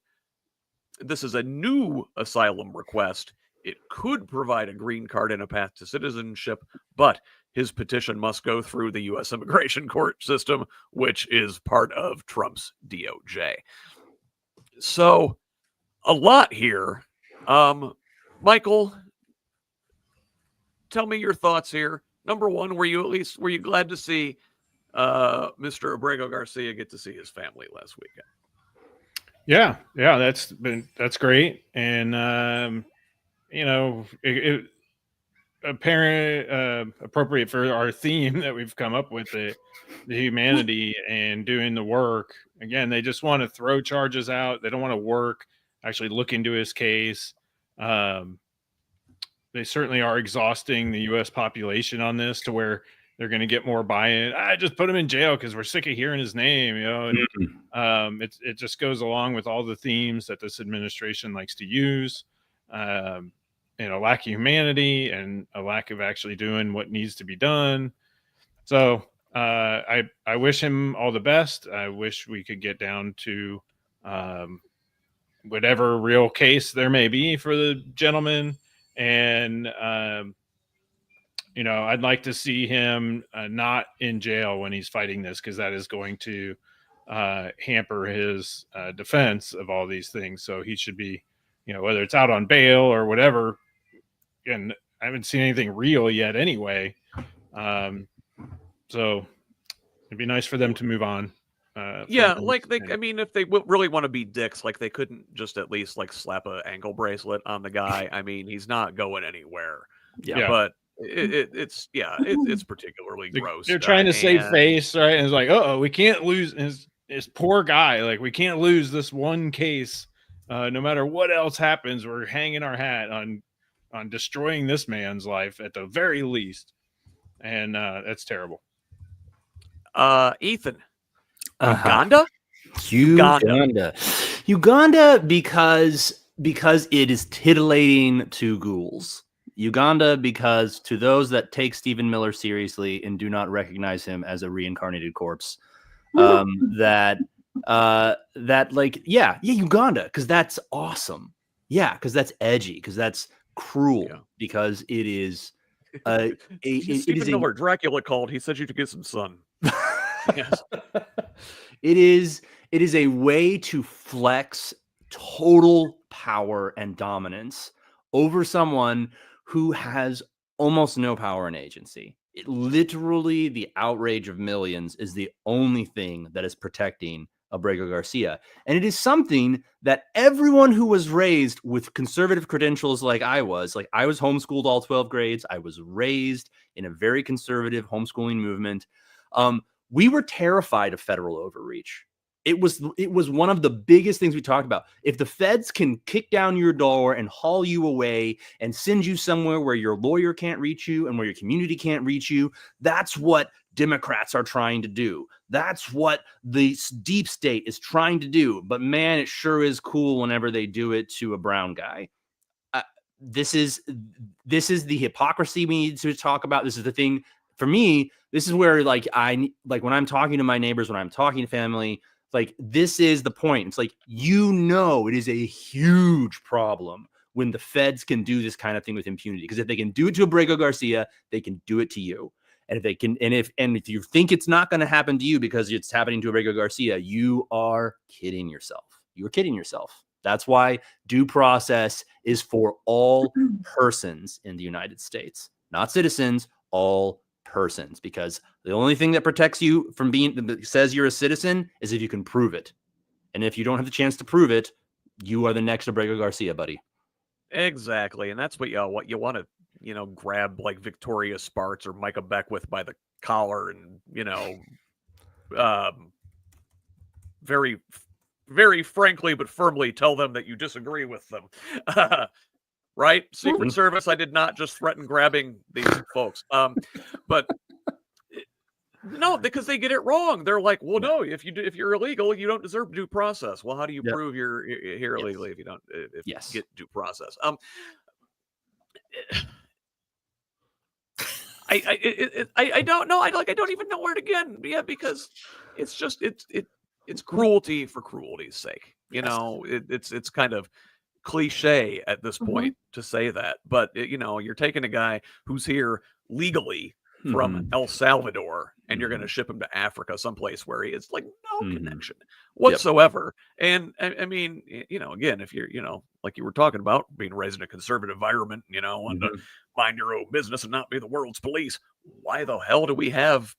This is a new asylum request. It could provide a green card and a path to citizenship, but his petition must go through the U.S. immigration court system, which is part of Trump's DOJ. So, a lot here. Michael, tell me your thoughts here. Number one, were you glad to see Mr. Abrego Garcia get to see his family last weekend? Yeah, that's great, and appropriate for our theme that we've come up with, the humanity and doing the work. Again, they just want to throw charges out. They don't want to work, actually look into his case. They certainly are exhausting the U.S. population on this to where they're going to get more buy-in. I just put him in jail because we're sick of hearing his name, And, it just goes along with all the themes that this administration likes to use. Lack of humanity and a lack of actually doing what needs to be done. So I wish him all the best. I wish we could get down to whatever real case there may be for the gentleman. And, I'd like to see him not in jail when he's fighting this, because that is going to hamper his defense of all these things. So he should be, whether it's out on bail or whatever. And I haven't seen anything real yet anyway. So it'd be nice for them to move on. If they really want to be dicks, they couldn't just at least slap an ankle bracelet on the guy. I mean, he's not going anywhere. Yeah. But It's particularly gross. They're trying to save and- face, right? And it's like, we can't lose this poor guy. Like, we can't lose this one case. No matter what else happens, we're hanging our hat on destroying this man's life at the very least. And that's terrible. Ethan, Uganda, because it is titillating to ghouls. Uganda, because to those that take Stephen Miller seriously and do not recognize him as a reincarnated corpse, Uganda, because that's awesome. Yeah, because that's edgy, because that's cruel, because it is. Stephen Miller, Dracula called. He said you to get some sun. Yes. It is a way to flex total power and dominance over someone who has almost no power and agency. Literally, the outrage of millions is the only thing that is protecting Abrego Garcia. And it is something that everyone who was raised with conservative credentials like I was homeschooled all 12 grades. I was raised in a very conservative homeschooling movement. We were terrified of federal overreach. It was one of the biggest things we talked about. If the feds can kick down your door and haul you away and send you somewhere where your lawyer can't reach you and where your community can't reach you, that's what Democrats are trying to do. That's what the deep state is trying to do. But man, it sure is cool whenever they do it to a brown guy. This is the hypocrisy we need to talk about. This is the thing for me. This is where when I'm talking to my neighbors, when I'm talking to family, this is the point. It's like, it is a huge problem when the feds can do this kind of thing with impunity. Because if they can do it to Abrego Garcia, they can do it to you. And if they can, and if you think it's not going to happen to you because it's happening to Abrego Garcia, you are kidding yourself. You are kidding yourself. That's why due process is for all persons in the United States, not citizens, all persons, because the only thing that protects you from says you're a citizen is if you can prove it. And if you don't have the chance to prove it, you are the next Abrego Garcia, buddy. Exactly. And that's what you want to, grab like Victoria Sparks or Micah Beckwith by the collar and, very, very frankly, but firmly tell them that you disagree with them. Right? Secret Service, I did not just threaten grabbing these folks. But no, because they get it wrong. They're like, well, no, if you're illegal, you don't deserve due process. Well, how do you prove you're here illegally if you don't you get due process? I don't know. I don't even know where to begin. Yeah, because it's just it's cruelty for cruelty's sake. It's kind of cliche at this point to say that, but you're taking a guy who's here legally from El Salvador and you're going to ship him to Africa, someplace where he has no connection whatsoever. And I mean, again, if you're, like you were talking about being raised in a conservative environment, and to mind your own business and not be the world's police, why the hell do we have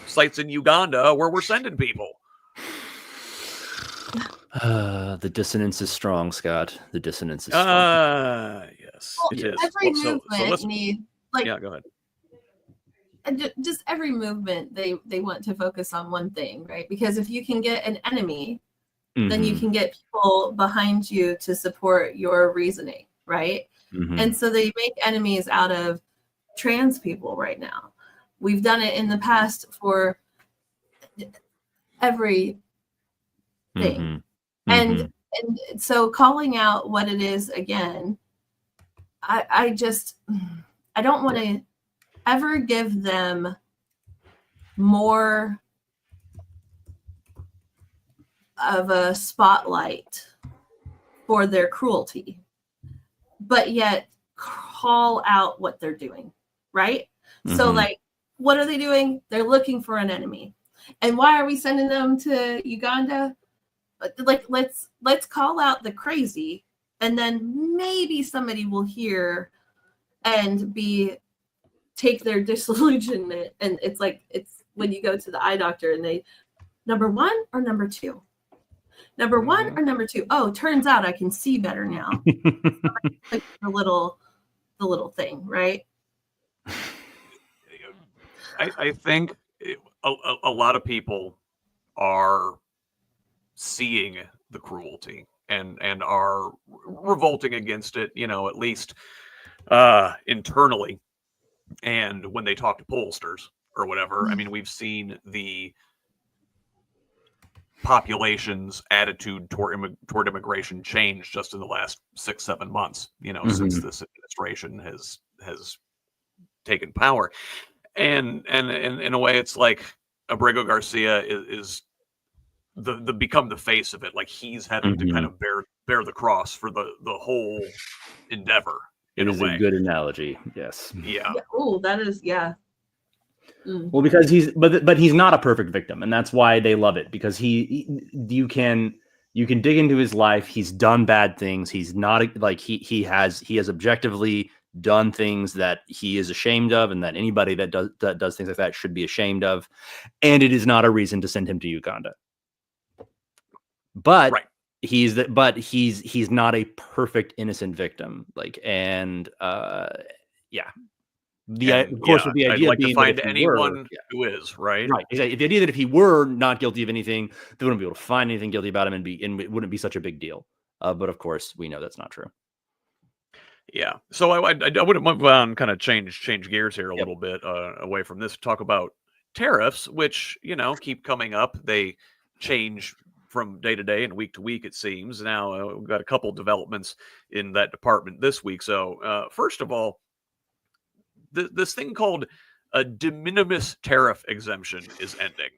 sites in Uganda where we're sending people? The dissonance is strong, Scott. The dissonance is strong. Yes, well, it is. Every movement needs yeah, go ahead. Just every movement, they want to focus on one thing, right? Because if you can get an enemy, then you can get people behind you to support your reasoning, right? And so they make enemies out of trans people right now. We've done it in the past for every thing. And so calling out what it is again, I don't want to ever give them more of a spotlight for their cruelty, but yet call out what they're doing, right? So what are they doing? They're looking for an enemy. And why are we sending them to Uganda? Let's call out the crazy, and then maybe somebody will hear and take their disillusionment. And it's when you go to the eye doctor and they, number one or number two? Number one or number two? Oh, turns out I can see better now. the little thing, right? I think a lot of people are seeing the cruelty and are revolting against it, at least internally. And when they talk to pollsters or whatever, I mean, we've seen the population's attitude toward immigration change just in the last 6-7 months, since this administration has taken power. And in a way, it's like Abrego Garcia is the become the face of it. Like he's having to kind of bear the cross for the whole endeavor. It is a good analogy. Yes. Yeah. Oh, that is, yeah. Well, because but he's not a perfect victim, and that's why they love it, because you can dig into his life. He's done bad things. He's not like he has objectively done things that he is ashamed of, and that anybody that does things like that should be ashamed of. And it is not a reason to send him to Uganda. But right. he's not a perfect innocent victim. Yeah. Of course, with the idea I'd like being to find anyone who is right. Right. Exactly. The idea that if he were not guilty of anything, they wouldn't be able to find anything guilty about him, and it wouldn't be such a big deal. But of course, we know that's not true. Yeah. So I would move on, kind of change gears here a little bit away from this. Talk about tariffs, which keep coming up. They change from day to day and week to week, it seems. Now we've got a couple developments in that department this week. So first of all, this thing called a de minimis tariff exemption is ending.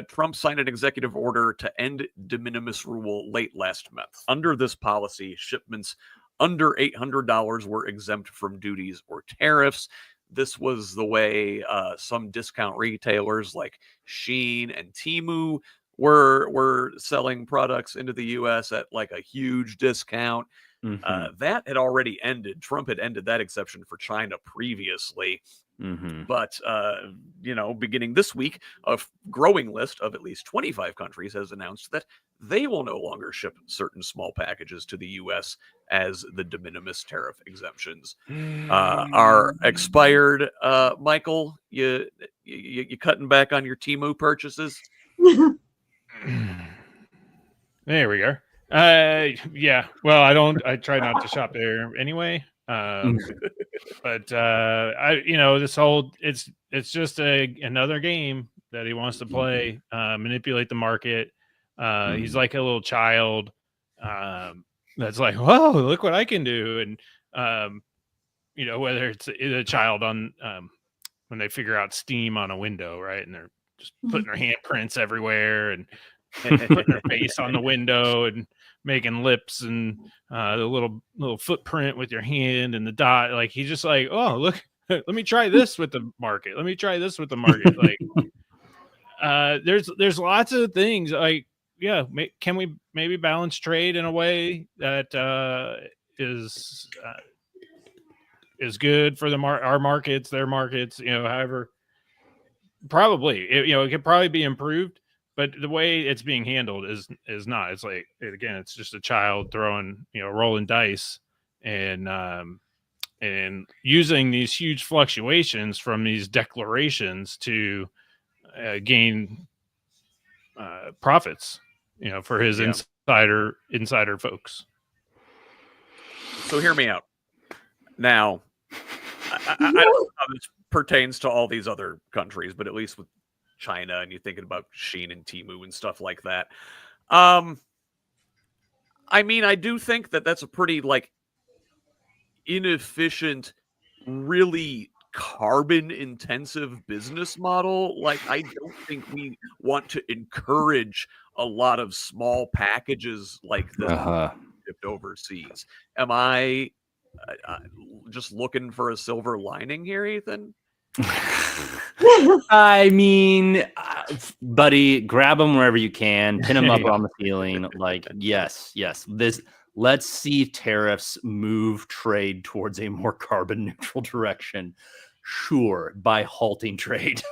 Trump signed an executive order to end de minimis rule late last month. Under this policy, shipments under $800 were exempt from duties or tariffs. This was the way some discount retailers like Shein and Temu were selling products into the U.S. at like a huge discount. That had already ended. Trump had ended that exception for China previously. But, beginning this week, a growing list of at least 25 countries has announced that they will no longer ship certain small packages to the U.S. as the de minimis tariff exemptions are expired. Michael, you cutting back on your Temu purchases? There we go. Yeah. Well, I try not to shop there anyway. But this whole it's just another game that he wants to play, manipulate the market. He's like a little child that's like, whoa, look what I can do. And whether it's a child on when they figure out Steam on a window, right? And they're just putting their handprints everywhere and putting their face on the window and making lips and the little footprint with your hand and the dot. Like he's just like, oh, look, let me try this with the market. Let me try this with the market. Like there's lots of things. Like, yeah, can we maybe balance trade in a way that is good for our markets, their markets, however, probably, it could probably be improved, but the way it's being handled is not. It's like, again, it's just a child throwing, rolling dice and using these huge fluctuations from these declarations to gain profits, for his insider folks. So hear me out. Now, I don't know how this pertains to all these other countries, but at least with China and you're thinking about Shein and Temu and stuff like that. I mean, I do think that that's a pretty inefficient, really carbon intensive business model. Like, I don't think we want to encourage a lot of small packages like this shipped overseas. Am I just looking for a silver lining here, Ethan? I mean, buddy, grab them wherever you can, pin them up on the ceiling. Like, yes. Let's see tariffs move trade towards a more carbon neutral direction. Sure, by halting trade.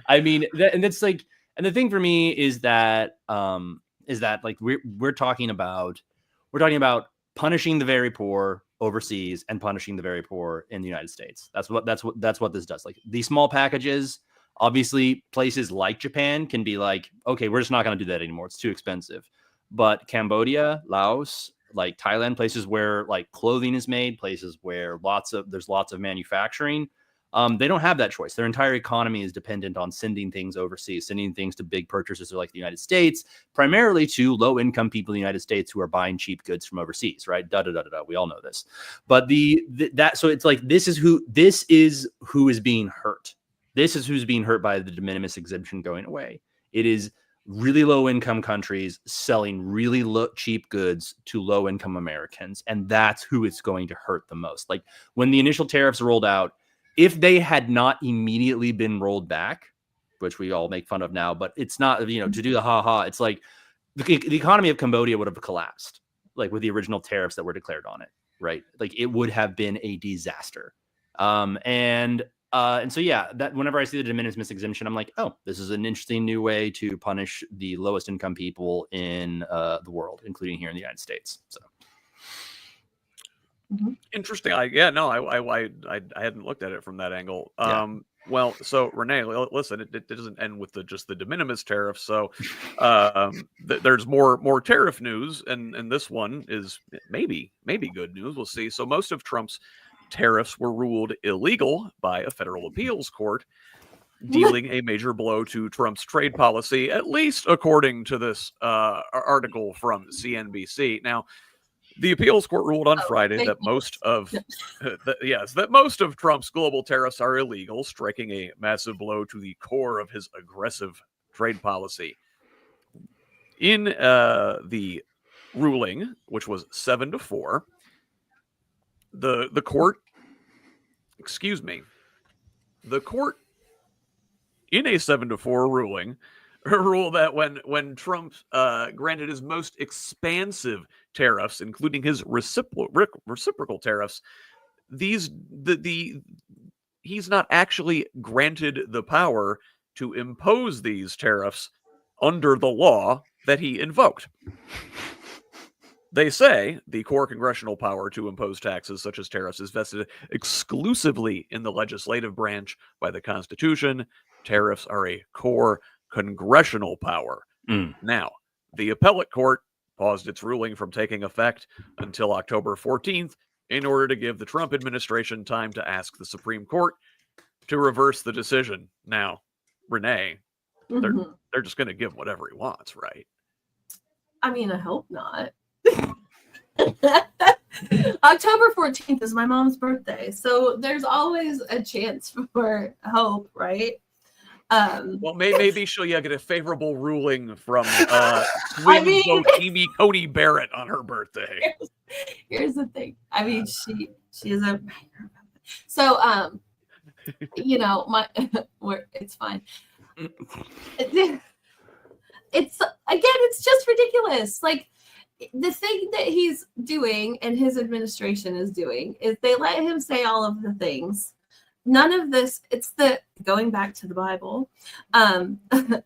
I mean, and the thing for me is that like we're talking about punishing the very poor, overseas and punishing the very poor in the United States. That's what this does. Like these small packages, obviously places like Japan can be like, okay, we're just not going to do that anymore. It's too expensive. But Cambodia, Laos, like Thailand, places where like clothing is made, places where there's lots of manufacturing, they don't have that choice. Their entire economy is dependent on sending things overseas, sending things to big purchasers like the United States, primarily to low-income people in the United States who are buying cheap goods from overseas, right? We all know this. But so it's like this is who is being hurt. This is who's being hurt by the de minimis exemption going away. It is really low-income countries selling really cheap goods to low-income Americans, and that's who it's going to hurt the most. Like when the initial tariffs rolled out, if they had not immediately been rolled back, which we all make fun of now, but it's not, to do the ha-ha, it's like the economy of Cambodia would have collapsed, like with the original tariffs that were declared on it, right? Like it would have been a disaster. And so, yeah, that whenever I see the de minimis exemption, I'm like, oh, this is an interesting new way to punish the lowest income people in the world, including here in the United States. So. Interesting. I hadn't looked at it from that angle. Well, so Renee, listen, it doesn't end with just the de minimis tariff. So there's more tariff news, and this one is maybe good news. We'll see. So most of Trump's tariffs were ruled illegal by a federal appeals court, dealing a major blow to Trump's trade policy, at least according to this article from CNBC. Now, the appeals court ruled on Friday that most of Trump's global tariffs are illegal, striking a massive blow to the core of his aggressive trade policy. In the ruling, which was 7-4, the court in a 7-4 ruling ruled that when Trump granted his most expansive tariffs, including his reciprocal tariffs, he's not actually granted the power to impose these tariffs under the law that he invoked. They say the core congressional power to impose taxes such as tariffs is vested exclusively in the legislative branch by the Constitution. Tariffs are a core congressional power. Now, the appellate court paused its ruling from taking effect until October 14th in order to give the Trump administration time to ask the Supreme Court to reverse the decision. Now, Renee, they're just going to give whatever he wants, right? I mean, I hope not. October 14th is my mom's birthday, so there's always a chance for hope, right? Well, maybe she'll get a favorable ruling from Amy Coney Barrett on her birthday. Here's the thing. I mean, she is a so it's fine. It's just ridiculous. Like the thing that he's doing and his administration is doing is they let him say all of the things. None of this, it's going back to the Bible, the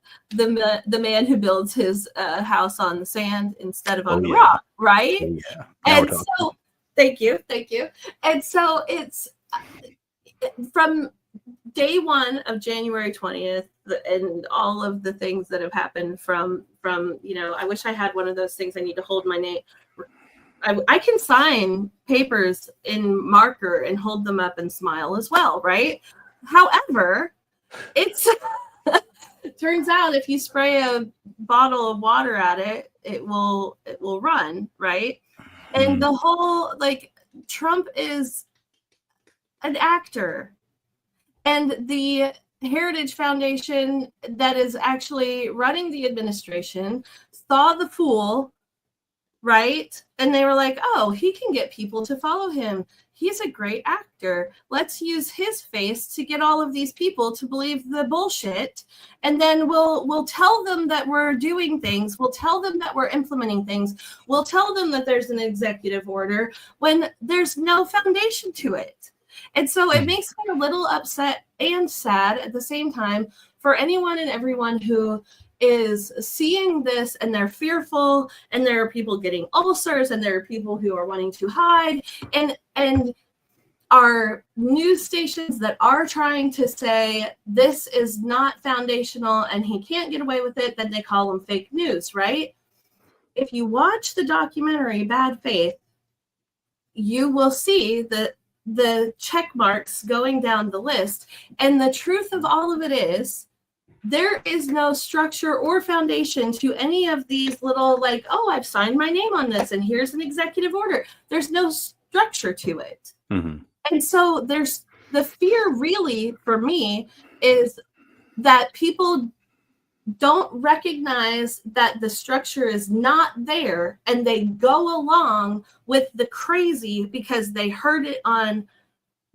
man who builds his house on the sand instead of on the rock, right? Yeah. And so, thank you. And so it's from day one of January 20th and all of the things that have happened from I wish I had one of those things I need to hold my name. I can sign papers in marker and hold them up and smile as well, right? However, it's turns out if you spray a bottle of water at it, it will run, right? And the whole Trump is an actor, and the Heritage Foundation that is actually running the administration saw the fool. Right? And they were like, oh, he can get people to follow him. He's a great actor. Let's use his face to get all of these people to believe the bullshit. And then we'll tell them that we're doing things. We'll tell them that we're implementing things. We'll tell them that there's an executive order when there's no foundation to it. And so it makes me a little upset and sad at the same time for anyone and everyone who is seeing this and they're fearful, and there are people getting ulcers, and there are people who are wanting to hide, and are news stations that are trying to say this is not foundational and he can't get away with it, then they call them fake news, right? If you watch the documentary Bad Faith, you will see the check marks going down the list. And the truth of all of it is, there is no structure or foundation to any of these little, like, oh, I've signed my name on this and here's an executive order. There's no structure to it. Mm-hmm. And so there's the fear, really, for me, is that people don't recognize that the structure is not there, and they go along with the crazy because they heard it on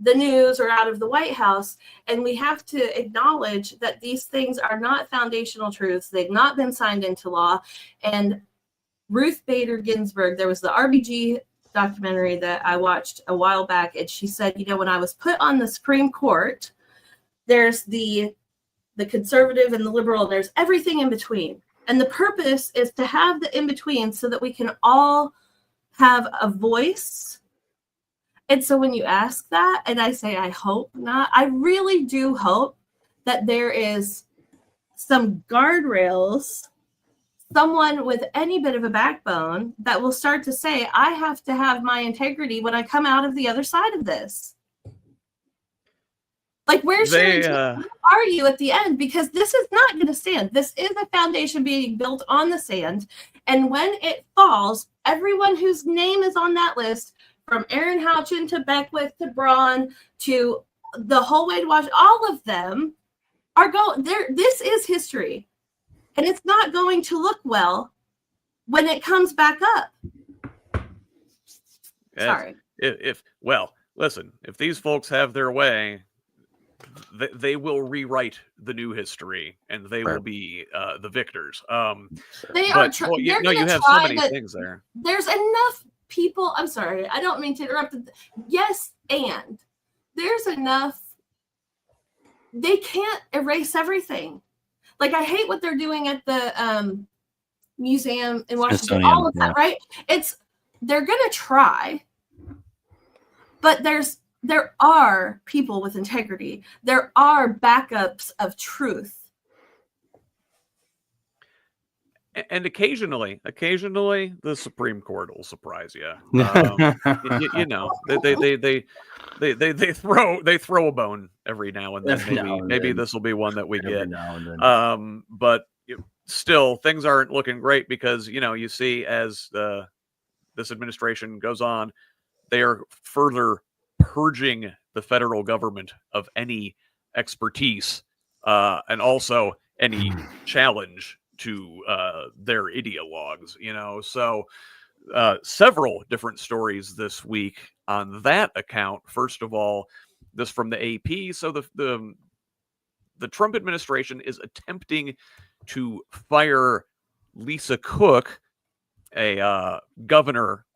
the news or out of the White House. And we have to acknowledge that these things are not foundational truths. They've not been signed into law. And Ruth Bader Ginsburg, there was the RBG documentary that I watched a while back, and she said, you know, when I was put on the Supreme Court, there's the conservative and the liberal, and there's everything in between. And the purpose is to have the in between so that we can all have a voice. And so when you ask that, and I say, I hope not, I really do hope that there is some guardrails, someone with any bit of a backbone that will start to say, I have to have my integrity when I come out of the other side of this. Like, where are you at the end? Because this is not going to stand. This is a foundation being built on the sand. And when it falls, everyone whose name is on that list, from Aaron Houchin to Beckwith to Braun to the whole way to Washington, all of them are going there. This is history. And it's not going to look well when it comes back up. Sorry. Listen, if these folks have their way, they will rewrite the new history, and they will be the victors. They are. You have so many things there. There's enough people. I'm sorry, I don't mean to interrupt. Yes, and there's enough. They can't erase everything. Like, I hate what they're doing at the museum in Washington. All of that, right? They're gonna try, but there are people with integrity. There are backups of truth. And occasionally, the Supreme Court will surprise you. You know, they throw a bone every now and then. Maybe this will be one that we get. But still, things aren't looking great because, you know, you see as this administration goes on, they are further purging the federal government of any expertise and also any challenge to their ideologues, you know. So several different stories this week on that account. First of all, this from the AP. So the Trump administration is attempting to fire Lisa Cook, a governor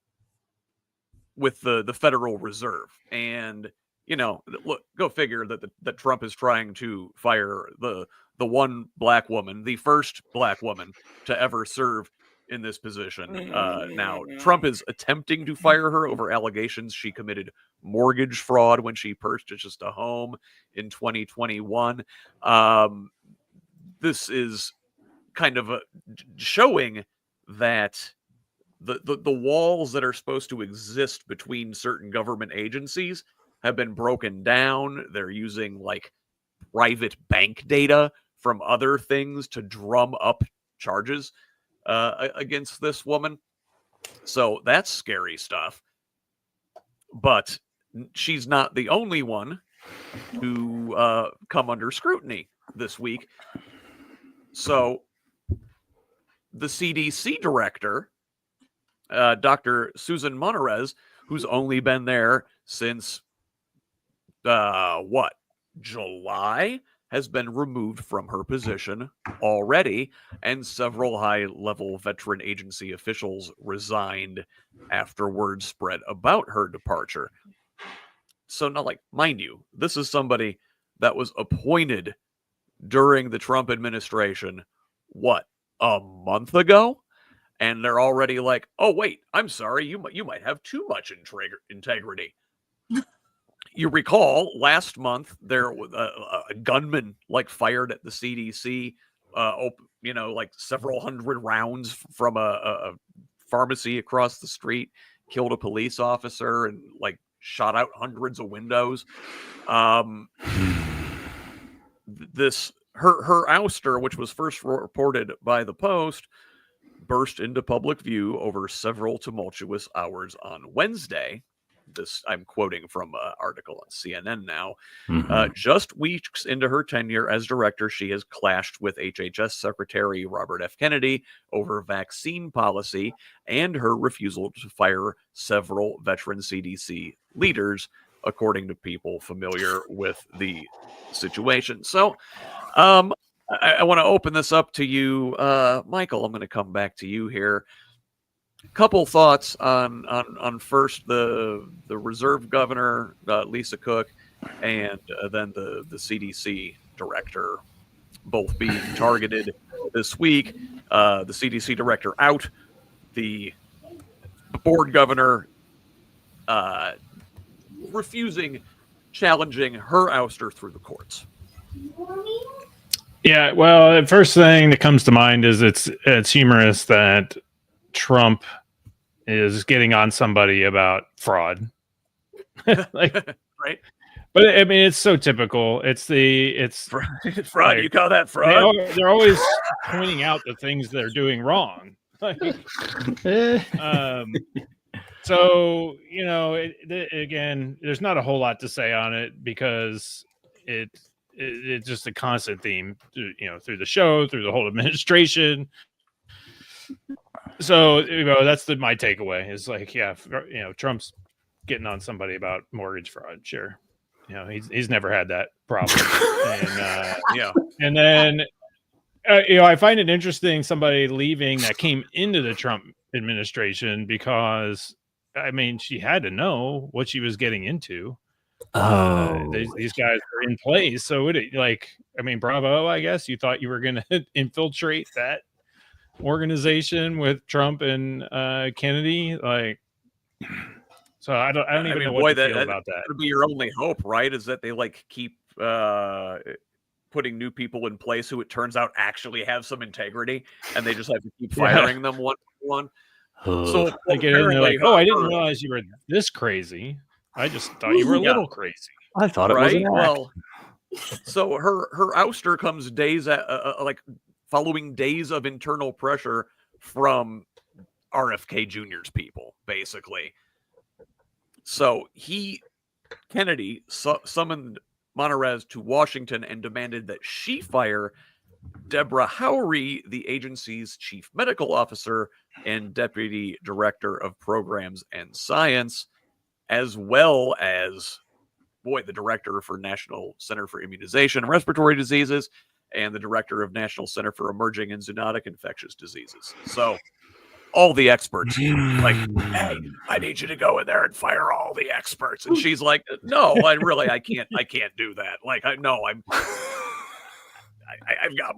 with the Federal Reserve. And, you know, look, go figure that Trump is trying to fire the one black woman, the first black woman to ever serve in this position. Now, Trump is attempting to fire her over allegations she committed mortgage fraud when she purchased a home in 2021. This is kind of showing that the walls that are supposed to exist between certain government agencies have been broken down. They're using like private bank data from other things to drum up charges against this woman. So that's scary stuff. But she's not the only one to come under scrutiny this week. So the CDC director, Dr. Susan Monterez, who's only been there since July, has been removed from her position already, and several high-level veteran agency officials resigned after word spread about her departure. So, not like, mind you, this is somebody that was appointed during the Trump administration what, a month ago? And they're already like, oh, wait, I'm sorry, you might have too much integrity. You recall last month there was a gunman like fired at the CDC, like several hundred rounds from a pharmacy across the street, killed a police officer and like shot out hundreds of windows. Her ouster, which was first reported by the Post, burst into public view over several tumultuous hours on Wednesday. This I'm quoting from an article on CNN now. Just weeks into her tenure as director, she has clashed with HHS Secretary Robert F. Kennedy over vaccine policy and her refusal to fire several veteran CDC leaders, according to people familiar with the situation. So I want to open this up to you, Michael. I'm going to come back to you here. Couple thoughts on first the reserve governor, Lisa Cook, and then the CDC director, both being targeted this week. The CDC director out, the board governor challenging her ouster through the courts. Yeah, well, the first thing that comes to mind is it's humorous that Trump is getting on somebody about fraud. Like, right? But I mean, it's so typical. It's fraud. Like, you call that fraud? They're always pointing out the things they're doing wrong. Like, so again, there's not a whole lot to say on it because it's just a constant theme, through the show, through the whole administration. So that's my takeaway is like, yeah, Trump's getting on somebody about mortgage fraud. Sure, he's never had that problem. And then I find it interesting somebody leaving that came into the Trump administration because I mean she had to know what she was getting into. These guys are in place, so bravo. I guess you thought you were going to infiltrate that organization with Trump and Kennedy, so I don't even know what to feel about that. That would be your only hope, right? Is that they keep putting new people in place who it turns out actually have some integrity, and they just have to keep firing them one by one. So they get in there like, oh, I didn't realize you were this crazy. I just thought you were a little crazy. I thought it was an act. Well, so her ouster comes days following days of internal pressure from RFK Jr.'s people, basically. So Kennedy summoned Monterez to Washington and demanded that she fire Deborah Howery, the agency's chief medical officer and deputy director of programs and science, as well as the director for National Center for Immunization and Respiratory Diseases and the director of National Center for Emerging and Zoonotic Infectious Diseases. So all the experts, like, hey, I need you to go in there and fire all the experts. And she's like, no, I can't do that. Like, I've got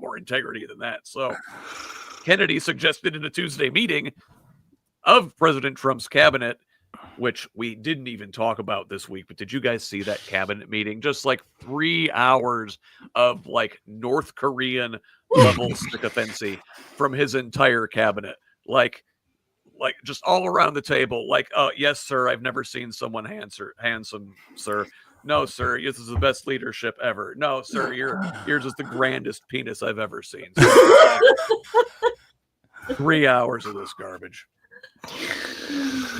more integrity than that. So Kennedy suggested in a Tuesday meeting of President Trump's cabinet, which we didn't even talk about this week, but did you guys see that cabinet meeting? Just 3 hours of North Korean level sycophancy from his entire cabinet. Like just all around the table. Yes, sir, I've never seen someone handsome, sir. No, sir, this is the best leadership ever. No, sir, yours is the grandest penis I've ever seen. 3 hours of this garbage.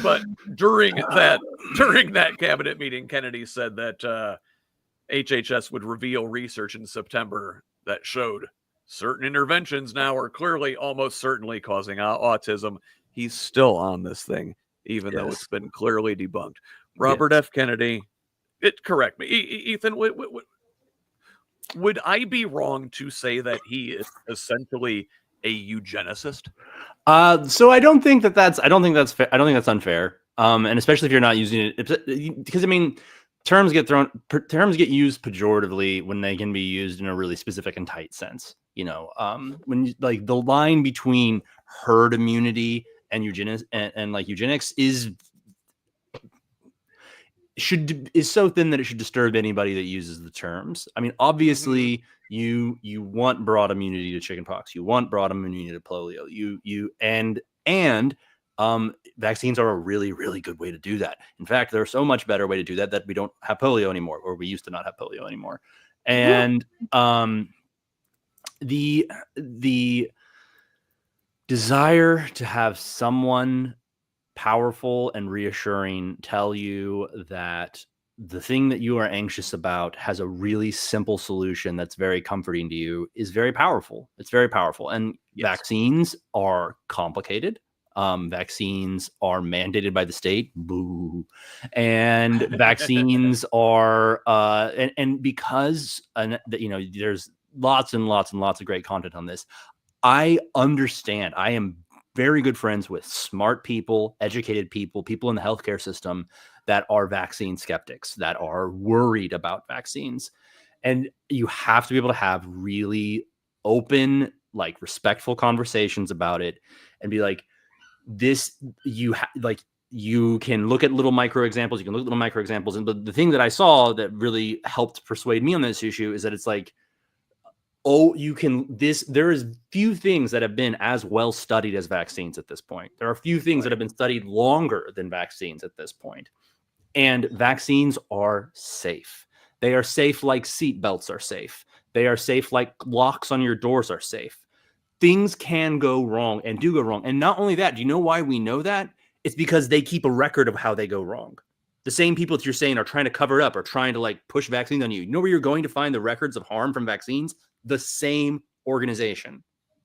But during that cabinet meeting, Kennedy said that HHS would reveal research in September that showed certain interventions now are clearly, almost certainly causing autism. He's still on this thing, even though it's been clearly debunked. Robert F. Kennedy, correct me, Ethan. Would I be wrong to say that he is essentially a eugenicist? So I don't think that's fair. I don't think that's unfair. And especially if you're not using it, because terms get used pejoratively when they can be used in a really specific and tight sense. When like the line between herd immunity and eugenics and like eugenics is so thin that it should disturb anybody that uses the terms. I mean, obviously you want broad immunity to chickenpox, you want broad immunity to polio, and vaccines are a really, really good way to do that. In fact, they're so much better way to do that we don't have polio anymore, or we used to not have polio anymore. And the desire to have someone powerful and reassuring tell you that the thing that you are anxious about has a really simple solution that's very comforting to you is very powerful. It's very powerful. And vaccines are complicated. Vaccines are mandated by the state. Boo. And vaccines are and because there's lots and lots and lots of great content on this. I understand. I am very good friends with smart people, educated people, people in the healthcare system that are vaccine skeptics, that are worried about vaccines. And you have to be able to have really open, like respectful conversations about it and be like, you can look at little micro examples. You can look at little micro examples. And the thing that I saw that really helped persuade me on this issue is that it's like, there is few things that have been as well studied as vaccines at this point. There are few things that have been studied longer than vaccines at this point. And vaccines are safe. They are safe like seat belts are safe. They are safe like locks on your doors are safe. Things can go wrong and do go wrong. And not only that, do you know why we know that? It's because they keep a record of how they go wrong. The same people that you're saying are trying to cover it up or trying to like push vaccines on you. You know where you're going to find the records of harm from vaccines? The same organization,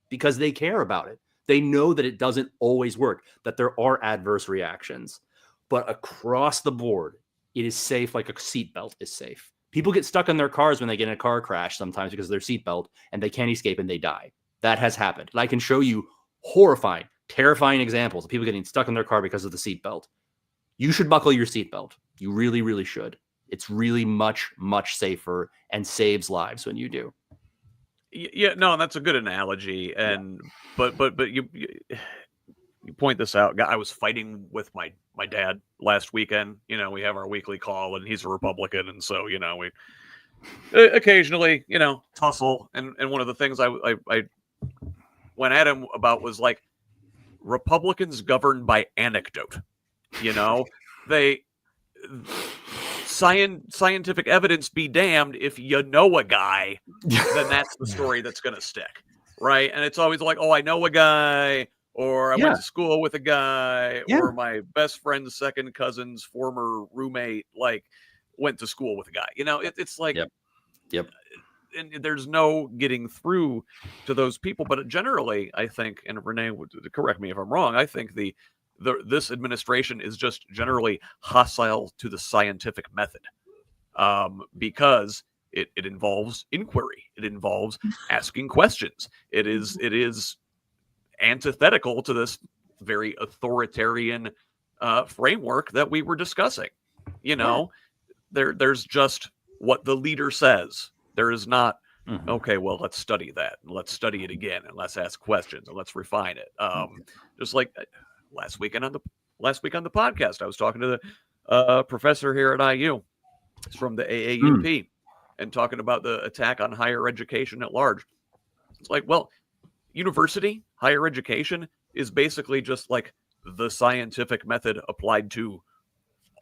because they care about it. They know that it doesn't always work, that there are adverse reactions, but across the board, it is safe like a seatbelt is safe. People get stuck in their cars when they get in a car crash sometimes because of their seatbelt and they can't escape and they die. That has happened. And I can show you horrifying, terrifying examples of people getting stuck in their car because of the seatbelt. You should buckle your seatbelt. You really, really should. It's really much, much safer and saves lives when you do. Yeah, no, that's a good analogy, and but you point this out. I was fighting with my dad last weekend. We have our weekly call, and he's a Republican, and so we occasionally tussle. And one of the things I went at him about was like, Republicans govern by anecdote. They scientific evidence be damned. If you know a guy, then that's the story that's going to stick, right? And it's always like, oh, I know a guy, or I went to school with a guy, or my best friend's second cousin's former roommate like went to school with a guy. It's like, yep. And there's no getting through to those people. But generally, I think, and Renee would correct me if I'm wrong, I think this administration is just generally hostile to the scientific method, because it involves inquiry. It involves asking questions. It is antithetical to this very authoritarian framework that we were discussing. There's just what the leader says. There is not, okay, well, let's study that. And let's study it again. And let's ask questions. And let's refine it. Just like last week on the podcast, I was talking to the professor here at IU. It's from the AAUP, and talking about the attack on higher education at large. It's like, well, university, higher education is basically just like the scientific method applied to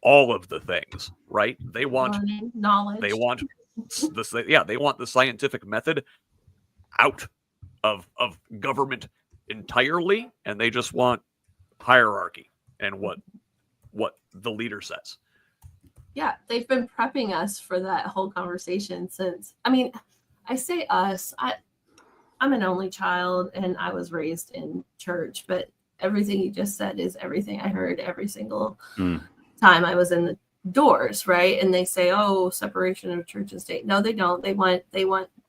all of the things, right? They want knowledge. They want they want the scientific method out of government entirely, and they just want hierarchy and what the leader says. Yeah, they've been prepping us for that whole conversation since. I mean, I say us. I'm an only child, and I was raised in church, but everything you just said is everything I heard every single time I was in the doors, right? And they say, oh, separation of church and state. No, they don't. They want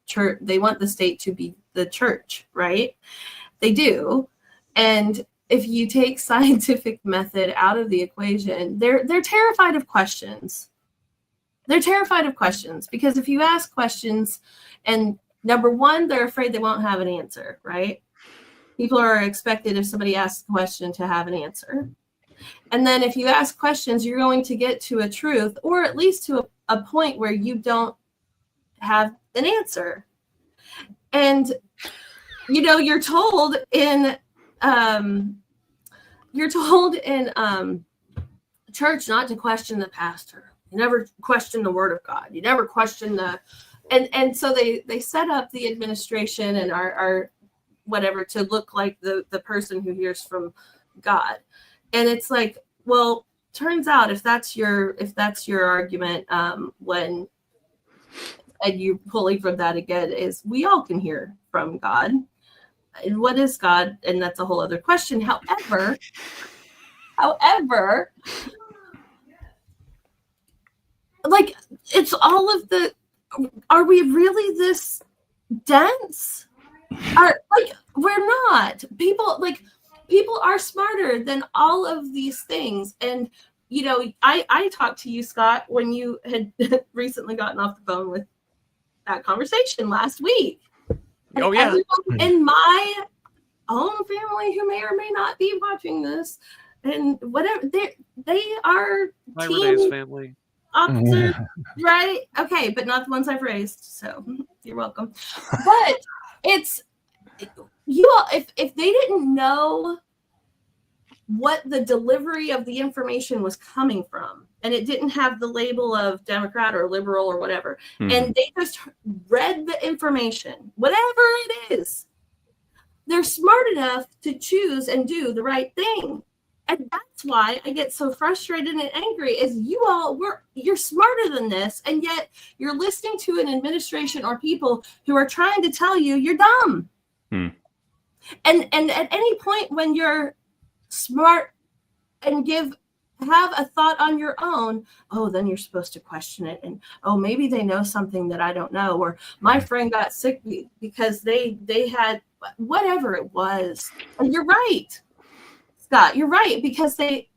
church. They want the state to be the church, right? They do. And if you take scientific method out of the equation, they're terrified of questions. They're terrified of questions, because if you ask questions and Number one, they're afraid they won't have an answer, right? People are expected, if somebody asks a question, to have an answer. And then if you ask questions, you're going to get to a truth, or at least to a point where you don't have an answer. And, you're told in church not to question the pastor. You never question the word of God. You never question and so they set up the administration and our whatever to look like the person who hears from God. And it's like, well, turns out if that's your argument, and you pulling from that again, is we all can hear from God. And what is God? And that's a whole other question. However, like, it's all of are we really this dense? We're not. People are smarter than all of these things. And, I talked to you, Scott, when you had recently gotten off the phone with that conversation last week. Oh, yeah. In my own family who may or may not be watching this, and whatever, they are my Renee's family. Opposite, right? Okay, but not the ones I've raised. So you're welcome. But it's you all. If they didn't know what the delivery of the information was coming from, and it didn't have the label of Democrat or liberal or whatever, and they just read the information, whatever it is, they're smart enough to choose and do the right thing. And that's why I get so frustrated and angry is you're smarter than this, and yet you're listening to an administration or people who are trying to tell you you're dumb. And at any point when you're smart and have a thought on your own, then you're supposed to question it. And, maybe they know something that I don't know. Or my friend got sick because they had whatever it was. And you're right, Scott, you're right. Because they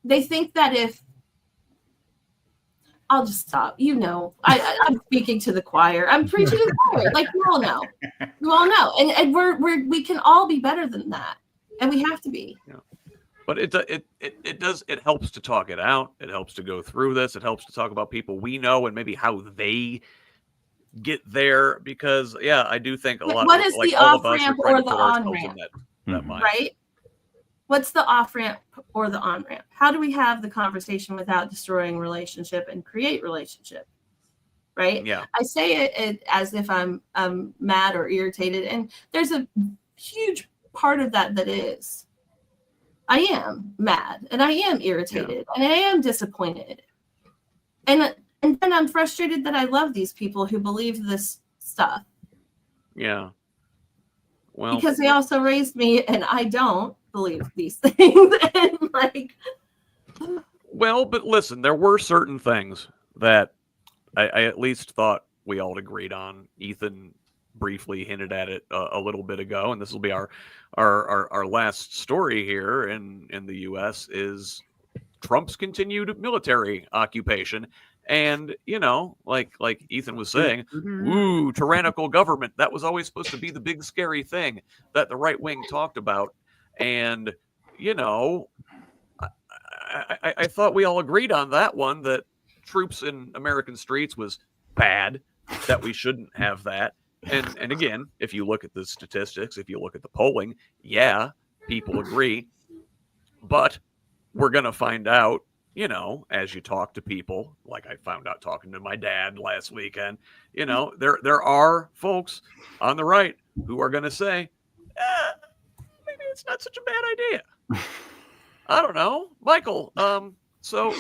think that if I'll just stop. I'm speaking to the choir. I'm preaching to the choir. Like you all know. And we can all be better than that. And we have to be. Yeah. But it helps to talk it out. It helps to go through this. It helps to talk about people we know and maybe how they get there. Because I do think a lot. What is like the all off of us ramp are trying or to the put on ourselves ramp? in that mind. Right? What's the off ramp or the on ramp? How do we have the conversation without destroying relationship and create relationship? Right? Yeah. I say it as if I'm mad or irritated, and there's a huge part of that is. I am mad and I am irritated and I am disappointed. And then I'm frustrated that I love these people who believe this stuff. Yeah. Well, because they also raised me and I don't believe these things. And well, but listen, there were certain things that I at least thought we all agreed on. Ethan briefly hinted at it a little bit ago, and this will be our last story here in the U.S. is Trump's continued military occupation, and like Ethan was saying, ooh, tyrannical government. That was always supposed to be the big scary thing that the right wing talked about, and I thought we all agreed on that one, that troops in American streets was bad, that we shouldn't have that. And again, if you look at the statistics, if you look at the polling, people agree. But we're going to find out, as you talk to people, like I found out talking to my dad last weekend, there are folks on the right who are going to say, maybe it's not such a bad idea. I don't know. Michael, so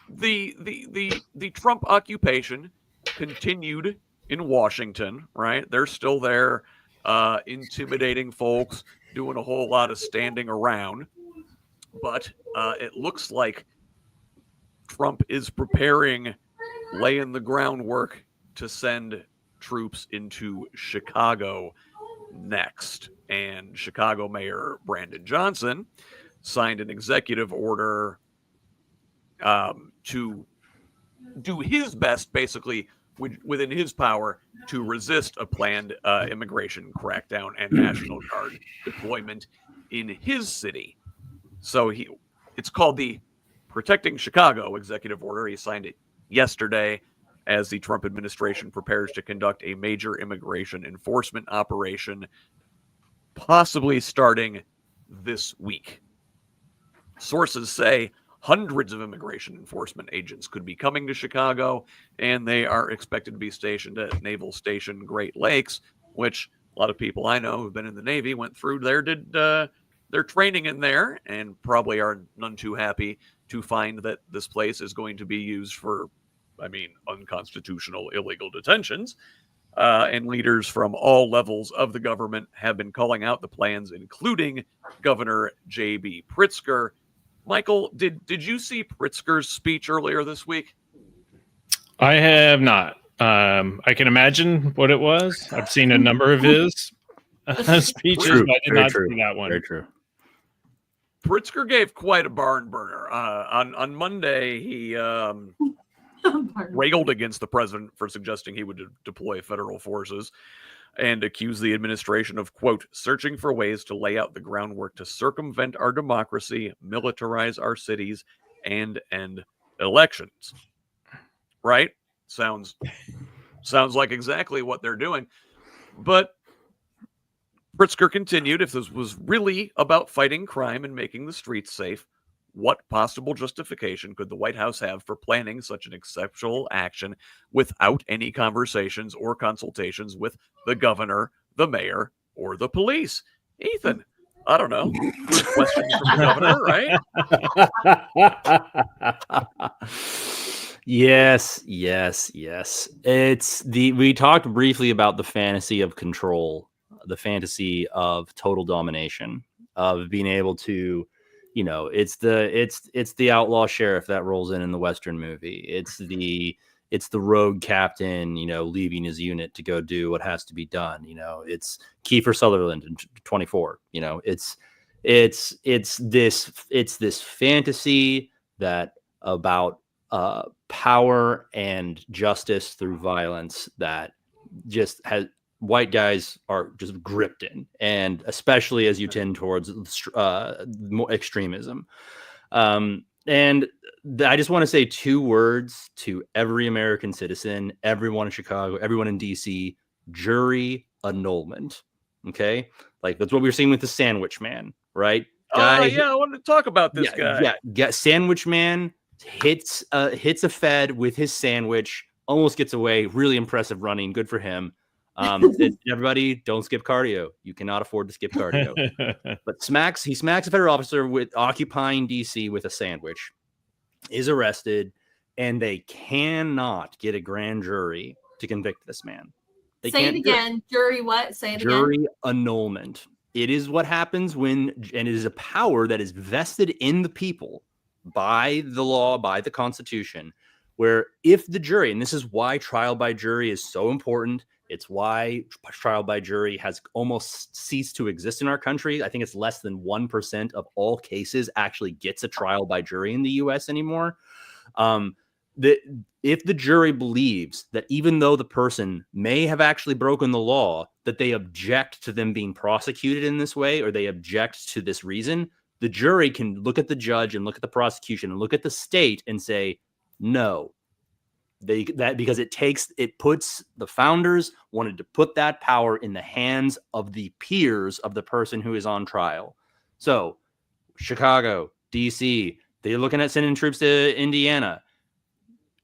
the Trump occupation continued in Washington, right? They're still there, intimidating folks, doing a whole lot of standing around. But it looks like Trump is laying the groundwork to send troops into Chicago next. And Chicago Mayor Brandon Johnson signed an executive order to do his best, basically, within his power to resist a planned immigration crackdown and National Guard deployment in his city. So it's called the Protecting Chicago executive order. He signed it yesterday as the Trump administration prepares to conduct a major immigration enforcement operation, possibly starting this week. Sources say hundreds of immigration enforcement agents could be coming to Chicago, and they are expected to be stationed at Naval Station Great Lakes, which a lot of people I know who've been in the Navy went through there, did their training in there, and probably are none too happy to find that this place is going to be used for, unconstitutional illegal detentions. And leaders from all levels of the government have been calling out the plans, including Governor J.B. Pritzker. Michael, did you see Pritzker's speech earlier this week? I have not. I can imagine what it was. I've seen a number of his speeches, but I did not see that one. Very true. Pritzker gave quite a barn burner. On Monday, he railed against the president for suggesting he would deploy federal forces and accused the administration of, quote, searching for ways to lay out the groundwork to circumvent our democracy, militarize our cities, and end elections. Right? Sounds like exactly what they're doing. But Pritzker continued, if this was really about fighting crime and making the streets safe, what possible justification could the White House have for planning such an exceptional action without any conversations or consultations with the governor, the mayor, or the police? Ethan, I don't know. Good question from the governor, right? Yes. We talked briefly about the fantasy of control, the fantasy of total domination, of being able to, it's the outlaw sheriff that rolls in the Western movie. It's the rogue captain, leaving his unit to go do what has to be done. It's Kiefer Sutherland in 24. It's this fantasy that about power and justice through violence that just has white guys are just gripped in, and especially as you tend towards more extremism. And I just want to say 2 words to every American citizen, everyone in Chicago, everyone in DC: jury annulment. Okay, like that's what we were seeing with the Sandwich Man, right? I wanted to talk about this guy. Yeah, Sandwich Man hits a Fed with his sandwich, almost gets away. Really impressive running, good for him. Everybody, don't skip cardio. You cannot afford to skip cardio. But he smacks a federal officer with occupying DC with a sandwich, is arrested, and they cannot get a grand jury to convict this man. Say it again. Jury what? Say it again. Jury annulment. It is what happens and it is a power that is vested in the people by the law, by the Constitution, where if the jury, and this is why trial by jury is so important. It's why trial by jury has almost ceased to exist in our country. I think it's less than 1% of all cases actually gets a trial by jury in the U.S. anymore. If the jury believes that even though the person may have actually broken the law, that they object to them being prosecuted in this way, or they object to this reason, the jury can look at the judge and look at the prosecution and look at the state and say, no. Because it puts the founders wanted to put that power in the hands of the peers of the person who is on trial. So Chicago, DC, they're looking at sending troops to Indiana.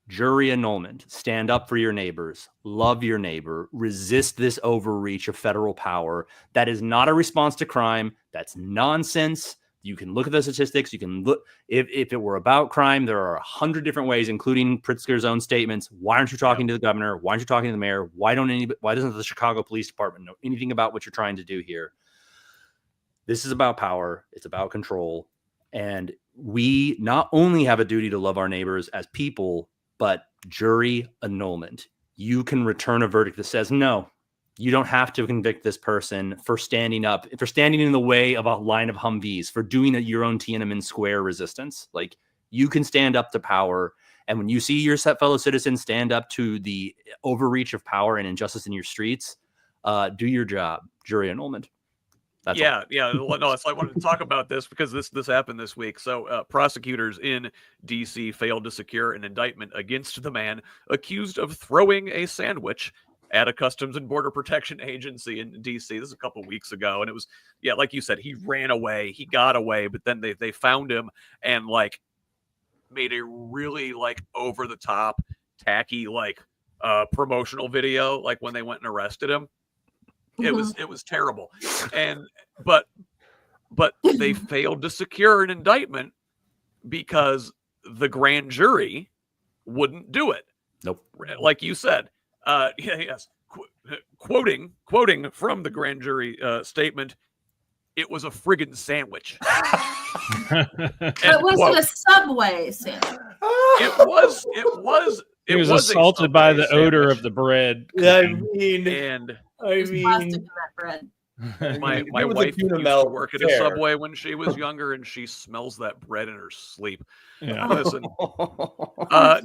Jury annulment. Stand up for your neighbors. Love your neighbor. Resist this overreach of federal power. That is not a response to crime. That's nonsense. You can look at the statistics. You can look if it were about crime, there are 100 different ways, including Pritzker's own statements. Why aren't you talking to the governor? Why aren't you talking to the mayor? Why doesn't the Chicago Police Department know anything about what you're trying to do here? This is about power. It's about control. And we not only have a duty to love our neighbors as people, but jury annulment. You can return a verdict that says, no, you don't have to convict this person for standing in the way of a line of Humvees, for doing your own Tiananmen Square resistance. Like, you can stand up to power And when you see your fellow citizens stand up to the overreach of power and injustice in your streets, do your job. Jury annulment. That's all. Yeah. No, so I wanted to talk about this because this happened this week. So prosecutors in D.C. failed to secure an indictment against the man accused of throwing a sandwich at a Customs and Border Protection agency in D.C. This is a couple of weeks ago, and it was, like you said, he ran away, he got away, but then they found him and like made a really like over the top, tacky like promotional video, like when they went and arrested him. It was terrible, but they failed to secure an indictment because the grand jury wouldn't do it. Nope. Like you said, yes. Quoting from the grand jury statement, it was a friggin' sandwich. It wasn't a Subway sandwich. It was. He was assaulted by the odor of the bread. I There's plastic in that bread. My wife used to work at a Subway when she was younger, and she smells that bread in her sleep. Yeah. Listen,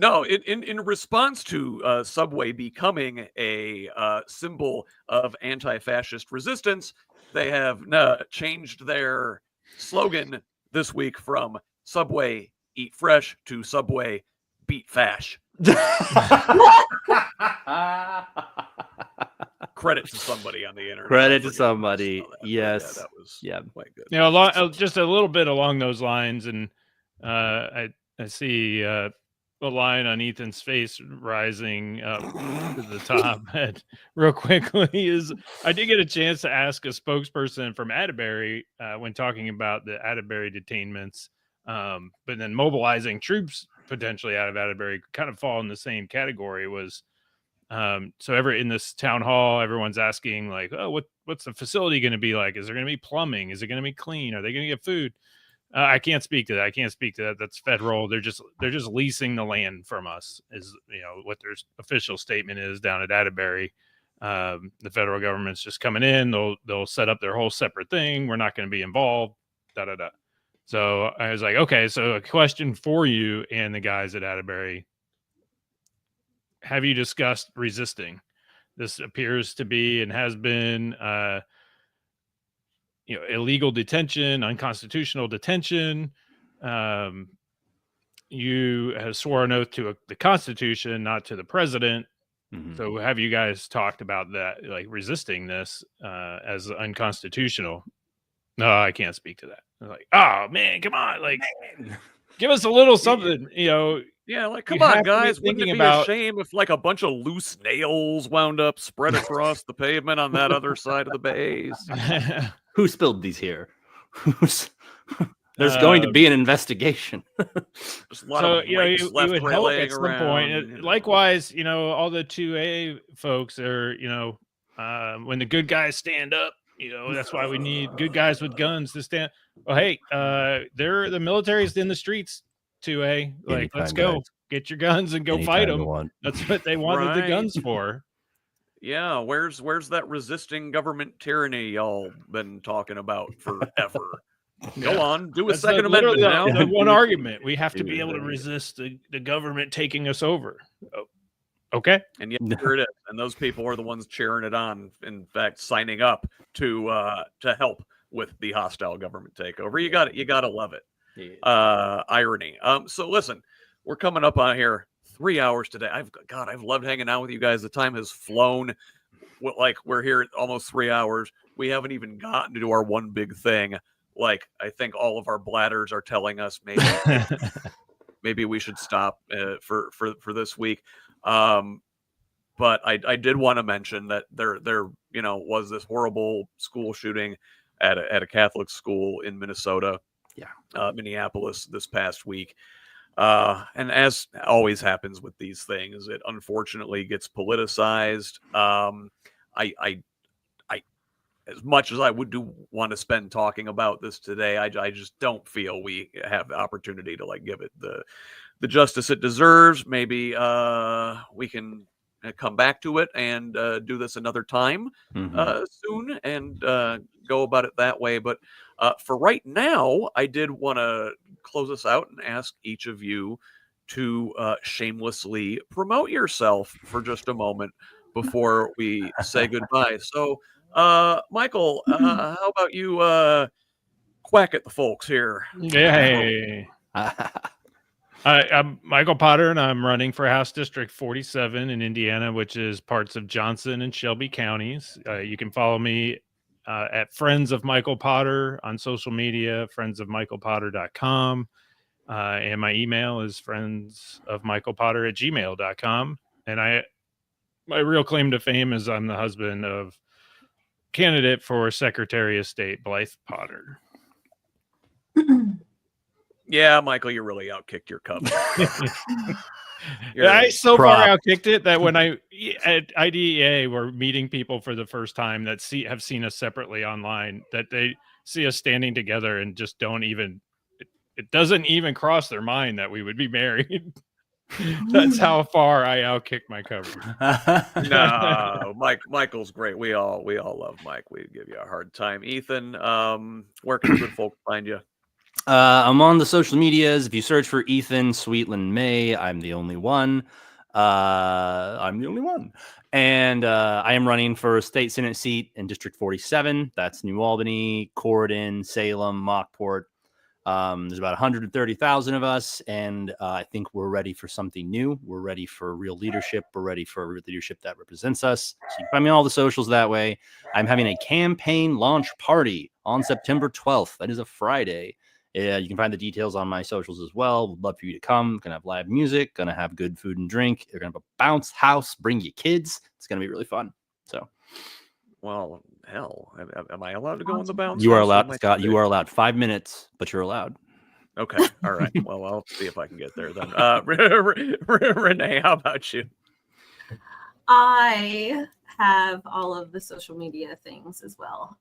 no, in response to Subway becoming a symbol of anti-fascist resistance, they have changed their slogan this week from Subway Eat Fresh to Subway Beat Fash. Credit to somebody on the internet. Credit to somebody. Yes. That was quite good. Just a little bit along those lines, and I see a line on Ethan's face rising up to the top. Real quickly, is I did get a chance to ask a spokesperson from Atterbury when talking about the Atterbury detainments, but then mobilizing troops potentially out of Atterbury kind of fall in the same category. Was so in this town hall, everyone's asking like, oh, what's the facility going to be like? Is there going to be plumbing? Is it going to be clean? Are they going to get food? I can't speak to that. That's federal. They're just leasing the land from us, is what their official statement is down at Atterbury. The federal government's just coming in. They'll set up their whole separate thing. We're not going to be involved. So I was like, okay, so a question for you and the guys at Atterbury. Have you discussed resisting? This appears to be and has been illegal detention, unconstitutional detention. You have sworn an oath to the Constitution, not to the president. Mm-hmm. So have you guys talked about that, like resisting this as unconstitutional? No, I can't speak to that. I'm like, oh man, come on, like give us a little something, Yeah, like come on, guys. Wouldn't it be a shame if like a bunch of loose nails wound up spread across the pavement on that other side of the base? Who spilled these here? There's going to be an investigation. Just a lot of you would hope at some point. Likewise, all the 2A folks are, when the good guys stand up, that's why we need good guys with guns to stand. Oh, hey, the military's in the streets. 2A, like let's go get your guns and go fight them. That's what they wanted the guns for. Yeah, where's that resisting government tyranny y'all been talking about forever? Go on, do a second amendment now. The one argument, we have to be able to resist the government taking us over. Oh, okay, and yeah, here it is. And those people are the ones cheering it on. In fact, signing up to help with the hostile government takeover. You got to love it. Irony. So listen, we're coming up on here 3 hours today. I've loved hanging out with you guys. The time has flown. We're here almost 3 hours. We haven't even gotten to do our one big thing. Like I think all of our bladders are telling us maybe we should stop for this week. But I did want to mention that there was this horrible school shooting at a Catholic school in Minnesota. Minneapolis this past week. And as always happens with these things, it unfortunately gets politicized. I as much as I would want to spend talking about this today, I just don't feel we have the opportunity to give it the justice it deserves. Maybe we can come back to it and do this another time soon and go about it that way. But for right now, I did want to close us out and ask each of you to shamelessly promote yourself for just a moment before we say goodbye. So, Michael, how about you quack at the folks here? Hey. I'm Michael Potter, and I'm running for House District 47 in Indiana, which is parts of Johnson and Shelby counties. You can follow me at Friends of Michael Potter on social media, friendsofmichaelpotter.com. And my email is friendsofmichaelpotter@gmail.com. And my real claim to fame is I'm the husband of candidate for Secretary of State Blythe Potter. Yeah, Michael, you really outkicked your cup. I so far outkicked it that when I at IDEA we're meeting people for the first time that have seen us separately online, that they see us standing together and just don't even it doesn't even cross their mind that we would be married. That's how far I outkicked my coverage. No, Michael's great. We all love Mike. We give you a hard time. Ethan, where can good folk find you? I'm on the social medias. If you search for Ethan Sweetland-May, I'm the only one. And I am running for a state Senate seat in District 47. That's New Albany, Corydon, Salem, Mockport. There's about 130,000 of us, and I think we're ready for something new. We're ready for real leadership. We're ready for leadership that represents us. So you can find me on all the socials that way. I'm having a campaign launch party on September 12th. That is a Friday. You can find the details on my socials as well. Would love for you to come. Gonna have live music. Gonna have good food and drink. They're gonna have a bounce house. Bring your kids. It's gonna be really fun. So, well, hell, am I allowed to go in the bounce? You are allowed, Scott. You are allowed 5 minutes, but you're allowed. Okay, all right. Well, I'll see if I can get there then. Renee, how about you? I have all of the social media things as well.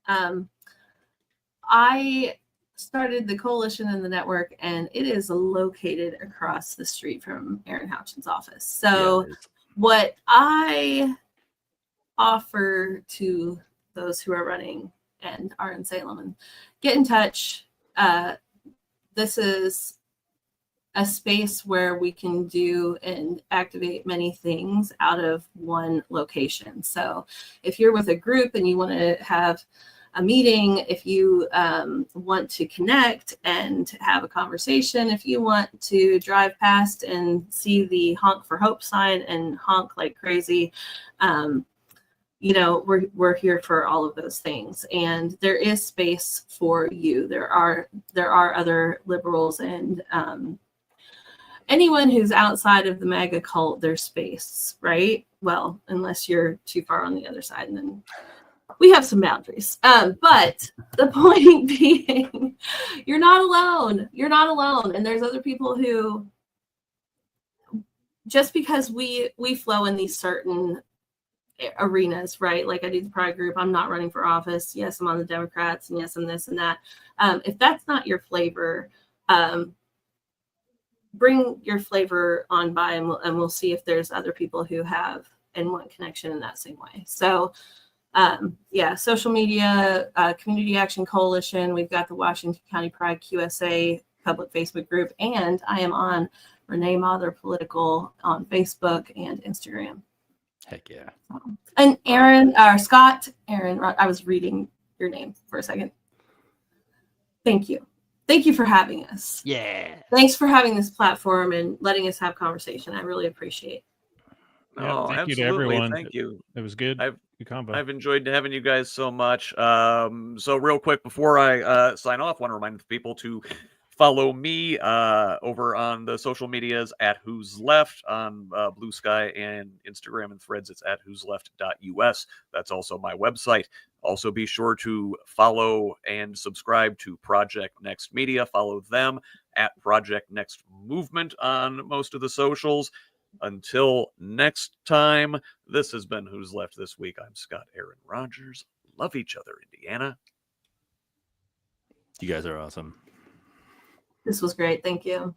I started the coalition and the network, and it is located across the street from Aaron Houchin's office. So what I offer to those who are running and are in Salem, and get in touch. This is a space where we can do and activate many things out of one location. So if you're with a group and you want to have a meeting, if you want to connect and have a conversation, if you want to drive past and see the Honk for Hope sign and honk like crazy, we're here for all of those things. And there is space for you. There are other liberals and anyone who's outside of the MAGA cult, there's space, right? Well, unless you're too far on the other side, and then we have some boundaries. But the point being, you're not alone. You're not alone. And there's other people who, just because we flow in these certain arenas, right? Like I do the Pride group. I'm not running for office. Yes, I'm on the Democrats, and yes, I'm this and that. If that's not your flavor, bring your flavor on by, and we'll see if there's other people who have and want connection in that same way. So social media, Community Action Coalition. We've got the Washington County Pride QSA public Facebook group, and I am on Renee Mather Political on Facebook and Instagram. Heck yeah. And Scott, I was reading your name for a second. Thank you. Thank you for having us. Yeah. Thanks for having this platform and letting us have conversation. I really appreciate it. No, thank you to absolutely. everyone. Thank you. It was good. Good combo. I've enjoyed having you guys so much. So real quick before I sign off, I want to remind people to follow me over on the social medias at HoosLeft on Blue Sky and Instagram and Threads. It's at whosleft.us. That's also my website. Also, be sure to follow and subscribe to Project Next Media. Follow them at Project Next Movement on most of the socials. Until next time, this has been Who's Left This Week. I'm Scott Aaron Rogers. Love each other, Indiana. You guys are awesome. This was great. Thank you.